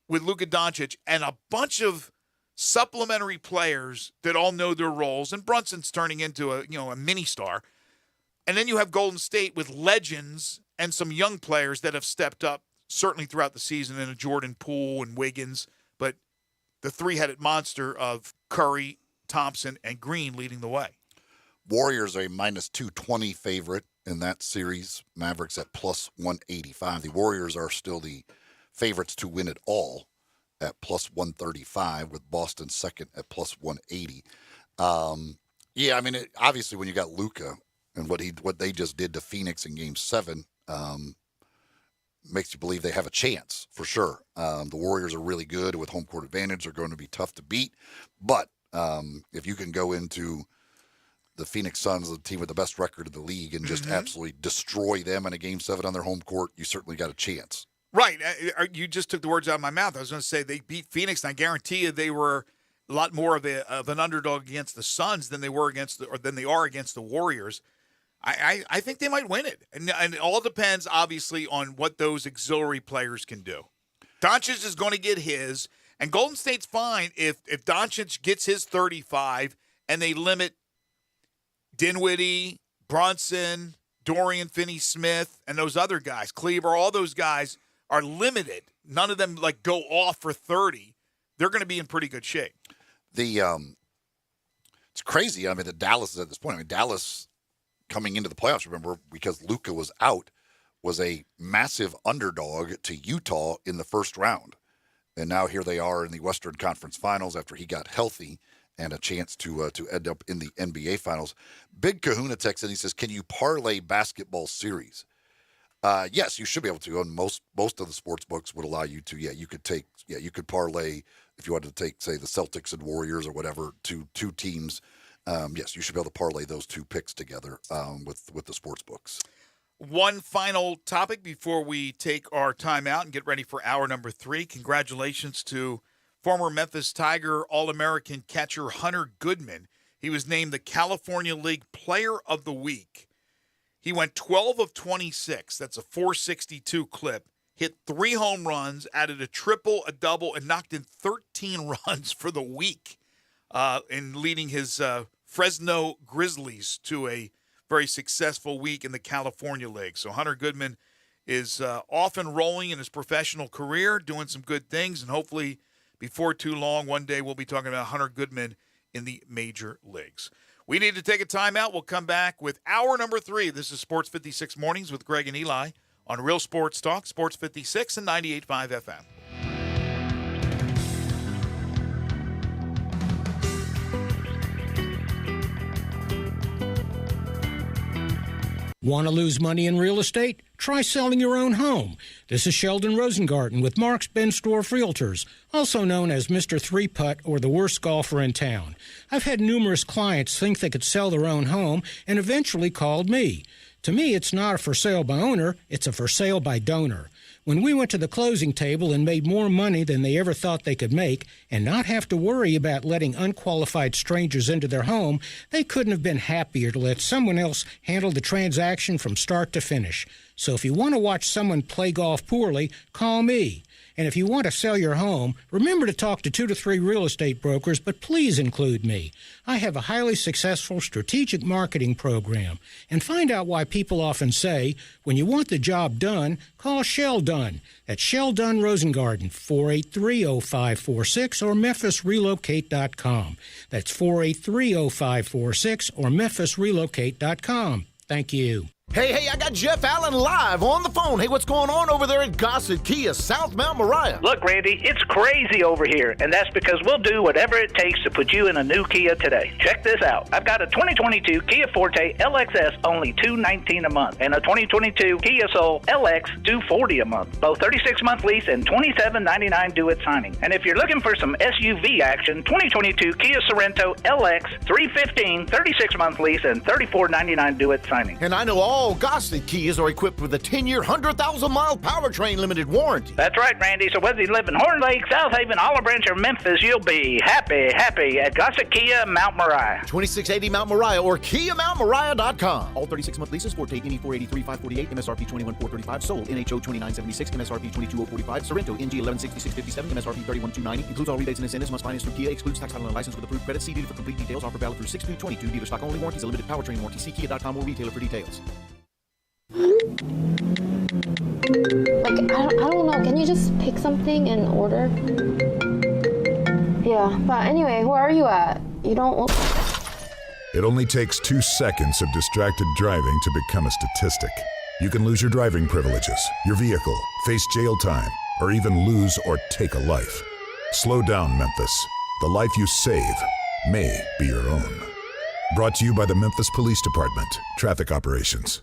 with Luka Doncic and a bunch of supplementary players that all know their roles, and Brunson's turning into a mini star. And then you have Golden State with legends and some young players that have stepped up, certainly throughout the season, in a Jordan Poole and Wiggins. But the three-headed monster of Curry, Thompson, and Green leading the way. Warriors are a minus 220 favorite in that series. Mavericks at plus 185. The Warriors are still the favorites to win it all at plus 135, with Boston second at plus 180. Yeah, I mean, obviously when you got Luka and what they just did to Phoenix in Game 7, makes you believe they have a chance for sure. The Warriors are really good with home court advantage. They're going to be tough to beat. But if you can go into the Phoenix Suns, the team with the best record in the league, and just absolutely destroy them in a Game 7 on their home court, you certainly got a chance. Right. You just took the words out of my mouth. I was going to say they beat Phoenix, and I guarantee you they were a lot more of an underdog against the Suns than they are against the Warriors. I think they might win it. And it all depends, obviously, on what those auxiliary players can do. Doncic is going to get his, and Golden State's fine if Doncic gets his 35 and they limit Dinwiddie, Brunson, Dorian Finney-Smith, and those other guys. Kleber, all those guys are limited. None of them go off for 30. They're going to be in pretty good shape. It's crazy. I mean, the Dallas is at this point. I mean, Dallas coming into the playoffs, remember, because Luka was out, was a massive underdog to Utah in the first round. And now here they are in the Western Conference Finals after he got healthy and a chance to end up in the NBA Finals. Big Kahuna texts in, he says, can you parlay basketball series? Yes, you should be able to. And most of the sports books would allow you to. You could parlay if you wanted to take, say, the Celtics and Warriors or whatever, to two teams. Yes, you should be able to parlay those two picks together with the sports books. One final topic before we take our time out and get ready for hour number 3. Congratulations to former Memphis Tiger All-American catcher Hunter Goodman. He was named the California League Player of the Week. He went 12 of 26. That's a .462 clip. Hit 3 home runs, added a triple, a double, and knocked in 13 runs for the week in leading his Fresno Grizzlies to a very successful week in the California League. So Hunter Goodman is off and rolling in his professional career, doing some good things, and hopefully before too long, one day we'll be talking about Hunter Goodman in the major leagues. We need to take a timeout. We'll come back with hour number 3. This is Sports 56 Mornings with Greg and Eli on Real Sports Talk, Sports 56 and 98.5 FM. Want to lose money in real estate? Try selling your own home. This is Sheldon Rosengarten with Marks Benstorff Realtors, also known as Mr. Three-Putt or the worst golfer in town. I've had numerous clients think they could sell their own home and eventually called me. To me, it's not a for sale by owner, it's a for sale by donor. When we went to the closing table and made more money than they ever thought they could make and not have to worry about letting unqualified strangers into their home, they couldn't have been happier to let someone else handle the transaction from start to finish. So if you want to watch someone play golf poorly, call me. And if you want to sell your home, remember to talk to 2 to 3 real estate brokers, but please include me. I have a highly successful strategic marketing program. And find out why people often say, when you want the job done, call Shell Dunn. That's Shell Dunn Rosengarten, 483-0546 or MemphisRelocate.com. That's 483-0546 or MemphisRelocate.com. Thank you. Hey, I got Jeff Allen live on the phone. Hey, what's going on over there at Gossett Kia, South Mount Moriah? Look, Randy, it's crazy over here, and that's because we'll do whatever it takes to put you in a new Kia today. Check this out. I've got a 2022 Kia Forte LXS, only $219 a month, and a 2022 Kia Soul LX, $240 a month. Both 36-month lease and $27.99 due at signing. And if you're looking for some SUV action, 2022 Kia Sorento LX, $315, 36-month lease, and $34.99 due at signing. And I know all All Gossett Kias are equipped with a 10-year, 100,000-mile powertrain limited warranty. That's right, Randy. So whether you live in Horn Lake, South Haven, Olive Branch, or Memphis, you'll be happy at Gossett Kia Mount Moriah. 2680 Mount Moriah or KiaMountMoriah.com. All 36-month leases, Forte NE 483,548, MSRP 21,435, sold, NHO 2976, MSRP 22,045, Sorrento NG 116657, MSRP 31,290, includes all rebates and incentives, must finance through Kia, excludes tax title and license with approved credit. See dealer for complete details. Offer valid through 6/2/22. Dealer stock only. Warranties. A limited powertrain warranty. See Kia.com or retailer for details. Like, I don't know. Can you just pick something and order? Yeah, but anyway, where are you at? You don't... It only takes 2 seconds of distracted driving to become a statistic. You can lose your driving privileges, your vehicle, face jail time, or even lose or take a life. Slow down, Memphis. The life you save may be your own. Brought to you by the Memphis Police Department, Traffic Operations.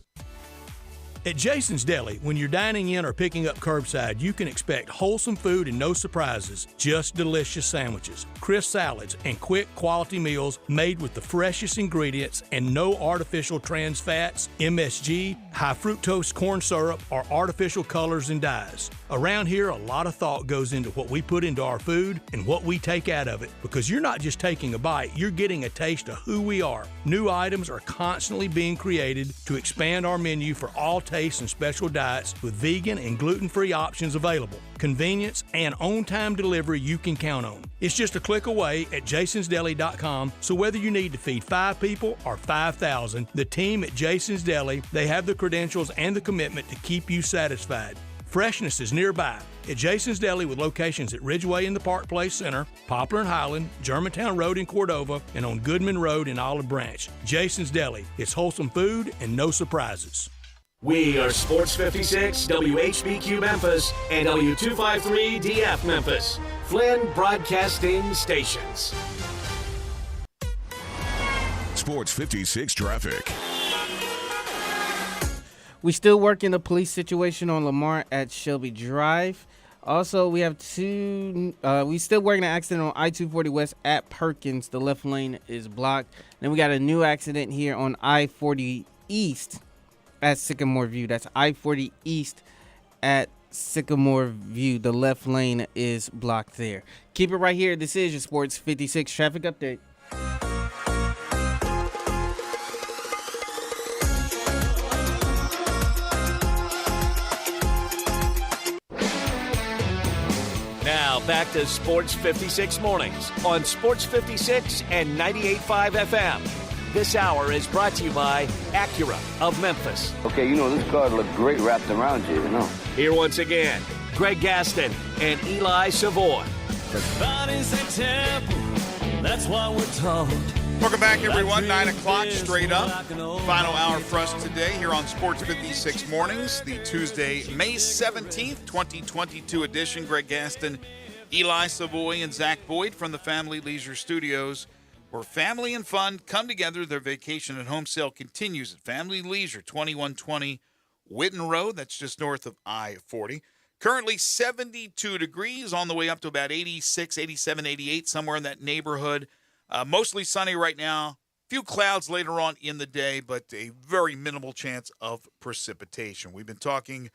At Jason's Deli, when you're dining in or picking up curbside, you can expect wholesome food and no surprises, just delicious sandwiches, crisp salads, and quick quality meals made with the freshest ingredients and no artificial trans fats, MSG, high fructose corn syrup, or artificial colors and dyes. Around here, a lot of thought goes into what we put into our food and what we take out of it, because you're not just taking a bite, you're getting a taste of who we are. New items are constantly being created to expand our menu for all tastes and special diets with vegan and gluten-free options available. Convenience and on-time delivery you can count on. It's just a click away at jasonsdeli.com, so whether you need to feed 5 people or 5,000, the team at Jason's Deli, they have the credentials and the commitment to keep you satisfied. Freshness is nearby at Jason's Deli with locations at Ridgeway in the Park Place Center, Poplar and Highland, Germantown Road in Cordova, and on Goodman Road in Olive Branch. Jason's Deli. It's wholesome food and no surprises. We are Sports 56, WHBQ Memphis, and W253DF Memphis. Flynn Broadcasting Stations. Sports 56 traffic. We still working the police situation on Lamar at Shelby Drive. Also, we have we still working an accident on I-240 West at Perkins. The left lane is blocked. Then we got a new accident here on I-40 East at Sycamore View. That's I-40 East at Sycamore View. The left lane is blocked there. Keep it right here. This is your Sports 56 traffic update. Now back to Sports 56 mornings on Sports 56 and 98.5 FM. This hour is brought to you by Acura of Memphis. Okay, this car look great wrapped around you, Here once again, Greg Gaston and Eli Savoy. The body's a temple, that's what we're told. Welcome back, everyone. 9 o'clock, straight up. Final hour for us today here on Sports 56 Mornings, the Tuesday, May 17th, 2022 edition. Greg Gaston, Eli Savoy, and Zach Boyd from the Family Leisure Studios, where family and fun come together. Their vacation and home sale continues at Family Leisure, 2120 Whitten Road. That's just north of I-40. Currently 72 degrees, on the way up to about 86, 87, 88, somewhere in that neighborhood. Mostly sunny right now. Few clouds later on in the day, but a very minimal chance of precipitation. We've been talking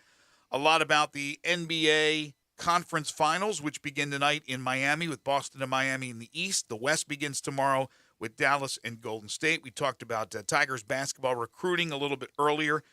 a lot about the NBA Conference Finals, which begin tonight in Miami with Boston and Miami in the East. The West begins tomorrow with Dallas and Golden State. We talked about Tigers basketball recruiting a little bit earlier.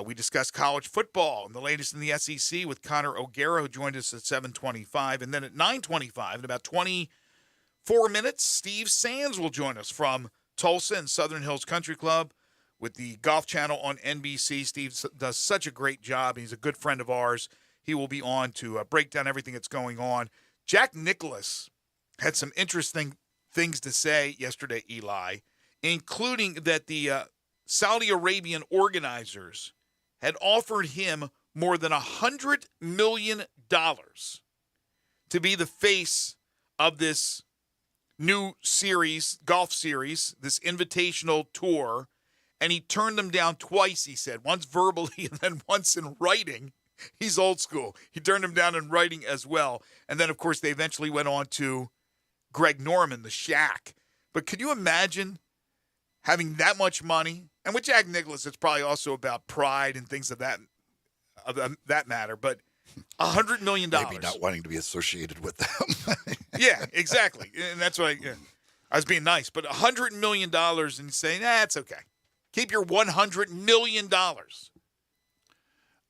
We discussed college football and the latest in the SEC with Connor O'Gara, who joined us at 7:25. And then at 9:25, in about 24 minutes, Steve Sands will join us from Tulsa and Southern Hills Country Club with the Golf Channel on NBC. Steve does such a great job. He's a good friend of ours. He will be on to break down everything that's going on. Jack Nicklaus had some interesting things to say yesterday, Eli, including that the Saudi Arabian organizers had offered him more than $100 million to be the face of this new series, golf series, this invitational tour, and he turned them down twice, he said, once verbally and then once in writing. He's old school. He turned them down in writing as well. And then, of course, they eventually went on to Greg Norman, the Shaq. But could you imagine having that much money, and with Jack Nicklaus, it's probably also about pride and things of that matter. But $100 million. Maybe not wanting to be associated with them. Yeah, exactly. And that's why I was being nice. But $100 million and saying, it's okay. Keep your $100 million.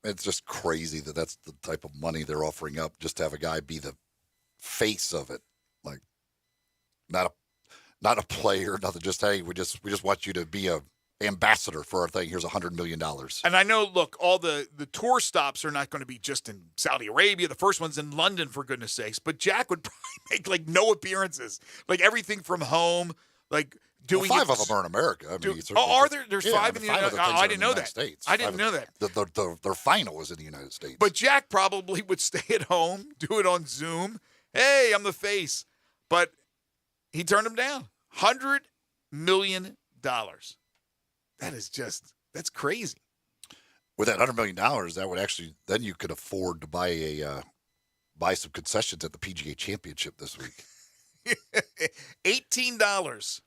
It's just crazy that that's the type of money they're offering up just to have a guy be the face of it. Like, not a player, nothing. Just, hey, we just want you to be a ambassador for our thing. Here's $100 million. And I know, look, all the tour stops are not going to be just in Saudi Arabia. The first one's in London, for goodness sakes. But Jack would probably make, like, no appearances. Like, everything from home, like, doing five of them are in America. I mean, are there? There's five in the United States. I didn't know that. States. I didn't know that. Their final was in the United States. But Jack probably would stay at home, do it on Zoom. Hey, I'm the face. But he turned him down. $100 million. That's crazy. With that $100 million, that would actually, then you could afford to buy some concessions at the PGA Championship this week. $18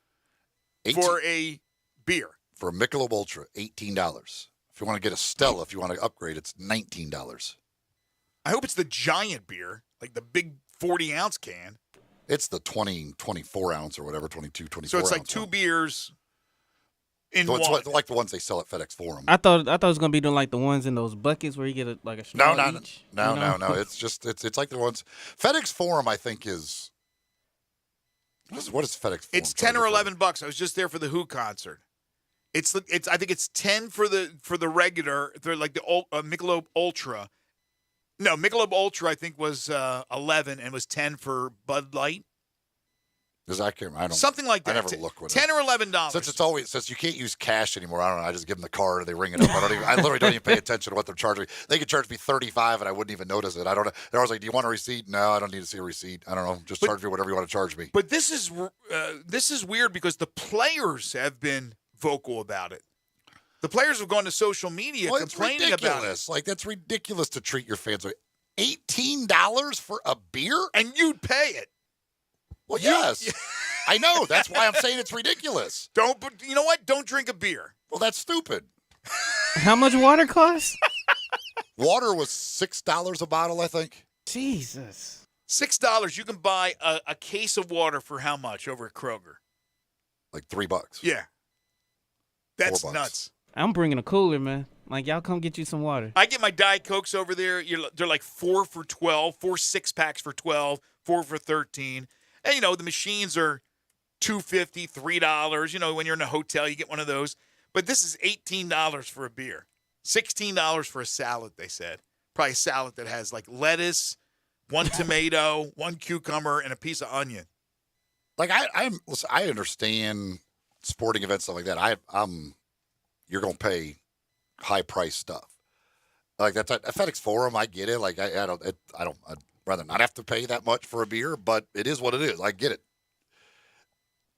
for a beer. For a Michelob Ultra, $18. If you want to get a Stella, if you want to upgrade, it's $19. I hope it's the giant beer, like the big 40-ounce can. It's the 24 ounce or whatever, 22, 24 So it's like ounce two one. beers in So one. it's like the ones they sell at FedEx Forum. I thought it was gonna be doing like the ones in those buckets where you get a straw each. No. You know? It's like the ones FedEx Forum. I think is what is FedEx Forum? It's $10 or $11. I was just there for the Who concert. It's I think it's 10 for the regular. They're like the Michelob Ultra. No, Michelob Ultra I think was 11 and was 10 for Bud Light. Because I can't. I don't. Something like that. I never look with $10 or $11. Since you can't use cash anymore. I don't know. I just give them the card. They ring it up. I literally don't even pay attention to what they're charging me. They could charge me $35 and I wouldn't even notice it. I don't know. They're always like, "Do you want a receipt?" No, I don't need to see a receipt. I don't know. Just charge me whatever you want to charge me. But this is weird because the players have been vocal about it. The players have gone to social media complaining about it. Like, that's ridiculous to treat your fans like $18 for a beer, and you'd pay it. Well, yes. I know. That's why I'm saying it's ridiculous. But you know what? Don't drink a beer. Well, that's stupid. How much water costs? Water was $6 a bottle, I think. Jesus. $6. You can buy a case of water for how much over at Kroger? Like $3. Yeah. That's $4. nuts. I'm bringing a cooler, man. Like, y'all come get you some water. I get my Diet Cokes over there. They're like 4 for $12, 4 6-packs for $12, 4 for $13. And, the machines are $2.50, $3. When you're in a hotel, you get one of those. But this is $18 for a beer. $16 for a salad, they said. Probably a salad that has, like, lettuce, 1 tomato, 1 cucumber, and a piece of onion. Like, I understand sporting events, stuff like that. You're going to pay high-priced stuff. Like, that's at FedEx Forum, I get it. Like, I'd rather not have to pay that much for a beer, but it is what it is. I get it.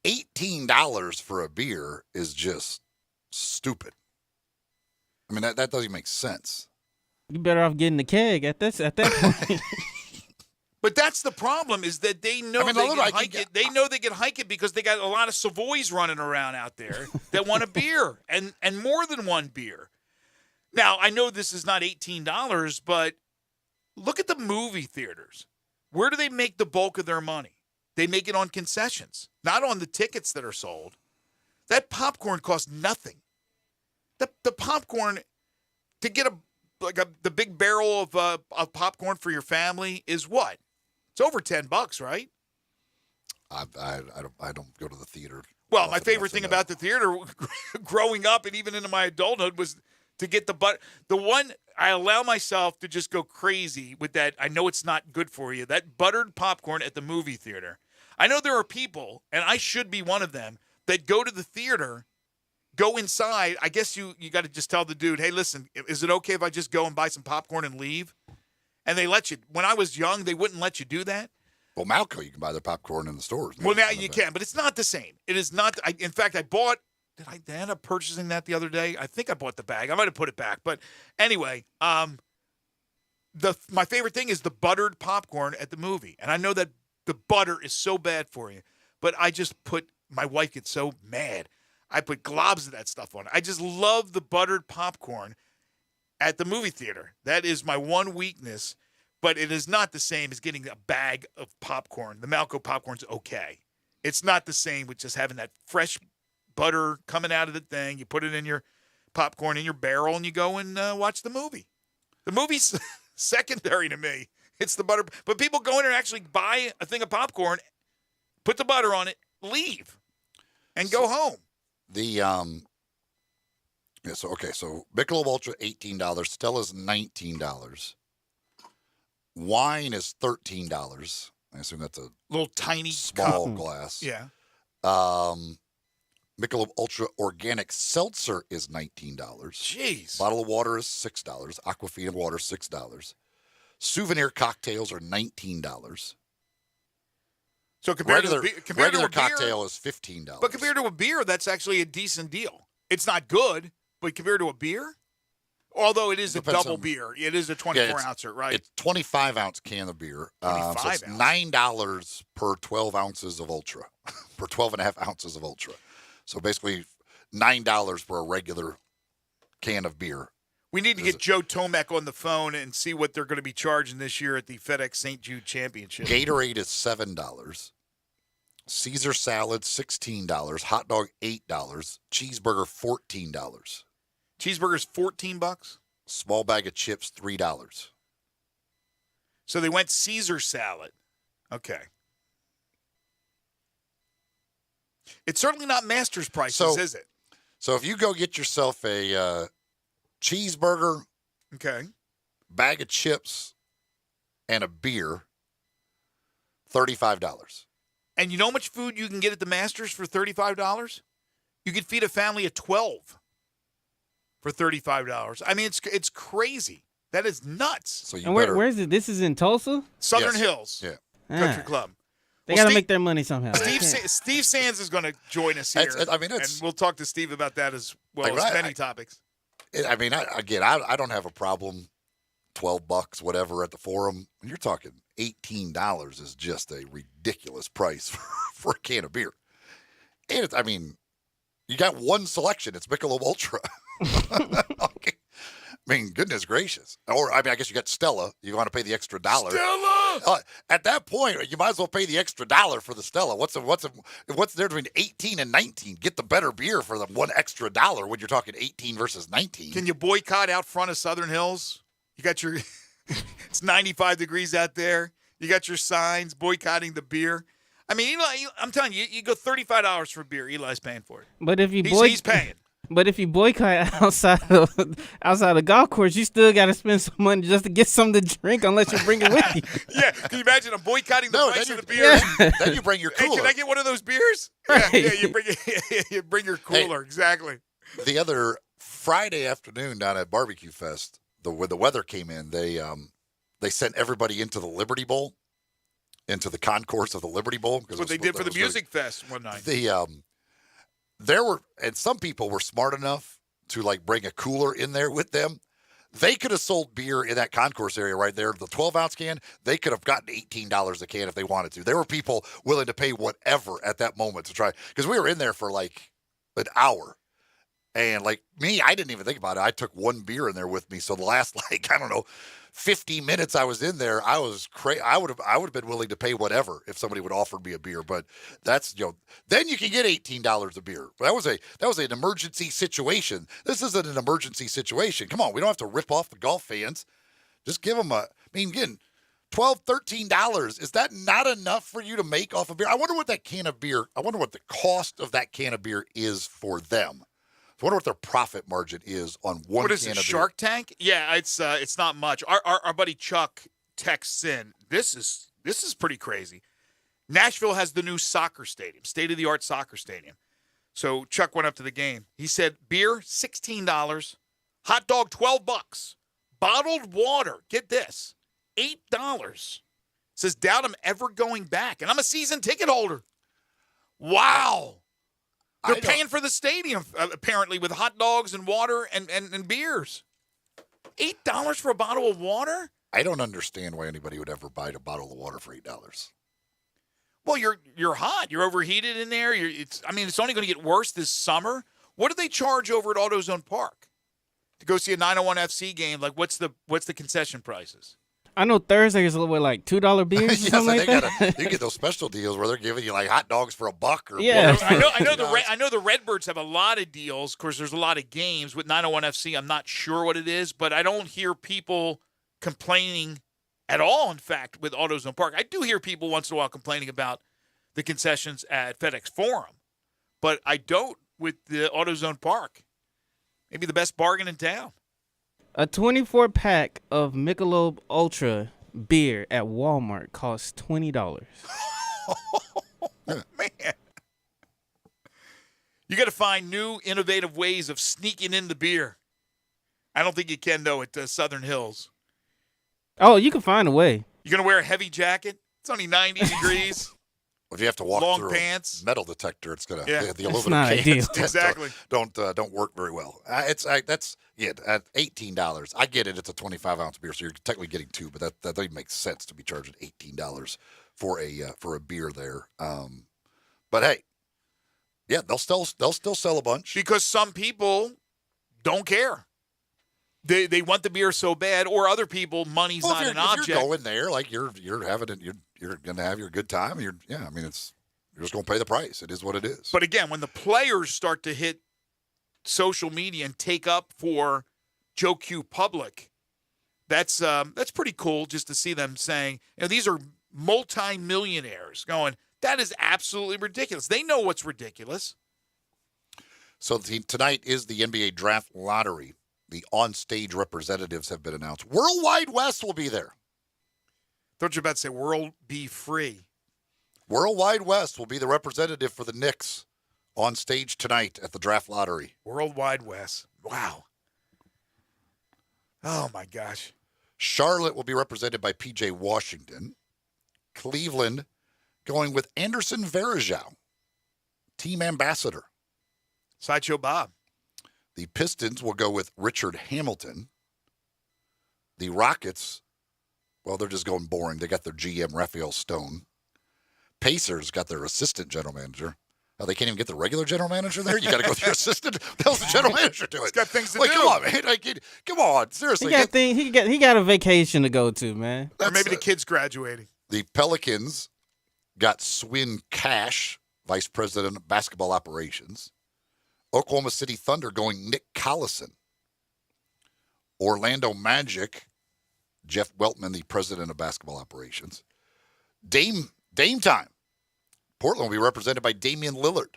$18 for a beer is just stupid. I mean, that doesn't even make sense. You better off getting the keg at that point. But that's the problem is that they know they can hike it. They know they can hike it because they got a lot of Savoys running around out there that want a beer and more than one beer. Now, I know this is not $18, but look at the movie theaters. Where do they make the bulk of their money? They make it on concessions, not on the tickets that are sold. That popcorn costs nothing. The popcorn, to get the big barrel of popcorn for your family is what? It's over $10, right? I don't go to the theater. Well, my favorite thing about the theater growing up and even into my adulthood was to get the one I allow myself to just go crazy with that. I know it's not good for you. That buttered popcorn at the movie theater. I know there are people, and I should be one of them, that go to the theater, go inside. I guess you got to just tell the dude, hey, listen, is it okay if I just go and buy some popcorn and leave? And they let you. When I was young, they wouldn't let you do that. Well, Malco, you can buy their popcorn in the stores. Well, now you can, but it's not the same. It is not. In fact, I bought. Did I end up purchasing that the other day? I think I bought the bag. I might have put it back. But anyway, my favorite thing is the buttered popcorn at the movie. And I know that the butter is so bad for you. But my wife gets so mad. I put globs of that stuff on it. I just love the buttered popcorn at the movie theater. That is my one weakness, but it is not the same as getting a bag of popcorn. The Malco popcorn's okay. It's not the same with just having that fresh butter coming out of the thing. You put it in your popcorn in your barrel and you go and watch the movie. The movie's secondary to me. It's the butter. But people go in and actually buy a thing of popcorn, put the butter on it, leave, and go home. So Michelob Ultra $18, Stella's $19, wine is $13. I assume that's a little tiny small cup. glass. Yeah. Michelob Ultra Organic Seltzer is $19. Jeez. Bottle of water is $6. Aquafina water $6. Souvenir cocktails are $19. So compared regular to regular a beer, cocktail is $15. But compared to a beer, that's actually a decent deal. It's not good, but compared to a beer, although it is a double beer, it is a 24-ouncer, right? It's 25-ounce can of beer. So it's $9 per 12 ounces of Ultra, per 12.5 ounces of Ultra. So basically $9 for a regular can of beer. We need to get Joe Tomac on the phone and see what they're going to be charging this year at the FedEx St. Jude Championship. Gatorade is $7. Caesar salad $16. Hot dog $8. Cheeseburger $14. Cheeseburger's $14. Small bag of chips $3. So they went Caesar salad. Okay. It's certainly not Master's prices, is it? So if you go get yourself a cheeseburger, okay, bag of chips, and a beer, $35. And you know how much food you can get at the Masters for $35? You could feed a family of 12 for $35. I mean, it's crazy. That is nuts. So and where is it? This is in Tulsa? Southern Hills Country Club. They got to make their money somehow. Steve Sands is going to join us here. And we'll talk to Steve about that as well as many topics. I mean, I don't have a problem. $12, whatever, at the Forum. And you're talking $18 is just a ridiculous price for a can of beer. And I mean, you got one selection. It's Michelob Ultra. Okay. I mean, goodness gracious. Or, I mean, I guess you got Stella. You want to pay the extra $1. Stella! At that point, you might as well pay the extra $1 for the Stella. What's there between 18 and 19? Get the better beer for the one extra $1 when you're talking 18 versus 19. Can you boycott out front of Southern Hills? You got your it's 95 degrees out there. You got your signs boycotting the beer. I mean, Eli, I'm telling you, you go $35 for beer. Eli's paying for it. But if you he's paying. But if you boycott outside the golf course, you still got to spend some money just to get something to drink unless you bring it with you. Yeah, can you imagine I'm boycotting the price of the beer? Yeah. Then you bring your cooler. Hey, can I get one of those beers? Right. Yeah, you bring your cooler. Hey, exactly. The other Friday afternoon down at Barbecue Fest, when the weather came in, they sent everybody into the Liberty Bowl, into the concourse of the Liberty Bowl. That's what they did for the Music Fest one night. And some people were smart enough to like bring a cooler in there with them. They could have sold beer in that concourse area right there. The 12-ounce can, they could have gotten $18 a can if they wanted to. There were people willing to pay whatever at that moment to try. Because we were in there for like an hour. And like me, I didn't even think about it. I took one beer in there with me. So the last 50 minutes I was in there, I was crazy. I would have been willing to pay whatever if somebody would offer me a beer. But that's then you can get $18 a beer. That was an emergency situation. This isn't an emergency situation. Come on, we don't have to rip off the golf fans. Just give them again, $12, $13. Is that not enough for you to make off a beer? I wonder what the cost of that can of beer is for them. I wonder what their profit margin is on one What is can it, of Shark Tank? Yeah, it's not much. Our buddy Chuck texts in. This is pretty crazy. Nashville has the new soccer stadium, state-of-the-art soccer stadium. So Chuck went up to the game. He said beer $16, hot dog $12, bottled water, get this, $8. Says doubt I'm ever going back, and I'm a season ticket holder. Wow. They're paying for the stadium, apparently, with hot dogs and water and beers. $8 for a bottle of water? I don't understand why anybody would ever buy a bottle of water for $8. Well, you're hot. You're overheated in there. It's only going to get worse this summer. What do they charge over at AutoZone Park to go see a 901 FC game? Like, what's the concession prices? I know Thursday is a little bit like $2 beers or Yes, something like that. you get those special deals where they're giving you like hot dogs for $1 or Yeah. I know the Redbirds have a lot of deals. Of course, there's a lot of games with 901 FC. I'm not sure what it is, but I don't hear people complaining at all. In fact, with AutoZone Park, I do hear people once in a while complaining about the concessions at FedEx Forum, but I don't with the AutoZone Park. Maybe the best bargain in town. A 24-pack of Michelob Ultra beer at Walmart costs $20. Man. You got to find new, innovative ways of sneaking in the beer. I don't think you can, though, at Southern Hills. Oh, you can find a way. You going to wear a heavy jacket? It's only 90 degrees. If you have to walk long through pants. a metal detector, it's gonna Yeah. the That's aluminum not cans ideal. Exactly. don't work very well. At $18. I get it. It's a 25-ounce beer, so you're technically getting two, but that doesn't make sense to be charging $18 for a beer there. But hey, yeah, they'll still sell a bunch Because some people don't care. They want the beer so bad, or other people, money's not an object. If you're going there, like you're having it, you're gonna have your good time. You're just gonna pay the price. It is what it is. But again, when the players start to hit social media and take up for Joe Q Public, that's pretty cool just to see them saying, these are multi-millionaires going, that is absolutely ridiculous. They know what's ridiculous. So tonight is the NBA Draft Lottery. The on-stage representatives have been announced. Worldwide West will be there. Thought you were about to say World Be Free. Worldwide West will be the representative for the Knicks on stage tonight at the Draft Lottery. Worldwide West. Wow. Oh, my gosh. Charlotte will be represented by P.J. Washington. Cleveland going with Anderson Varejao, team ambassador. Sideshow Bob. The Pistons will go with Richard Hamilton. The Rockets, well, they're just going boring. They got their GM, Raphael Stone. Pacers got their assistant general manager. Oh, they can't even get the regular general manager there? You got to go with your assistant? Tell the general manager to it. He's got things to do. Come on, man. Come on, seriously. He got a vacation to go to, man. Or maybe the kid's graduating. The Pelicans got Swin Cash, vice president of basketball operations. Oklahoma City Thunder going Nick Collison. Orlando Magic, Jeff Weltman, the president of basketball operations. Dame time. Portland will be represented by Damian Lillard.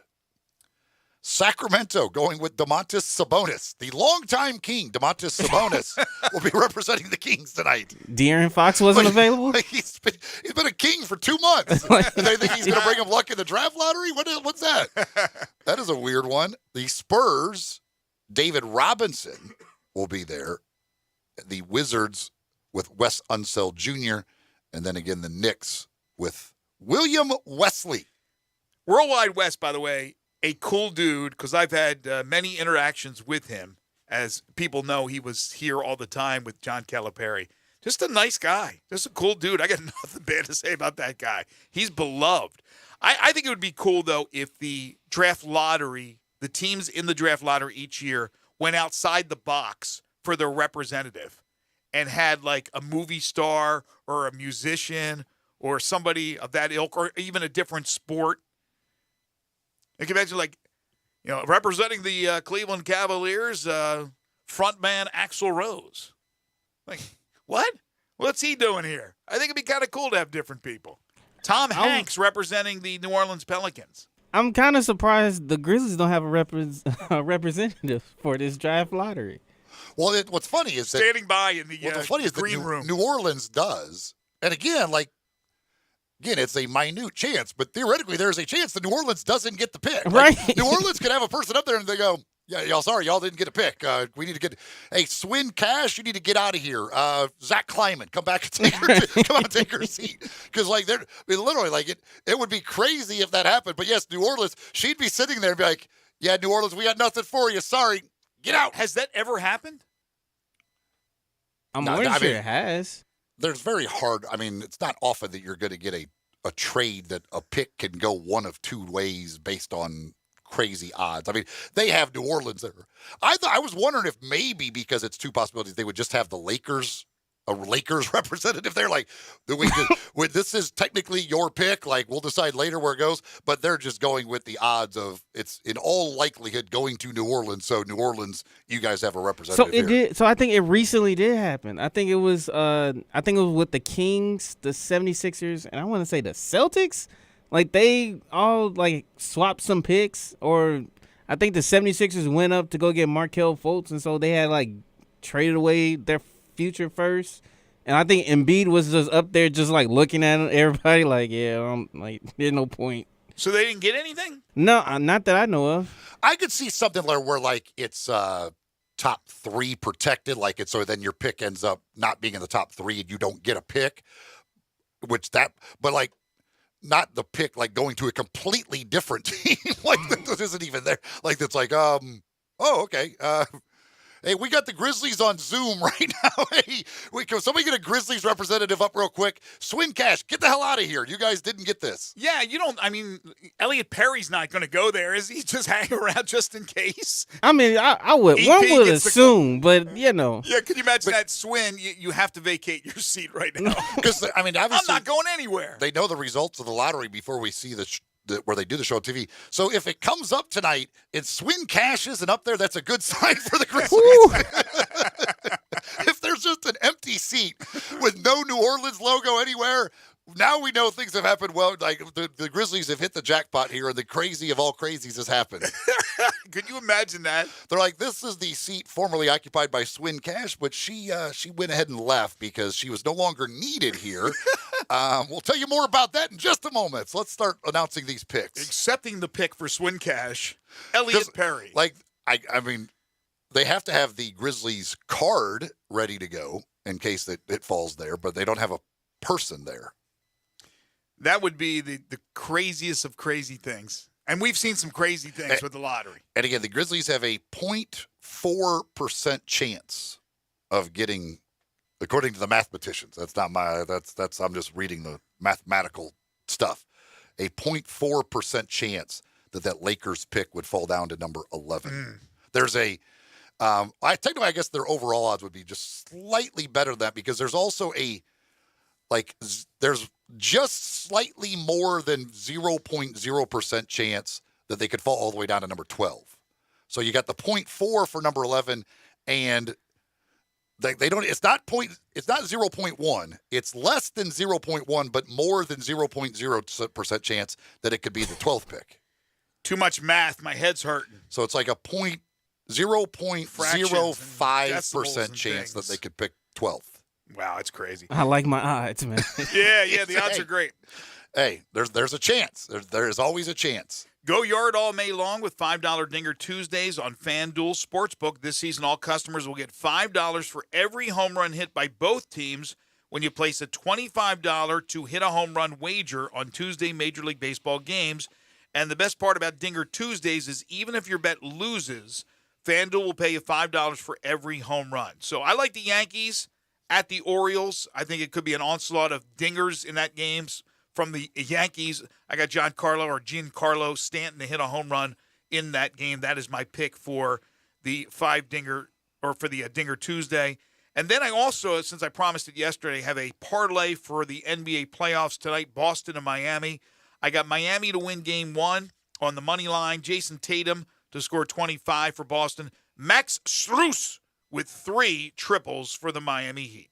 Sacramento going with Domantas Sabonis. The longtime king, Domantas Sabonis, will be representing the Kings tonight. De'Aaron Fox wasn't available? He's been a king for 2 months. They think he's going to bring him luck in the draft lottery? What's that? That is a weird one. The Spurs, David Robinson will be there. The Wizards with Wes Unseld Jr. And then again, the Knicks with William Wesley. Worldwide West, by the way, a cool dude, because I've had many interactions with him. As people know, he was here all the time with John Calipari. Just a nice guy. Just a cool dude. I got nothing bad to say about that guy. He's beloved. I think it would be cool, though, if the draft lottery, the teams in the draft lottery each year went outside the box for their representative and had like a movie star or a musician or somebody of that ilk or even a different sport. I can imagine, like, representing the Cleveland Cavaliers, frontman Axl Rose. Like, what? What's he doing here? I think it'd be kind of cool to have different people. Tom Hanks representing the New Orleans Pelicans. I'm kind of surprised the Grizzlies don't have a representative for this draft lottery. Well, what's funny is that standing by in the green room. New Orleans does, and again, it's a minute chance, but theoretically, there's a chance that New Orleans doesn't get the pick. Right? New Orleans could have a person up there, and they go, "Yeah, y'all, sorry, y'all didn't get a pick. We need to get. Hey, Swin Cash, you need to get out of here. Zach Kleiman, come back and take your seat, because literally, it would be crazy if that happened. But yes, New Orleans, she'd be sitting there and be like, "Yeah, New Orleans, we got nothing for you. Sorry, get out." Has that ever happened? I'm sure it has. There's very hard. I mean, it's not often that you're going to get a trade that a pick can go one of two ways based on crazy odds. I mean, they have New Orleans there. I was wondering if maybe because it's two possibilities, they would just have the Lakers, a Lakers representative there. Like, this is technically your pick. Like, we'll decide later where it goes. But they're just going with the odds of it's in all likelihood going to New Orleans. So New Orleans, you guys have a representative. So it did. So I think it recently did happen. I think it was with the Kings, the 76ers, and I want to say the Celtics. Like, they all, like, swapped some picks, or I think the 76ers went up to go get Markelle Fultz, and so they had, like, traded away their future first. And I think Embiid was just up there just, like, looking at everybody like, yeah, there's no point. So they didn't get anything? No, not that I know of. I could see something where like, it's top three protected, like it's so then your pick ends up not being in the top three and you don't get a pick, but like, not the pick, like going to a completely different team. Like that isn't even there. Like that's like, oh, okay. Hey, we got the Grizzlies on Zoom right now. Hey, can somebody get a Grizzlies representative up real quick? Swin Cash, get the hell out of here. You guys didn't get this. Yeah, Elliot Perry's not going to go there. Is he just hanging around just in case? I mean, I would. EP one would assume, but, you know. Yeah, can you imagine that, Swin? You have to vacate your seat right now. Because, I mean, obviously. I'm not going anywhere. They know the results of the lottery before we see where they do the show on TV. So if it comes up tonight and Swin Cash isn't up there, that's a good sign for the Grizzlies. If there's just an empty seat with no New Orleans logo anywhere, now we know things have happened well. Like the Grizzlies have hit the jackpot here, and the crazy of all crazies has happened. Could you imagine that? They're like, this is the seat formerly occupied by Swin Cash, but she went ahead and left because she was no longer needed here. We'll tell you more about that in just a moment. So let's start announcing these picks. Accepting the pick for Swin Cash, Elliot Perry. Like, I mean, they have to have the Grizzlies card ready to go in case it falls there, but they don't have a person there. That would be the craziest of crazy things. And we've seen some crazy things with the lottery. And again, the Grizzlies have a 0.4% chance of getting, according to the mathematicians. That's not I'm just reading the mathematical stuff. A 0.4% chance that Lakers pick would fall down to number 11. There's technically, I guess their overall odds would be just slightly better than that because there's also there's just slightly more than 0.0% chance that they could fall all the way down to number 12. So you got the 0.4 for number 11, and they don't. It's not 0.1. It's less than 0.1, but more than 0.0% chance that it could be the 12th pick. Too much math. My head's hurting. So it's like a 0.05% chance that they could pick 12th. Wow, it's crazy. I like my odds, man. Yeah, the odds are great. Hey, there's a chance. There is always a chance. Go yard all May long with $5 Dinger Tuesdays on FanDuel Sportsbook. This season, all customers will get $5 for every home run hit by both teams when you place a $25 to hit a home run wager on Tuesday Major League Baseball games. And the best part about Dinger Tuesdays is even if your bet loses, FanDuel will pay you $5 for every home run. So I like the Yankees at the Orioles. I think it could be an onslaught of dingers in that game from the Yankees. I got Giancarlo Stanton to hit a home run in that game. That is my pick for the Dinger Tuesday. And then I also, since I promised it yesterday, have a parlay for the NBA playoffs tonight, Boston and Miami. I got Miami to win game 1 on the money line. Jason Tatum to score 25 for Boston. Max Strus with 3 triples for the Miami Heat.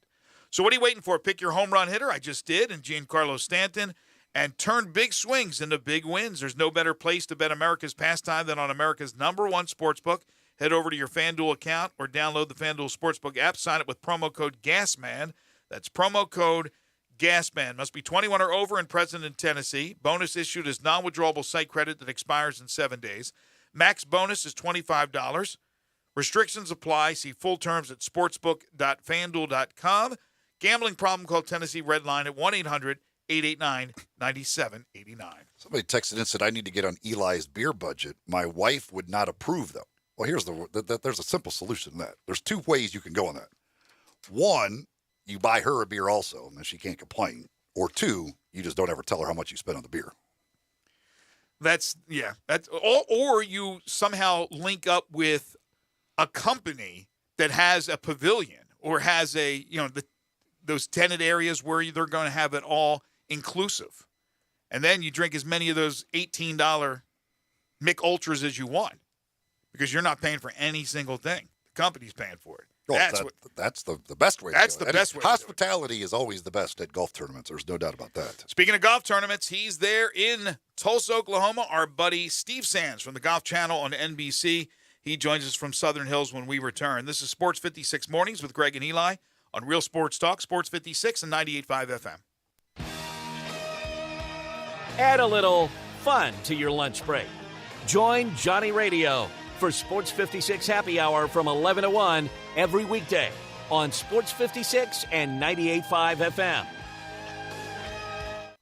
So what are you waiting for? Pick your home run hitter. I just did, and Giancarlo Stanton, and turn big swings into big wins. There's no better place to bet America's pastime than on America's #1 sportsbook. Head over to your FanDuel account or download the FanDuel Sportsbook app. Sign up with promo code GASMAN. That's promo code GASMAN. Must be 21 or over and present in Tennessee. Bonus issued as non-withdrawable site credit that expires in 7 days. Max bonus is $25. Restrictions apply. See full terms at sportsbook.fanduel.com. Gambling problem? Call Tennessee Red Line at 1-800-889-9789. Somebody texted in and said, I need to get on Eli's beer budget. My wife would not approve, though. Well, there's a simple solution to that. There's 2 ways you can go on that. 1, you buy her a beer also, and then she can't complain. Or 2, You just don't ever tell her how much you spent on the beer. That's or you somehow link up with a company that has a pavilion or has a, those tenant areas where they're going to have it all inclusive. And then you drink as many of those $18 Mick Ultras as you want because you're not paying for any single thing. The company's paying for it. Oh, that's the best way to do it. That's the best way. Hospitality is always the best at golf tournaments. There's no doubt about that. Speaking of golf tournaments, he's there in Tulsa, Oklahoma. Our buddy Steve Sands from the Golf Channel on NBC. He joins us from Southern Hills when we return. This is Sports 56 Mornings with Greg and Eli on Real Sports Talk, Sports 56 and 98.5 FM. Add a little fun to your lunch break. Join Johnny Radio for Sports 56 Happy Hour from 11 to 1 every weekday on Sports 56 and 98.5 FM.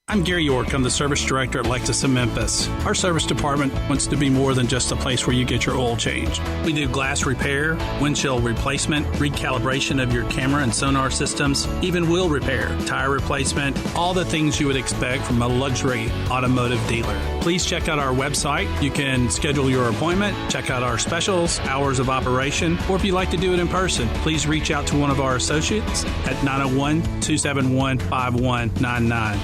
I'm Gary York. I'm the service director at Lexus in Memphis. Our service department wants to be more than just a place where you get your oil changed. We do glass repair, windshield replacement, recalibration of your camera and sonar systems, even wheel repair, tire replacement, all the things you would expect from a luxury automotive dealer. Please check out our website. You can schedule your appointment, check out our specials, hours of operation, or if you'd like to do it in person, please reach out to one of our associates at 901-271-5199.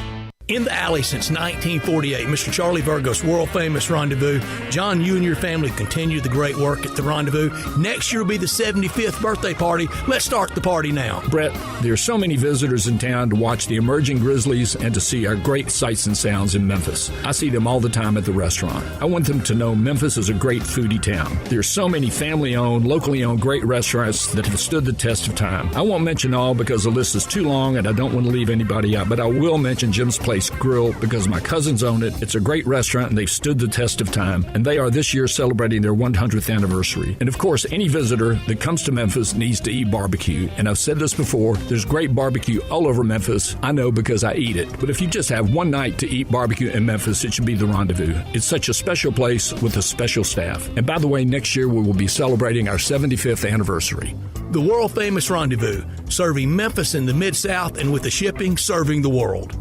In the alley since 1948, Mr. Charlie Virgo's world-famous Rendezvous. John, you and your family continue the great work at the Rendezvous. Next year will be the 75th birthday party. Let's start the party now. Brett, there are so many visitors in town to watch the emerging Grizzlies and to see our great sights and sounds in Memphis. I see them all the time at the restaurant. I want them to know Memphis is a great foodie town. There are so many family-owned, locally-owned great restaurants that have stood the test of time. I won't mention all because the list is too long and I don't want to leave anybody out, but I will mention Jim's Place Grill because my cousins own it. It's a great restaurant and they've stood the test of time, and they are this year celebrating their 100th anniversary. And of course, any visitor that comes to Memphis needs to eat barbecue. And I've said this before, there's great barbecue all over Memphis. I know because I eat it. But if you just have one night to eat barbecue in Memphis, it should be the Rendezvous. It's such a special place with a special staff. And by the way, next year we will be celebrating our 75th anniversary. The world-famous Rendezvous, serving Memphis in the Mid-South and with the shipping serving the world.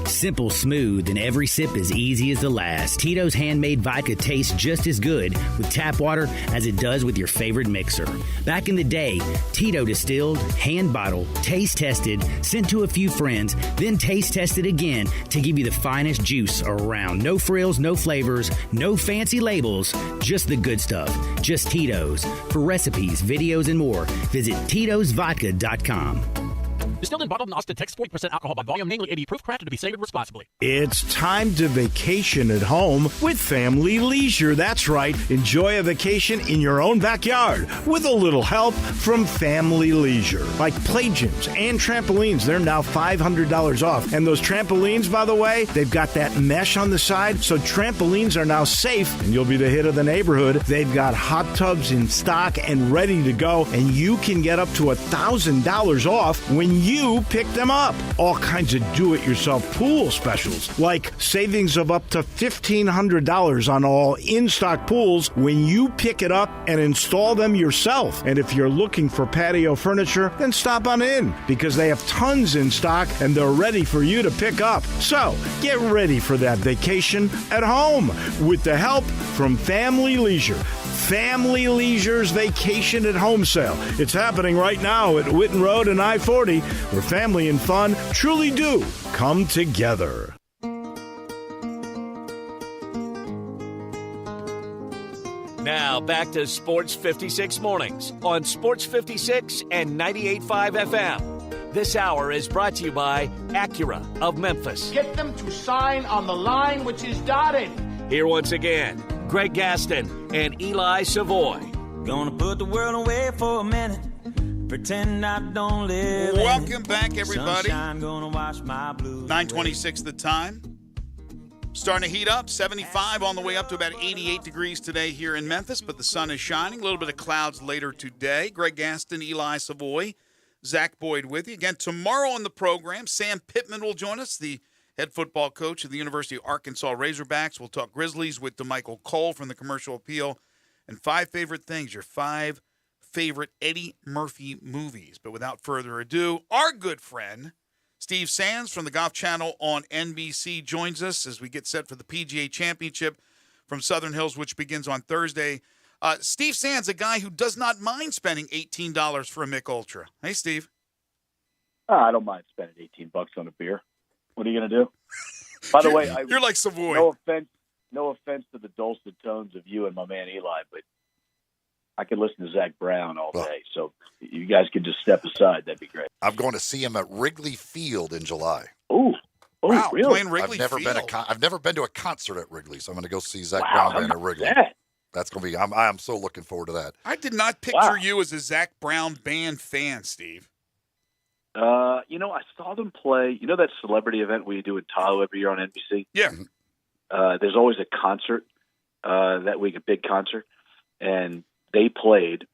Simple, smooth, and every sip as easy as the last. Tito's handmade vodka tastes just as good with tap water as it does with your favorite mixer. Back in the day, Tito distilled, hand bottled, taste tested, sent to a few friends, then taste tested again to give you the finest juice around. No frills, no flavors, no fancy labels, just the good stuff. Just Tito's. For recipes, videos, and more, visit Tito'sVodka.com. Distilled and bottled in Austin, Texas, 40% alcohol by volume, namely 80 proof, crafted to be savored responsibly. It's time to vacation at home with Family Leisure. That's right. Enjoy a vacation in your own backyard with a little help from Family Leisure. Like play gyms and trampolines, they're now $500 off. And those trampolines, by the way, they've got that mesh on the side, so trampolines are now safe, and you'll be the hit of the neighborhood. They've got hot tubs in stock and ready to go, and you can get up to $1,000 off when you pick them up. All kinds of do-it-yourself pool specials, like savings of up to $1,500 on all in-stock pools when you pick it up and install them yourself. And if you're looking for patio furniture, then stop on in, because they have tons in stock and they're ready for you to pick up. So get ready for that vacation at home with the help from Family Leisure. Family Leisure's Vacation at Home sale. It's happening right now at Witten Road and I-40, where family and fun truly do come together. Now back to Sports 56 Mornings on Sports 56 and 98.5 FM. This hour is brought to you by Acura of Memphis. Get them to sign on the line which is dotted. Here once again, Greg Gaston and Eli Savoy. Gonna put the world away for a minute. Pretend I don't live. Welcome back, everybody. Sunshine, gonna wash my blues. 9:26 the time. Starting to heat up, 75 on the way up to about 88 degrees today here in Memphis, but the sun is shining. A little bit of clouds later today. Greg Gaston, Eli Savoy, Zach Boyd with you. Again, tomorrow on the program, Sam Pittman will join us, the head football coach of the University of Arkansas Razorbacks. We'll talk Grizzlies with DeMichael Cole from the Commercial Appeal. And 5 favorite things, your 5 favorite Eddie Murphy movies. But without further ado, our good friend, Steve Sands from the Golf Channel on NBC joins us as we get set for the PGA Championship from Southern Hills, which begins on Thursday. Steve Sands, a guy who does not mind spending $18 for a Mick Ultra. Hey, Steve. I don't mind spending $18 on a beer. What are you going to do? By the way, you're like Savoy. No offense to the dulcet tones of you and my man Eli, but I could listen to Zach Brown all day. So you guys could just step aside. That'd be great. I'm going to see him at Wrigley Field in July. Oh, wow, really? Playing Wrigley I've never been to a concert at Wrigley, so I'm going to go see Zach Wow, Brown band at Wrigley. That's going to be. I'm so looking forward to that. I did not picture you as a Zach Brown band fan, Steve. I saw them play. You know that celebrity event we do in Tahoe every year on NBC? Yeah. There's always a concert that week, a big concert, and they played.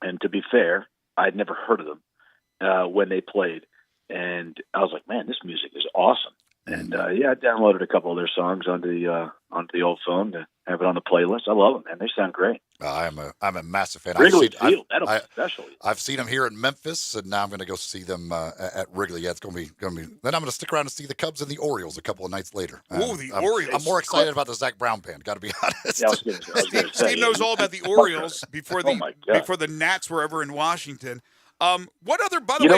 And to be fair, I'd never heard of them when they played, and I was like, "Man, this music is awesome." And I downloaded a couple of their songs onto the old phone to have it on the playlist. I love them, man. They sound great. I'm a massive fan. Wrigley Field, that'll be special. I've seen them here in Memphis, and now I'm going to go see them at Wrigley. Yeah, it's going to be. Then I'm going to stick around and see the Cubs and the Orioles a couple of nights later. Orioles! I'm more excited about the Zach Brown band. Got to be honest. Yeah, I was gonna say, Steve knows all about the Orioles before the Nats were ever in Washington. What other? By the way,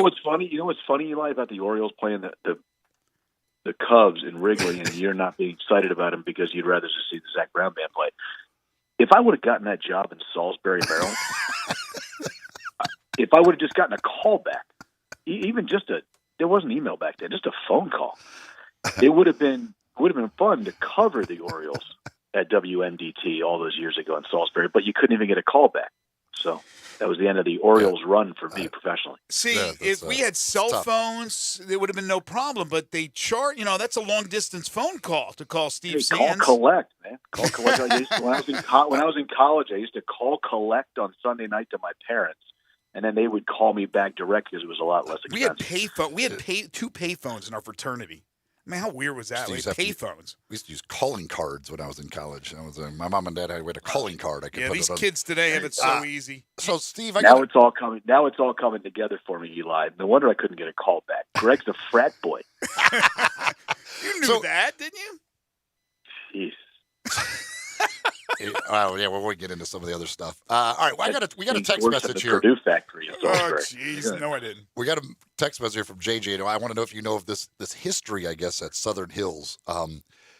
you know what's funny, Eli, about the Orioles playing the Cubs in Wrigley, and you're not being excited about them because you'd rather just see the Zach Brown band play. If I would have gotten that job in Salisbury, Maryland, if I would have just gotten a call back, even there wasn't email back then, just a phone call, it would have been fun to cover the Orioles at WNDT all those years ago in Salisbury, but you couldn't even get a call back. So that was the end of the Orioles run for me professionally. See, if we had cell phones, there would have been no problem. But they charge, that's a long distance phone call to call Steve Sands. Call collect, man. Call collect. When I was in college, I used to call collect on Sunday night to my parents, and then they would call me back direct because it was a lot less expensive. We had two payphones in our fraternity. I mean, how weird was that? We had payphones. We used to use calling cards when I was in college. My mom and dad had a calling card. These kids today have it so easy. So, Steve, it's all coming. Now it's all coming together for me, Eli. No wonder I couldn't get a call back. Greg's a frat boy. You knew that, didn't you? Jeez. We'll get into some of the other stuff. All right, we got a text message here. Purdue factory. Jeez, no, I didn't. We got a text message here from JJ. I want to know if you know of this history, I guess, at Southern Hills.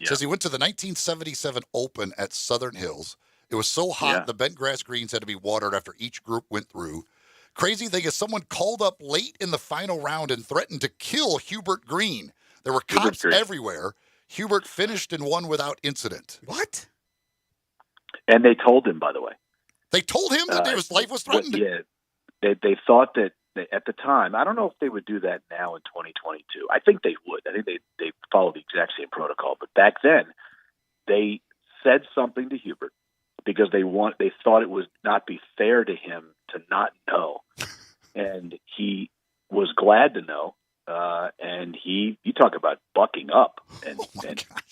Says he went to the 1977 Open at Southern Hills. It was so hot the bent grass greens had to be watered after each group went through. Crazy thing is someone called up late in the final round and threatened to kill Hubert Green. There were cops everywhere. Hubert finished and won without incident. What? And they told him, by the way. They told him that his life was threatened? Yeah. They thought that at the time, I don't know if they would do that now in 2022. I think they would. I think they follow the exact same protocol. But back then, they said something to Hubert because they thought it would not be fair to him to not know. And he was glad to know. And you talk about bucking up and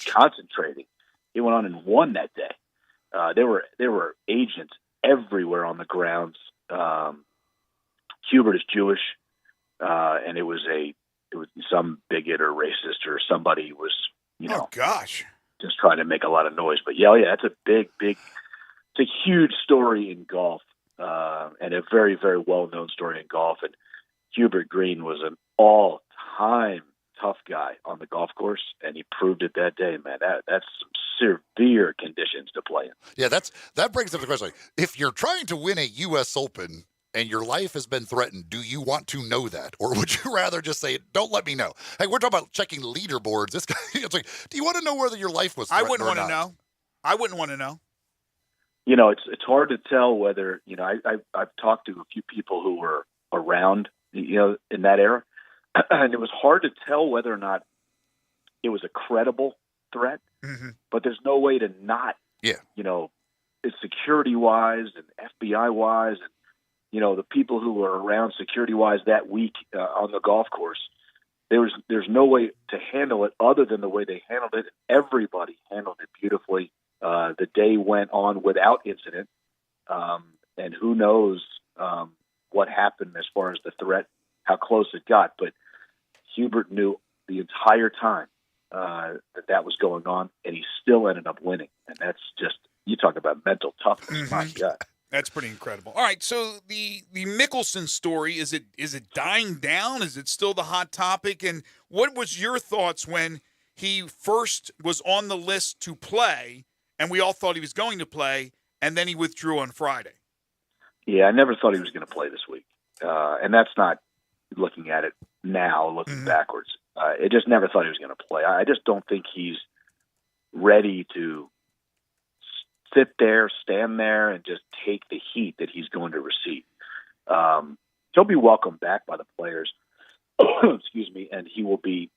concentrating. He went on and won that day. There were agents everywhere on the grounds. Hubert is Jewish, and it was some bigot or racist or somebody was just trying to make a lot of noise. But that's a it's a huge story in golf, and a very, very well known story in golf. And Hubert Green was an all-time tough guy on the golf course, and he proved it that day, man. That's some severe conditions to play in. Yeah, that brings up the question. If you're trying to win a U.S. Open and your life has been threatened, do you want to know that? Or would you rather just say, don't let me know? Hey, we're talking about checking leaderboards. This guy, it's like, do you want to know whether your life was threatened? I wouldn't want to know. I wouldn't want to know. It's hard to tell whether, I've talked to a few people who were around, in that era, and it was hard to tell whether or not it was a credible threat, but there's no way to not, security-wise and FBI-wise, and, the people who were around security-wise that week on the golf course, there's no way to handle it other than the way they handled it. Everybody handled it beautifully. The day went on without incident, and who knows what happened as far as the threat, how close it got. But Hubert knew the entire time that was going on, and he still ended up winning. And that's just, you talk about mental toughness. My God. That's pretty incredible. All right, so the Mickelson story, is it dying down? Is it still the hot topic? And what was your thoughts when he first was on the list to play, and we all thought he was going to play, and then he withdrew on Friday? Yeah, I never thought he was going to play this week. And that's not looking at it now, looking backwards. I just never thought he was going to play. I just don't think he's ready to sit there, stand there, and just take the heat that he's going to receive. He'll be welcomed back by the players, excuse me, and he will be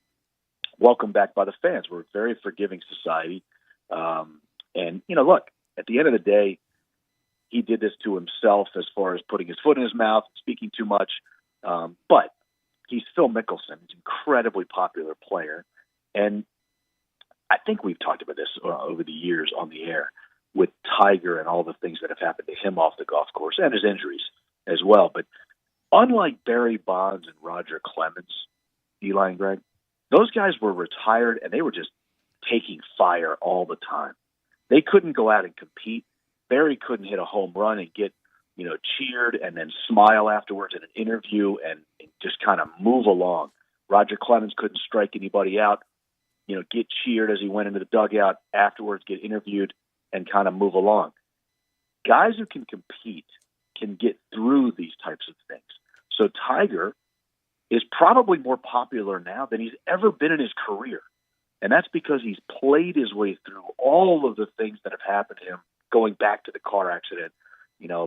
welcomed back by the fans. We're a very forgiving society. And, look, at the end of the day, he did this to himself as far as putting his foot in his mouth, speaking too much. But he's Phil Mickelson. He's an incredibly popular player. And I think we've talked about this over the years on the air with Tiger and all the things that have happened to him off the golf course and his injuries as well. But unlike Barry Bonds and Roger Clemens, Eli and Greg, those guys were retired and they were just taking fire all the time. They couldn't go out and compete. Barry couldn't hit a home run and get, cheered and then smile afterwards in an interview and just kind of move along. Roger Clemens couldn't strike anybody out, get cheered as he went into the dugout afterwards, get interviewed, and kind of move along. Guys who can compete can get through these types of things. So Tiger is probably more popular now than he's ever been in his career. And that's because he's played his way through all of the things that have happened to him, going back to the car accident,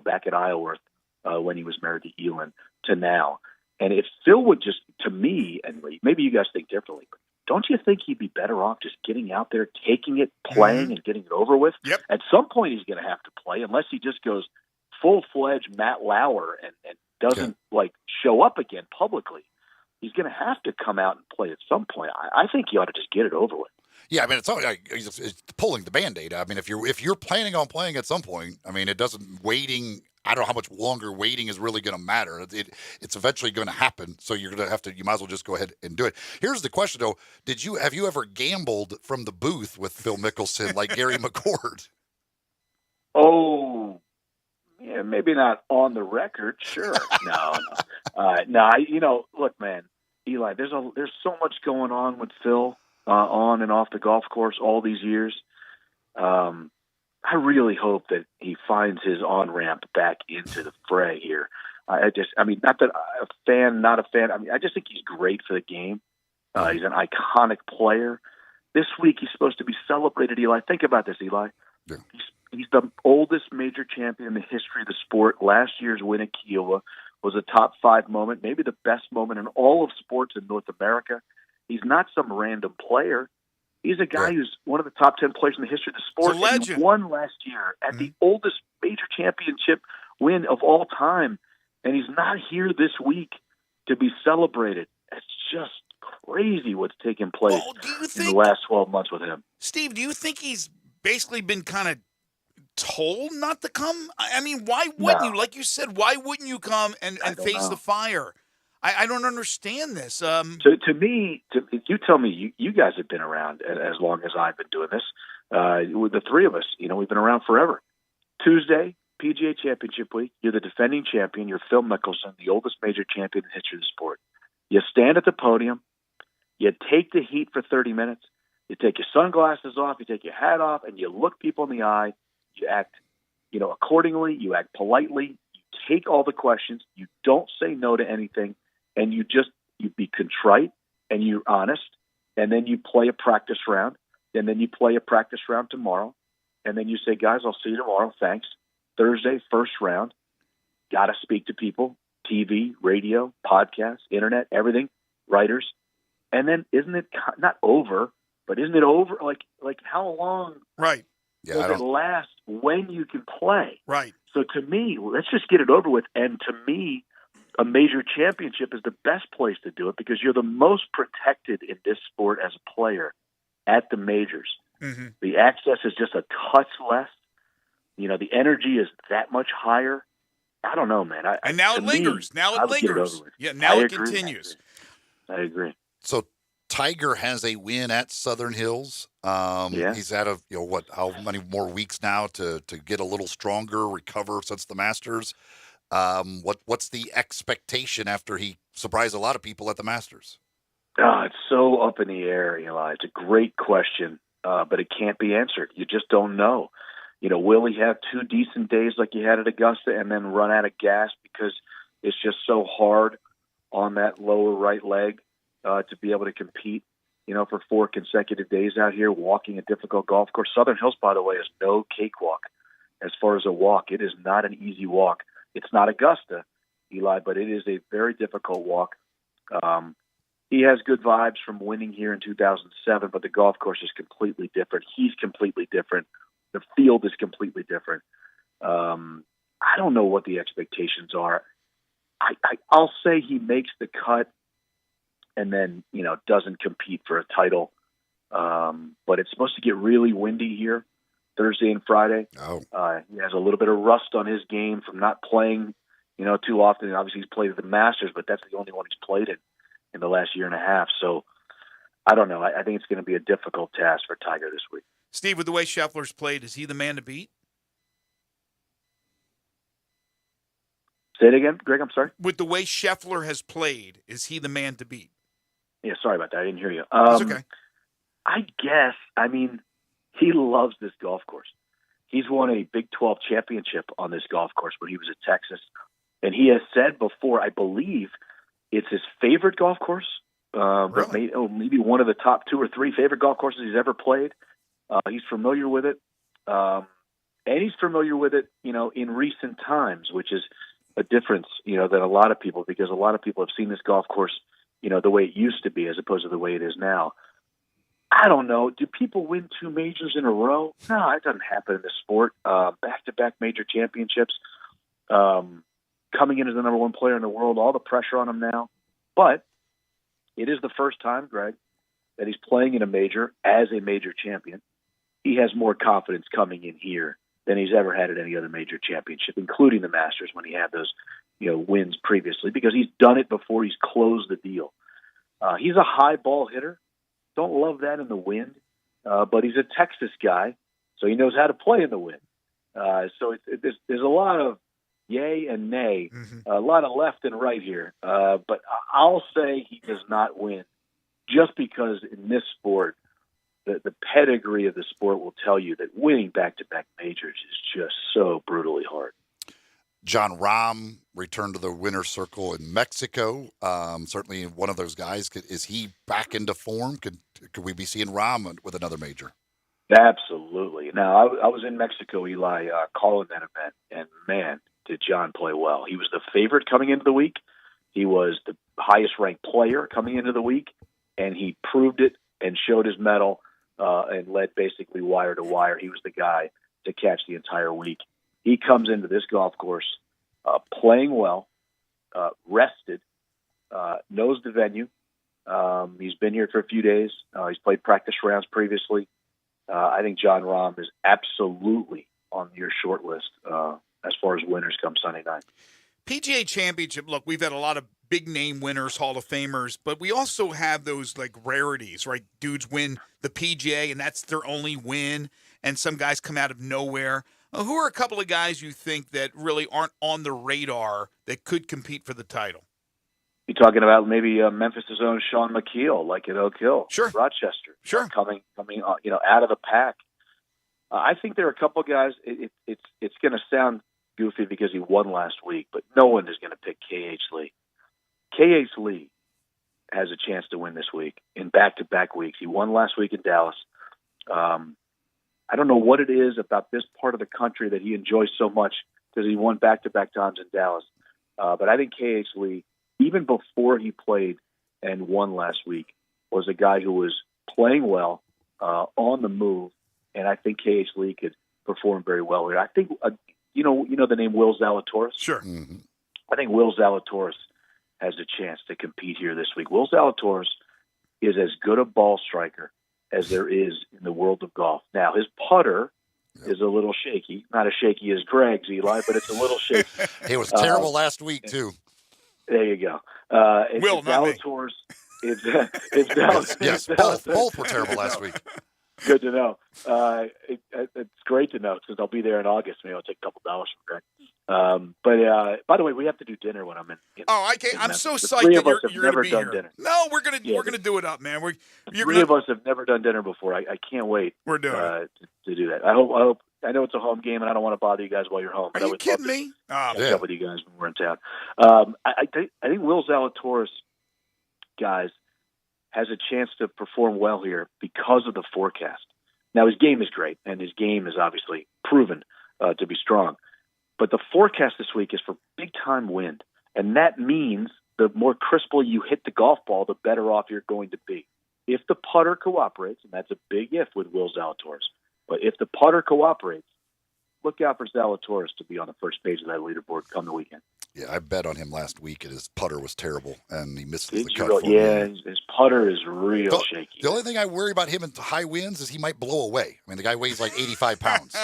back at Isleworth when he was married to Elin, to now. And if Phil would just, to me, and maybe you guys think differently, but don't you think he'd be better off just getting out there, taking it, playing, and getting it over with? Yep. At some point, he's going to have to play, unless he just goes full-fledged Matt Lauer and doesn't show up again publicly. He's going to have to come out and play at some point. I think he ought to just get it over with. Yeah, I mean, it's pulling the Band-Aid. I mean, if you're planning on playing at some point, I mean, it doesn't waiting. I don't know how much longer waiting is really going to matter. It's eventually going to happen, so you're going to have to. You might as well just go ahead and do it. Here's the question, though: have you ever gambled from the booth with Phil Mickelson like Gary McCord? Oh, yeah, maybe not on the record. Sure, no. Look, man, Eli, there's so much going on with Phil on and off the golf course all these years. I really hope that he finds his on-ramp back into the fray here. Not that a fan, not a fan. I mean, I just think he's great for the game. He's an iconic player. This week he's supposed to be celebrated, Eli. Think about this, Eli. Yeah. He's the oldest major champion in the history of the sport. Last year's win at Kiowa was a top 5 moment, maybe the best moment in all of sports in North America. He's not some random player. He's a guy who's one of the top 10 players in the history of the sport. He's a legend. He won last year at the oldest major championship win of all time, and he's not here this week to be celebrated. It's just crazy what's taken place in the last 12 months with him. Steve, do you think he's basically been kind of told not to come? I mean, why wouldn't you? Like you said, why wouldn't you come and face the fire? I don't understand this. To me, you tell me, you guys have been around as long as I've been doing this. With the three of us, we've been around forever. Tuesday, PGA Championship Week, you're the defending champion. You're Phil Mickelson, the oldest major champion in the history of the sport. You stand at the podium. You take the heat for 30 minutes. You take your sunglasses off. You take your hat off, and you look people in the eye. You act, accordingly. You act politely. You take all the questions. You don't say no to anything. And you be contrite and you're honest, and then you play a practice round, and then you play a practice round tomorrow, and then you say, guys, I'll see you tomorrow. Thanks. Thursday, first round. Got to speak to people, TV, radio, podcasts, internet, everything, writers. And then isn't it not over, but isn't it over? Like how long does it last when you can play? Right. So to me, let's just get it over with. And to me, a major championship is the best place to do it because you're the most protected in this sport as a player at the majors. Mm-hmm. The access is just a touch less. The energy is that much higher. I don't know, man. And now it lingers. Now it lingers. Yeah, now it continues. I agree. So Tiger has a win at Southern Hills. He's out of how many more weeks now to get a little stronger, recover since the Masters. What's the expectation after he surprised a lot of people at the Masters? It's so up in the air, Eli. It's a great question, but it can't be answered. You just don't know. Will he have 2 decent days like he had at Augusta and then run out of gas because it's just so hard on that lower right leg to be able to compete, for 4 consecutive days out here walking a difficult golf course? Southern Hills, by the way, is no cakewalk as far as a walk. It is not an easy walk. It's not Augusta, Eli, but it is a very difficult walk. He has good vibes from winning here in 2007, but the golf course is completely different. He's completely different. The field is completely different. I don't know what the expectations are. I'll say he makes the cut and then, doesn't compete for a title. But it's supposed to get really windy here Thursday and Friday. He has a little bit of rust on his game from not playing, too often. Obviously, he's played at the Masters, but that's the only one he's played in the last year and a half. So I don't know. I think it's going to be a difficult task for Tiger this week. Steve, with the way Scheffler's played, is he the man to beat? Say it again, Greg, I'm sorry? With the way Scheffler has played, is he the man to beat? Yeah, sorry about that. I didn't hear you. That's okay. I guess. He loves this golf course. He's won a Big 12 championship on this golf course when he was at Texas. And he has said before, I believe, it's his favorite golf course. Really? Maybe one of the top 2 or 3 favorite golf courses he's ever played. He's familiar with it. And he's familiar with it, in recent times, which is a difference, than a lot of people, because a lot of people have seen this golf course, the way it used to be as opposed to the way it is now. I don't know. Do people win 2 majors in a row? No, it doesn't happen in this sport. Back-to-back major championships. Coming in as the number 1 player in the world, all the pressure on him now. But it is the first time, Greg, that he's playing in a major as a major champion. He has more confidence coming in here than he's ever had at any other major championship, including the Masters when he had those, wins previously, because he's done it before. He's closed the deal. He's a high ball hitter. Don't love that in the wind, but he's a Texas guy, so he knows how to play in the wind. So there's a lot of yay and nay, a lot of left and right here. But I'll say he does not win, just because in this sport, the pedigree of the sport will tell you that winning back-to-back majors is just so brutally hard. Jon Rahm returned to the winner's circle in Mexico. Certainly one of those guys. Is he back into form? Could we be seeing Rahm with another major? Absolutely. Now, I was in Mexico, Eli, calling that event, and man, did John play well. He was the favorite coming into the week. He was the highest-ranked player coming into the week, and he proved it and showed his mettle and led basically wire to wire. He was the guy to catch the entire week. He comes into this golf course playing well, rested, knows the venue. He's been here for a few days. He's played practice rounds previously. I think Jon Rahm is absolutely on your short list as far as winners come Sunday night. PGA Championship, look, we've had a lot of big-name winners, Hall of Famers, but we also have those, rarities, right? Dudes win the PGA, and that's their only win, and some guys come out of nowhere. Who are a couple of guys you think that really aren't on the radar that could compete for the title? You're talking about maybe Memphis' own Sean McKeel, like at Oak Hill, sure, Rochester, sure, coming, out of the pack. I think there are a couple of guys. It's going to sound goofy because he won last week, but no one is going to pick K.H. Lee. K.H. Lee has a chance to win this week in back-to-back weeks. He won last week in Dallas. I don't know what it is about this part of the country that he enjoys so much because he won back-to-back times in Dallas. But I think K.H. Lee, even before he played and won last week, was a guy who was playing well, on the move, and I think K.H. Lee could perform very well here. I think, you know the name Will Zalatoris? Sure. Mm-hmm. I think Will Zalatoris has a chance to compete here this week. Will Zalatoris is as good a ball striker as there is in the world of golf. Now, his putter is a little shaky. Not as shaky as Greg's, Eli, but it's a little shaky. It was terrible last week, too. There you go. Will, not me. If Dallas, yes, both were terrible last week. Good to know. It's great to know since I'll be there in August. Maybe I'll take a couple dollars from Greg. But by the way, we have to do dinner when I'm in. I can't. I'm so the psyched three that of us have you're going to never be done here. dinner. No, we're gonna do it up, man. Three of us have never done dinner before. I can't wait. We're doing it. To do that. I hope. I know it's a home game, and I don't want to bother you guys while you're home. Are you kidding me? Catch up with you guys when we're in town. I think Will Zalatoris, guys, has a chance to perform well here because of the forecast. Now, his game is great, and his game is obviously proven to be strong. But the forecast this week is for big-time wind, and that means the more crisply you hit the golf ball, the better off you're going to be. If the putter cooperates, and that's a big if with Will Zalatoris, but if the putter cooperates, look out for Zalatoris to be on the first page of that leaderboard come the weekend. Yeah, I bet on him last week, and his putter was terrible, and he missed the cut. His putter is real shaky. The only thing I worry about him in high winds is he might blow away. I mean, the guy weighs like 85 pounds.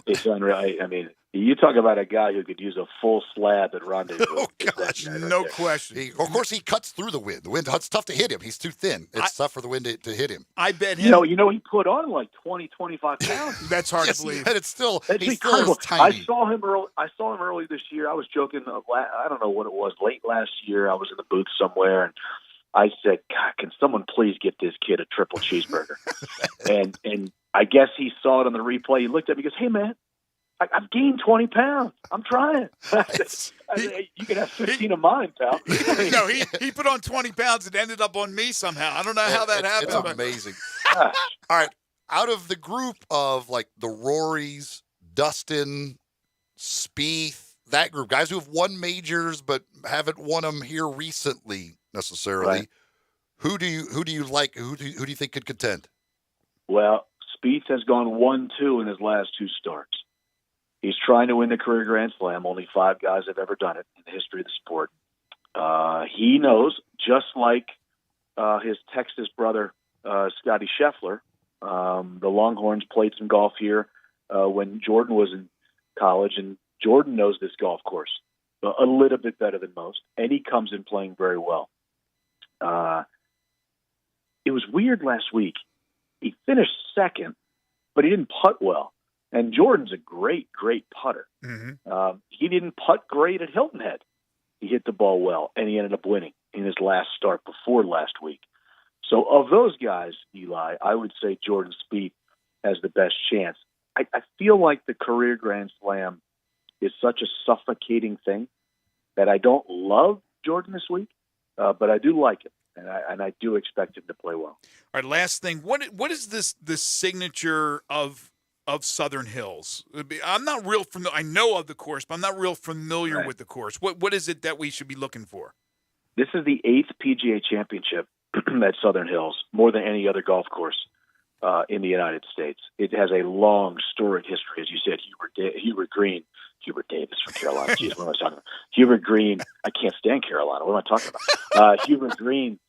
It's unreal. I mean, you talk about a guy who could use a full slab at rendezvous. Oh, gosh. No question. Of course, he cuts through the wind. The wind, it's tough to hit him. He's too thin. It's tough for the wind to hit him. I bet him. You know, he put on like 20, 25 pounds. That's hard to believe. And he's still incredible. tiny. I saw him early this year. I was joking. I don't know what it was. Late last year, I was in the booth somewhere, and I said, "God, can someone please get this kid a triple cheeseburger?" and I guess he saw it on the replay. He looked at me and goes, "Hey, man, I've gained 20 pounds. I'm trying." You can have 15 of mine, pal. No, he put on 20 pounds and ended up on me somehow. I don't know how that happened. It's amazing. All right. Out of the group of like the Rorys, Dustin, Spieth, that group, guys who have won majors but haven't won them here recently necessarily, right. Who do you like? Who do you think could contend? Well, Spieth has gone 1-2 in his last two starts. He's trying to win the career Grand Slam. Only 5 guys have ever done it in the history of the sport. He knows, just like his Texas brother, Scotty Scheffler, the Longhorns played some golf here when Jordan was in college, and Jordan knows this golf course a little bit better than most, and he comes in playing very well. It was weird last week. He finished second, but he didn't putt well. And Jordan's a great, great putter. Mm-hmm. He didn't putt great at Hilton Head. He hit the ball well, and he ended up winning in his last start before last week. So of those guys, Eli, I would say Jordan Spieth has the best chance. I feel like the career Grand Slam is such a suffocating thing that I don't love Jordan this week, but I do like him, and I do expect him to play well. All right, last thing. What is this signature of Southern Hills? I'm not real familiar. I know of the course, but I'm not real familiar with the course. What is it that we should be looking for? This is the 8th PGA Championship at Southern Hills, more than any other golf course in the United States. It has a long, storied history, as you said. Hubert Davis from Carolina. Jeez, what am I talking about? Hubert Green. I can't stand Carolina. What am I talking about? Hubert Green,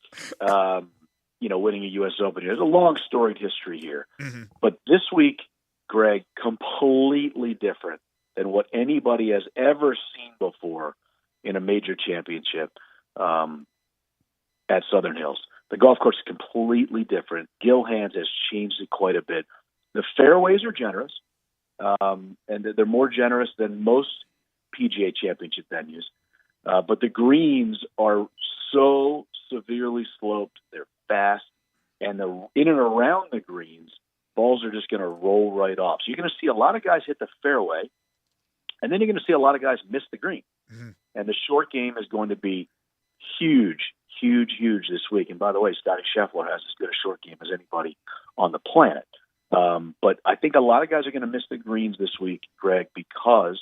winning a U.S. Open. There's a long, storied history here. Mm-hmm. But this week, Greg, completely different than what anybody has ever seen before in a major championship at Southern Hills. The golf course is completely different. Gil Hanse has changed it quite a bit. The fairways are generous, and they're more generous than most PGA Championship venues. But the greens are so severely sloped, they're fast, and in and around the greens, balls are just going to roll right off. So you're going to see a lot of guys hit the fairway, and then you're going to see a lot of guys miss the green. Mm-hmm. And the short game is going to be huge this week. And by the way, Scotty Scheffler has as good a short game as anybody on the planet. But I think a lot of guys are going to miss the greens this week, Greg, because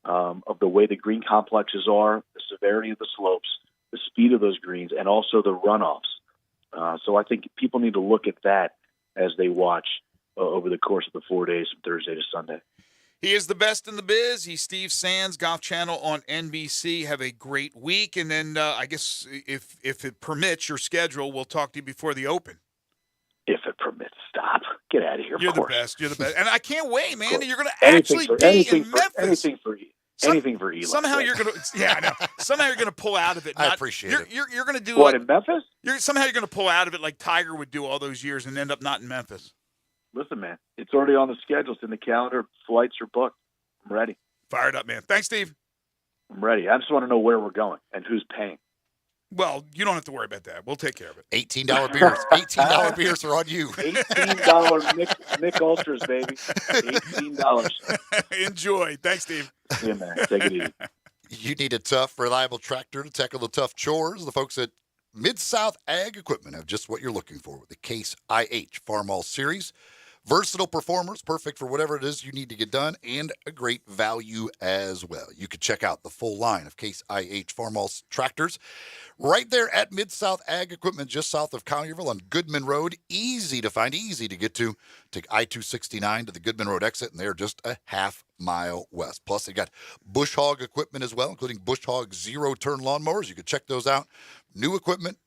of the way the green complexes are, the severity of the slopes, the speed of those greens, and also the runoffs. So I think people need to look at that as they watch over the course of the 4 days from Thursday to Sunday. He is the best in the biz. He's Steve Sands, Golf Channel on NBC. Have a great week. And then I guess if it permits your schedule, we'll talk to you before the Open. If it permits. Stop. Get out of here. You're of course. the best. You're the best. And I can't wait, man. You're going to anything actually for, be anything in for, Memphis. Anything for you. Anything for Eli. Somehow you're gonna, I know. Somehow you're gonna pull out of it. I appreciate it. You're gonna do what in Memphis? Somehow you're gonna pull out of it like Tiger would do all those years and end up not in Memphis. Listen, man, it's already on the schedule. It's in the calendar. Flights are booked. I'm ready. Fired up, man. Thanks, Steve. I'm ready. I just want to know where we're going and who's paying. Well, you don't have to worry about that. We'll take care of it. $18 beers. $18 beers are on you. $18 Mick Ultras, baby. $18. Enjoy. Thanks, Steve. Yeah, man. Take it easy. You need a tough, reliable tractor to tackle the tough chores. The folks at Mid-South Ag Equipment have just what you're looking for with the Case IH Farmall Series. Versatile performers, perfect for whatever it is you need to get done, and a great value as well. You can check out the full line of Case IH Farmall tractors right there at Mid-South Ag Equipment, just south of Collierville on Goodman Road. Easy to find, easy to get to. Take I-269 to the Goodman Road exit, and they're just a half mile west. Plus, they got Bush Hog equipment as well, including Bush Hog zero-turn lawnmowers. You can check those out. New equipment,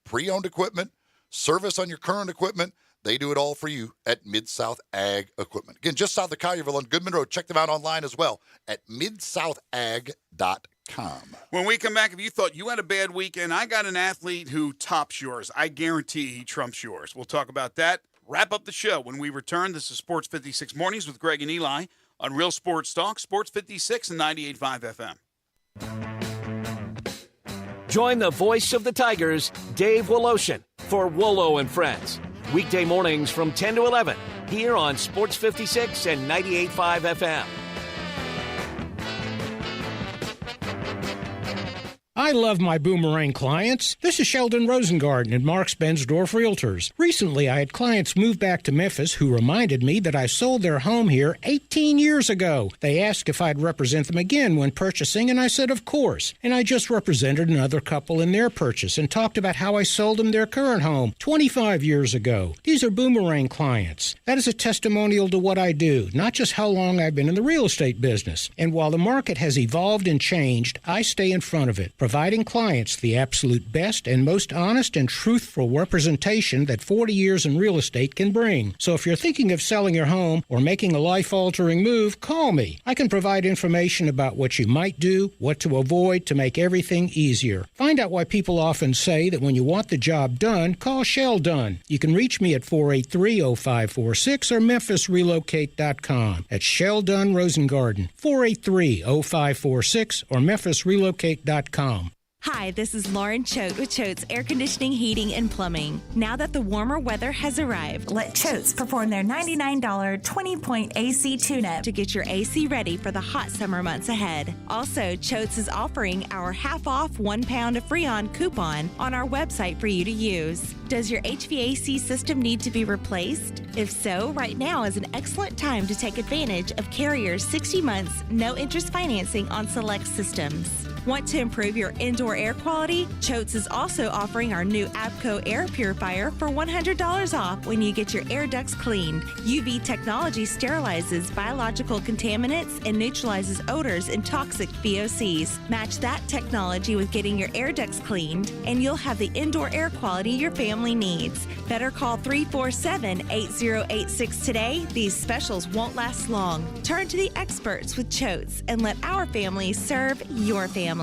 pre-owned equipment, service on your current equipment. They do it all for you at Mid-South Ag Equipment. Again, just south of Collierville on Goodman Road. Check them out online as well at midsouthag.com. When we come back, if you thought you had a bad weekend, I got an athlete who tops yours. I guarantee he trumps yours. We'll talk about that. Wrap up the show when we return. This is Sports 56 Mornings with Greg and Eli on Real Sports Talk, Sports 56 and 98.5 FM. Join the voice of the Tigers, Dave Woloshin, for Wolo and Friends. Weekday mornings from 10 to 11 here on Sports 56 and 98.5 FM. I love my Boomerang clients. This is Sheldon Rosengarten at Marks Bensdorf Realtors. Recently, I had clients move back to Memphis who reminded me that I sold their home here 18 years ago. They asked if I'd represent them again when purchasing, and I said, of course. And I just represented another couple in their purchase and talked about how I sold them their current home 25 years ago. These are Boomerang clients. That is a testimonial to what I do, not just how long I've been in the real estate business. And while the market has evolved and changed, I stay in front of it, providing clients the absolute best and most honest and truthful representation that 40 years in real estate can bring. So if you're thinking of selling your home or making a life-altering move, call me. I can provide information about what you might do, what to avoid to make everything easier. Find out why people often say that when you want the job done, call Shell Dunn. You can reach me at 483-0546 or memphisrelocate.com. At Shell Dunn Rosengarten, 483-0546 or memphisrelocate.com. Hi, this is Lauren Choate with Choate's Air Conditioning, Heating, and Plumbing. Now that the warmer weather has arrived, let Choate's perform their $99 20-point AC tune-up to get your AC ready for the hot summer months ahead. Also, Choate's is offering our half-off 1 pound of Freon coupon on our website for you to use. Does your HVAC system need to be replaced? If so, right now is an excellent time to take advantage of Carrier's 60 months no-interest financing on select systems. Want to improve your indoor air quality? Choate's is also offering our new ABCO air purifier for $100 off when you get your air ducts cleaned. UV technology sterilizes biological contaminants and neutralizes odors and toxic VOCs. Match that technology with getting your air ducts cleaned, and you'll have the indoor air quality your family needs. Better call 347-8086 today. These specials won't last long. Turn to the experts with Choate's and let our family serve your family.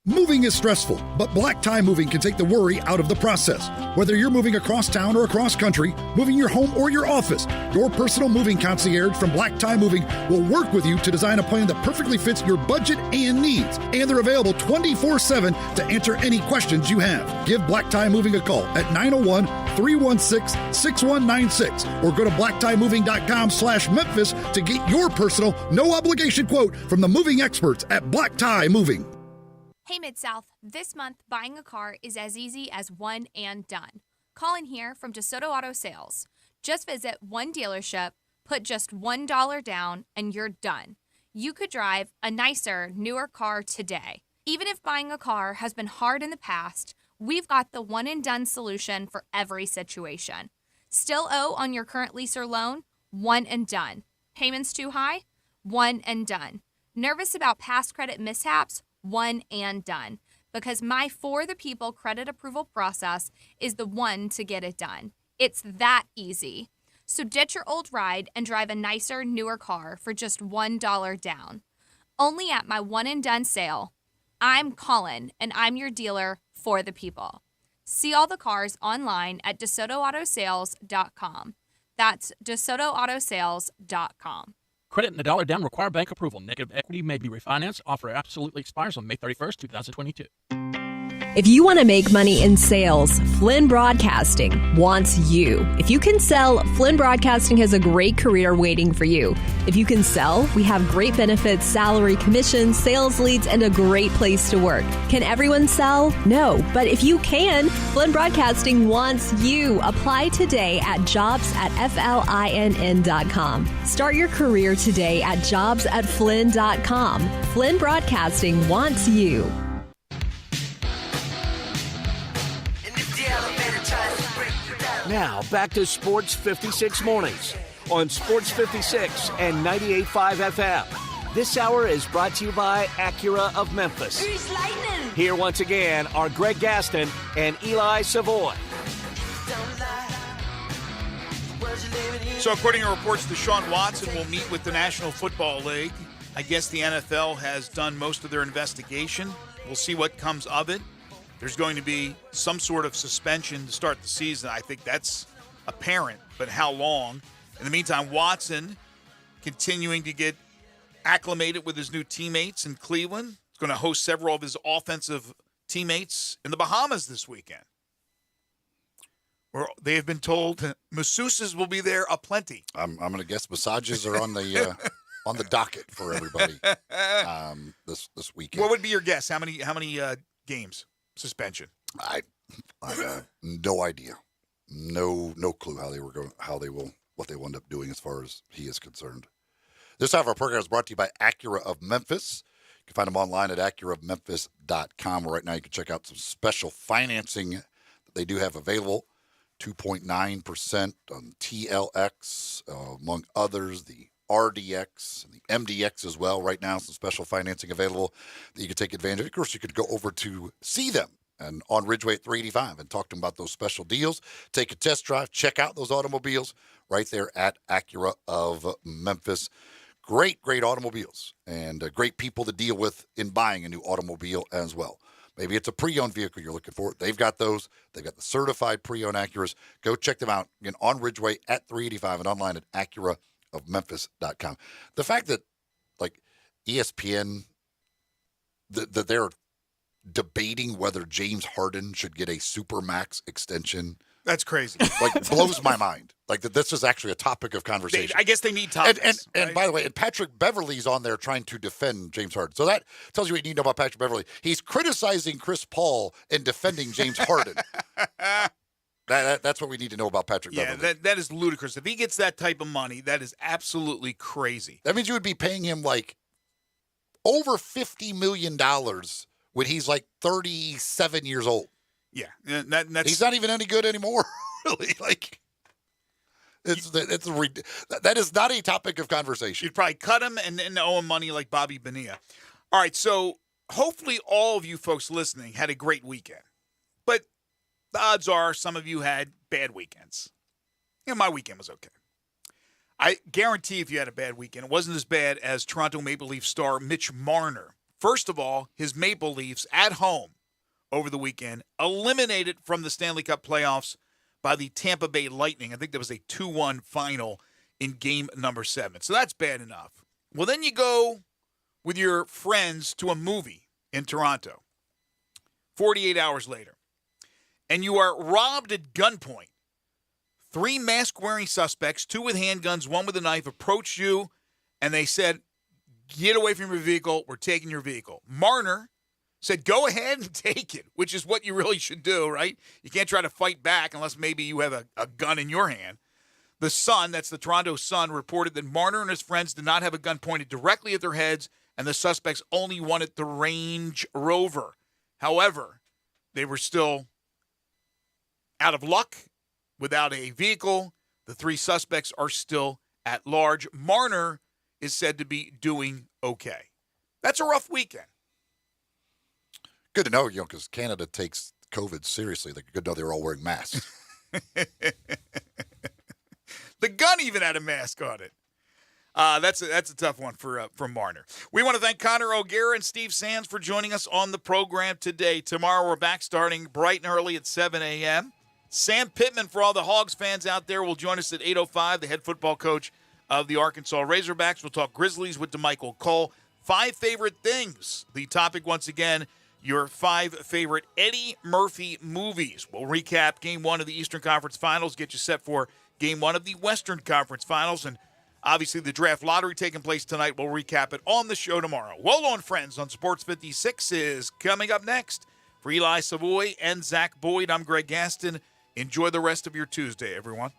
Moving is stressful, but Black Tie Moving can take the worry out of the process. Whether you're moving across town or across country, moving your home or your office, your personal moving concierge from Black Tie Moving will work with you to design a plan that perfectly fits your budget and needs. And they're available 24/7 to answer any questions you have. Give Black Tie Moving a call at 901-316-6196 or go to blacktiemoving.com/Memphis to get your personal, no-obligation quote from the moving experts at Black Tie Moving. Hey Mid-South, this month buying a car is as easy as one and done. Colin here from DeSoto Auto Sales. Just visit one dealership, put just $1 down, and you're done. You could drive a nicer, newer car today. Even if buying a car has been hard in the past, we've got the one and done solution for every situation. Still owe on your current lease or loan? One and done. Payments too high? One and done. Nervous about past credit mishaps? One and done. Because my For the People credit approval process is the one to get it done. It's that easy. So ditch your old ride and drive a nicer, newer car for just $1 down. Only at my one and done sale. I'm Colin, and I'm your dealer for the people. See all the cars online at DeSotoAutoSales.com. That's DeSotoAutoSales.com. Credit and $1 down require bank approval. Negative equity may be refinanced. Offer absolutely expires on May 31st, 2022. If you want to make money in sales, Flynn Broadcasting wants you. If you can sell, Flynn Broadcasting has a great career waiting for you. If you can sell, we have great benefits, salary, commissions, sales leads, and a great place to work. Can everyone sell? No. But if you can, Flynn Broadcasting wants you. Apply today at jobs@flinn.com. Start your career today at jobs@flynn.com. Flynn Broadcasting wants you. Now, back to Sports 56 Mornings on Sports 56 and 98.5 FM. This hour is brought to you by Acura of Memphis. Here once again are Greg Gaston and Eli Savoy. So according to reports, Deshaun Watson will meet with the National Football League. I guess the NFL has done most of their investigation. We'll see what comes of it. There's going to be some sort of suspension to start the season. I think that's apparent, but how long? In the meantime, Watson continuing to get acclimated with his new teammates in Cleveland. He's going to host several of his offensive teammates in the Bahamas this weekend, where they have been told masseuses will be there aplenty. I'm going to guess massages are on the on the docket for everybody this weekend. What would be your guess? How many games? Suspension. I have no idea. No clue what they will end up doing as far as he is concerned. This half of our program is brought to you by Acura of Memphis. You can find them online at acuraofmemphis.com. Right now you can check out some special financing that they do have available. 2.9% on TLX, among others, the RDX and the MDX as well. Right now, some special financing available that you can take advantage of. Of course, you could go over to see them and on Ridgeway at 385 and talk to them about those special deals. Take a test drive, check out those automobiles right there at Acura of Memphis. Great automobiles and great people to deal with in buying a new automobile as well. Maybe it's a pre-owned vehicle you're looking for. They've got those. They've got the certified pre-owned Acuras. Go check them out again on Ridgeway at 385 and online at acuraofmemphis.com. The fact that, like, ESPN, that they're debating whether James Harden should get a Supermax extension. That's crazy. Like, blows my mind. Like, that this is actually a topic of conversation. I guess they need topics. And by the way, and Patrick Beverley's on there trying to defend James Harden. So that tells you what you need to know about Patrick Beverley. He's criticizing Chris Paul and defending James Harden. That's what we need to know about Patrick Beverley. Yeah, that is ludicrous. If he gets that type of money, that is absolutely crazy. That means you would be paying him like over $50 million when he's like 37 years old. Yeah, he's not even any good anymore. Really, like that is not a topic of conversation. You'd probably cut him and owe him money like Bobby Bonilla. All right, so hopefully all of you folks listening had a great weekend, but the odds are some of you had bad weekends. My weekend was okay. I guarantee if you had a bad weekend, it wasn't as bad as Toronto Maple Leaf star Mitch Marner. First of all, his Maple Leafs at home over the weekend eliminated from the Stanley Cup playoffs by the Tampa Bay Lightning. I think there was a 2-1 final in game number 7. So that's bad enough. Well, then you go with your friends to a movie in Toronto 48 hours later, and you are robbed at gunpoint. 3 mask-wearing suspects, 2 with handguns, 1 with a knife, approached you, and they said, "Get away from your vehicle. We're taking your vehicle." Marner said, "Go ahead and take it," which is what you really should do, right? You can't try to fight back unless maybe you have a gun in your hand. The Sun, that's the Toronto Sun, reported that Marner and his friends did not have a gun pointed directly at their heads, and the suspects only wanted the Range Rover. However, they were still out of luck without a vehicle. The 3 suspects are still at large. Marner is said to be doing okay. That's a rough weekend. Good to know, because Canada takes COVID seriously. Good to know they were all wearing masks. The gun even had a mask on it. That's a tough one from Marner. We want to thank Connor O'Gara and Steve Sands for joining us on the program today. Tomorrow we're back starting bright and early at 7 a.m. Sam Pittman, for all the Hogs fans out there, will join us at 8:05, the head football coach of the Arkansas Razorbacks. We'll talk Grizzlies with DeMichael Cole. 5 favorite things. The topic, once again, your 5 favorite Eddie Murphy movies. We'll recap Game 1 of the Eastern Conference Finals, get you set for Game 1 of the Western Conference Finals, and obviously the draft lottery taking place tonight. We'll recap it on the show tomorrow. Wolo and Friends on Sports 56 is coming up next. For Eli Savoy and Zach Boyd, I'm Greg Gaston. Enjoy the rest of your Tuesday, everyone.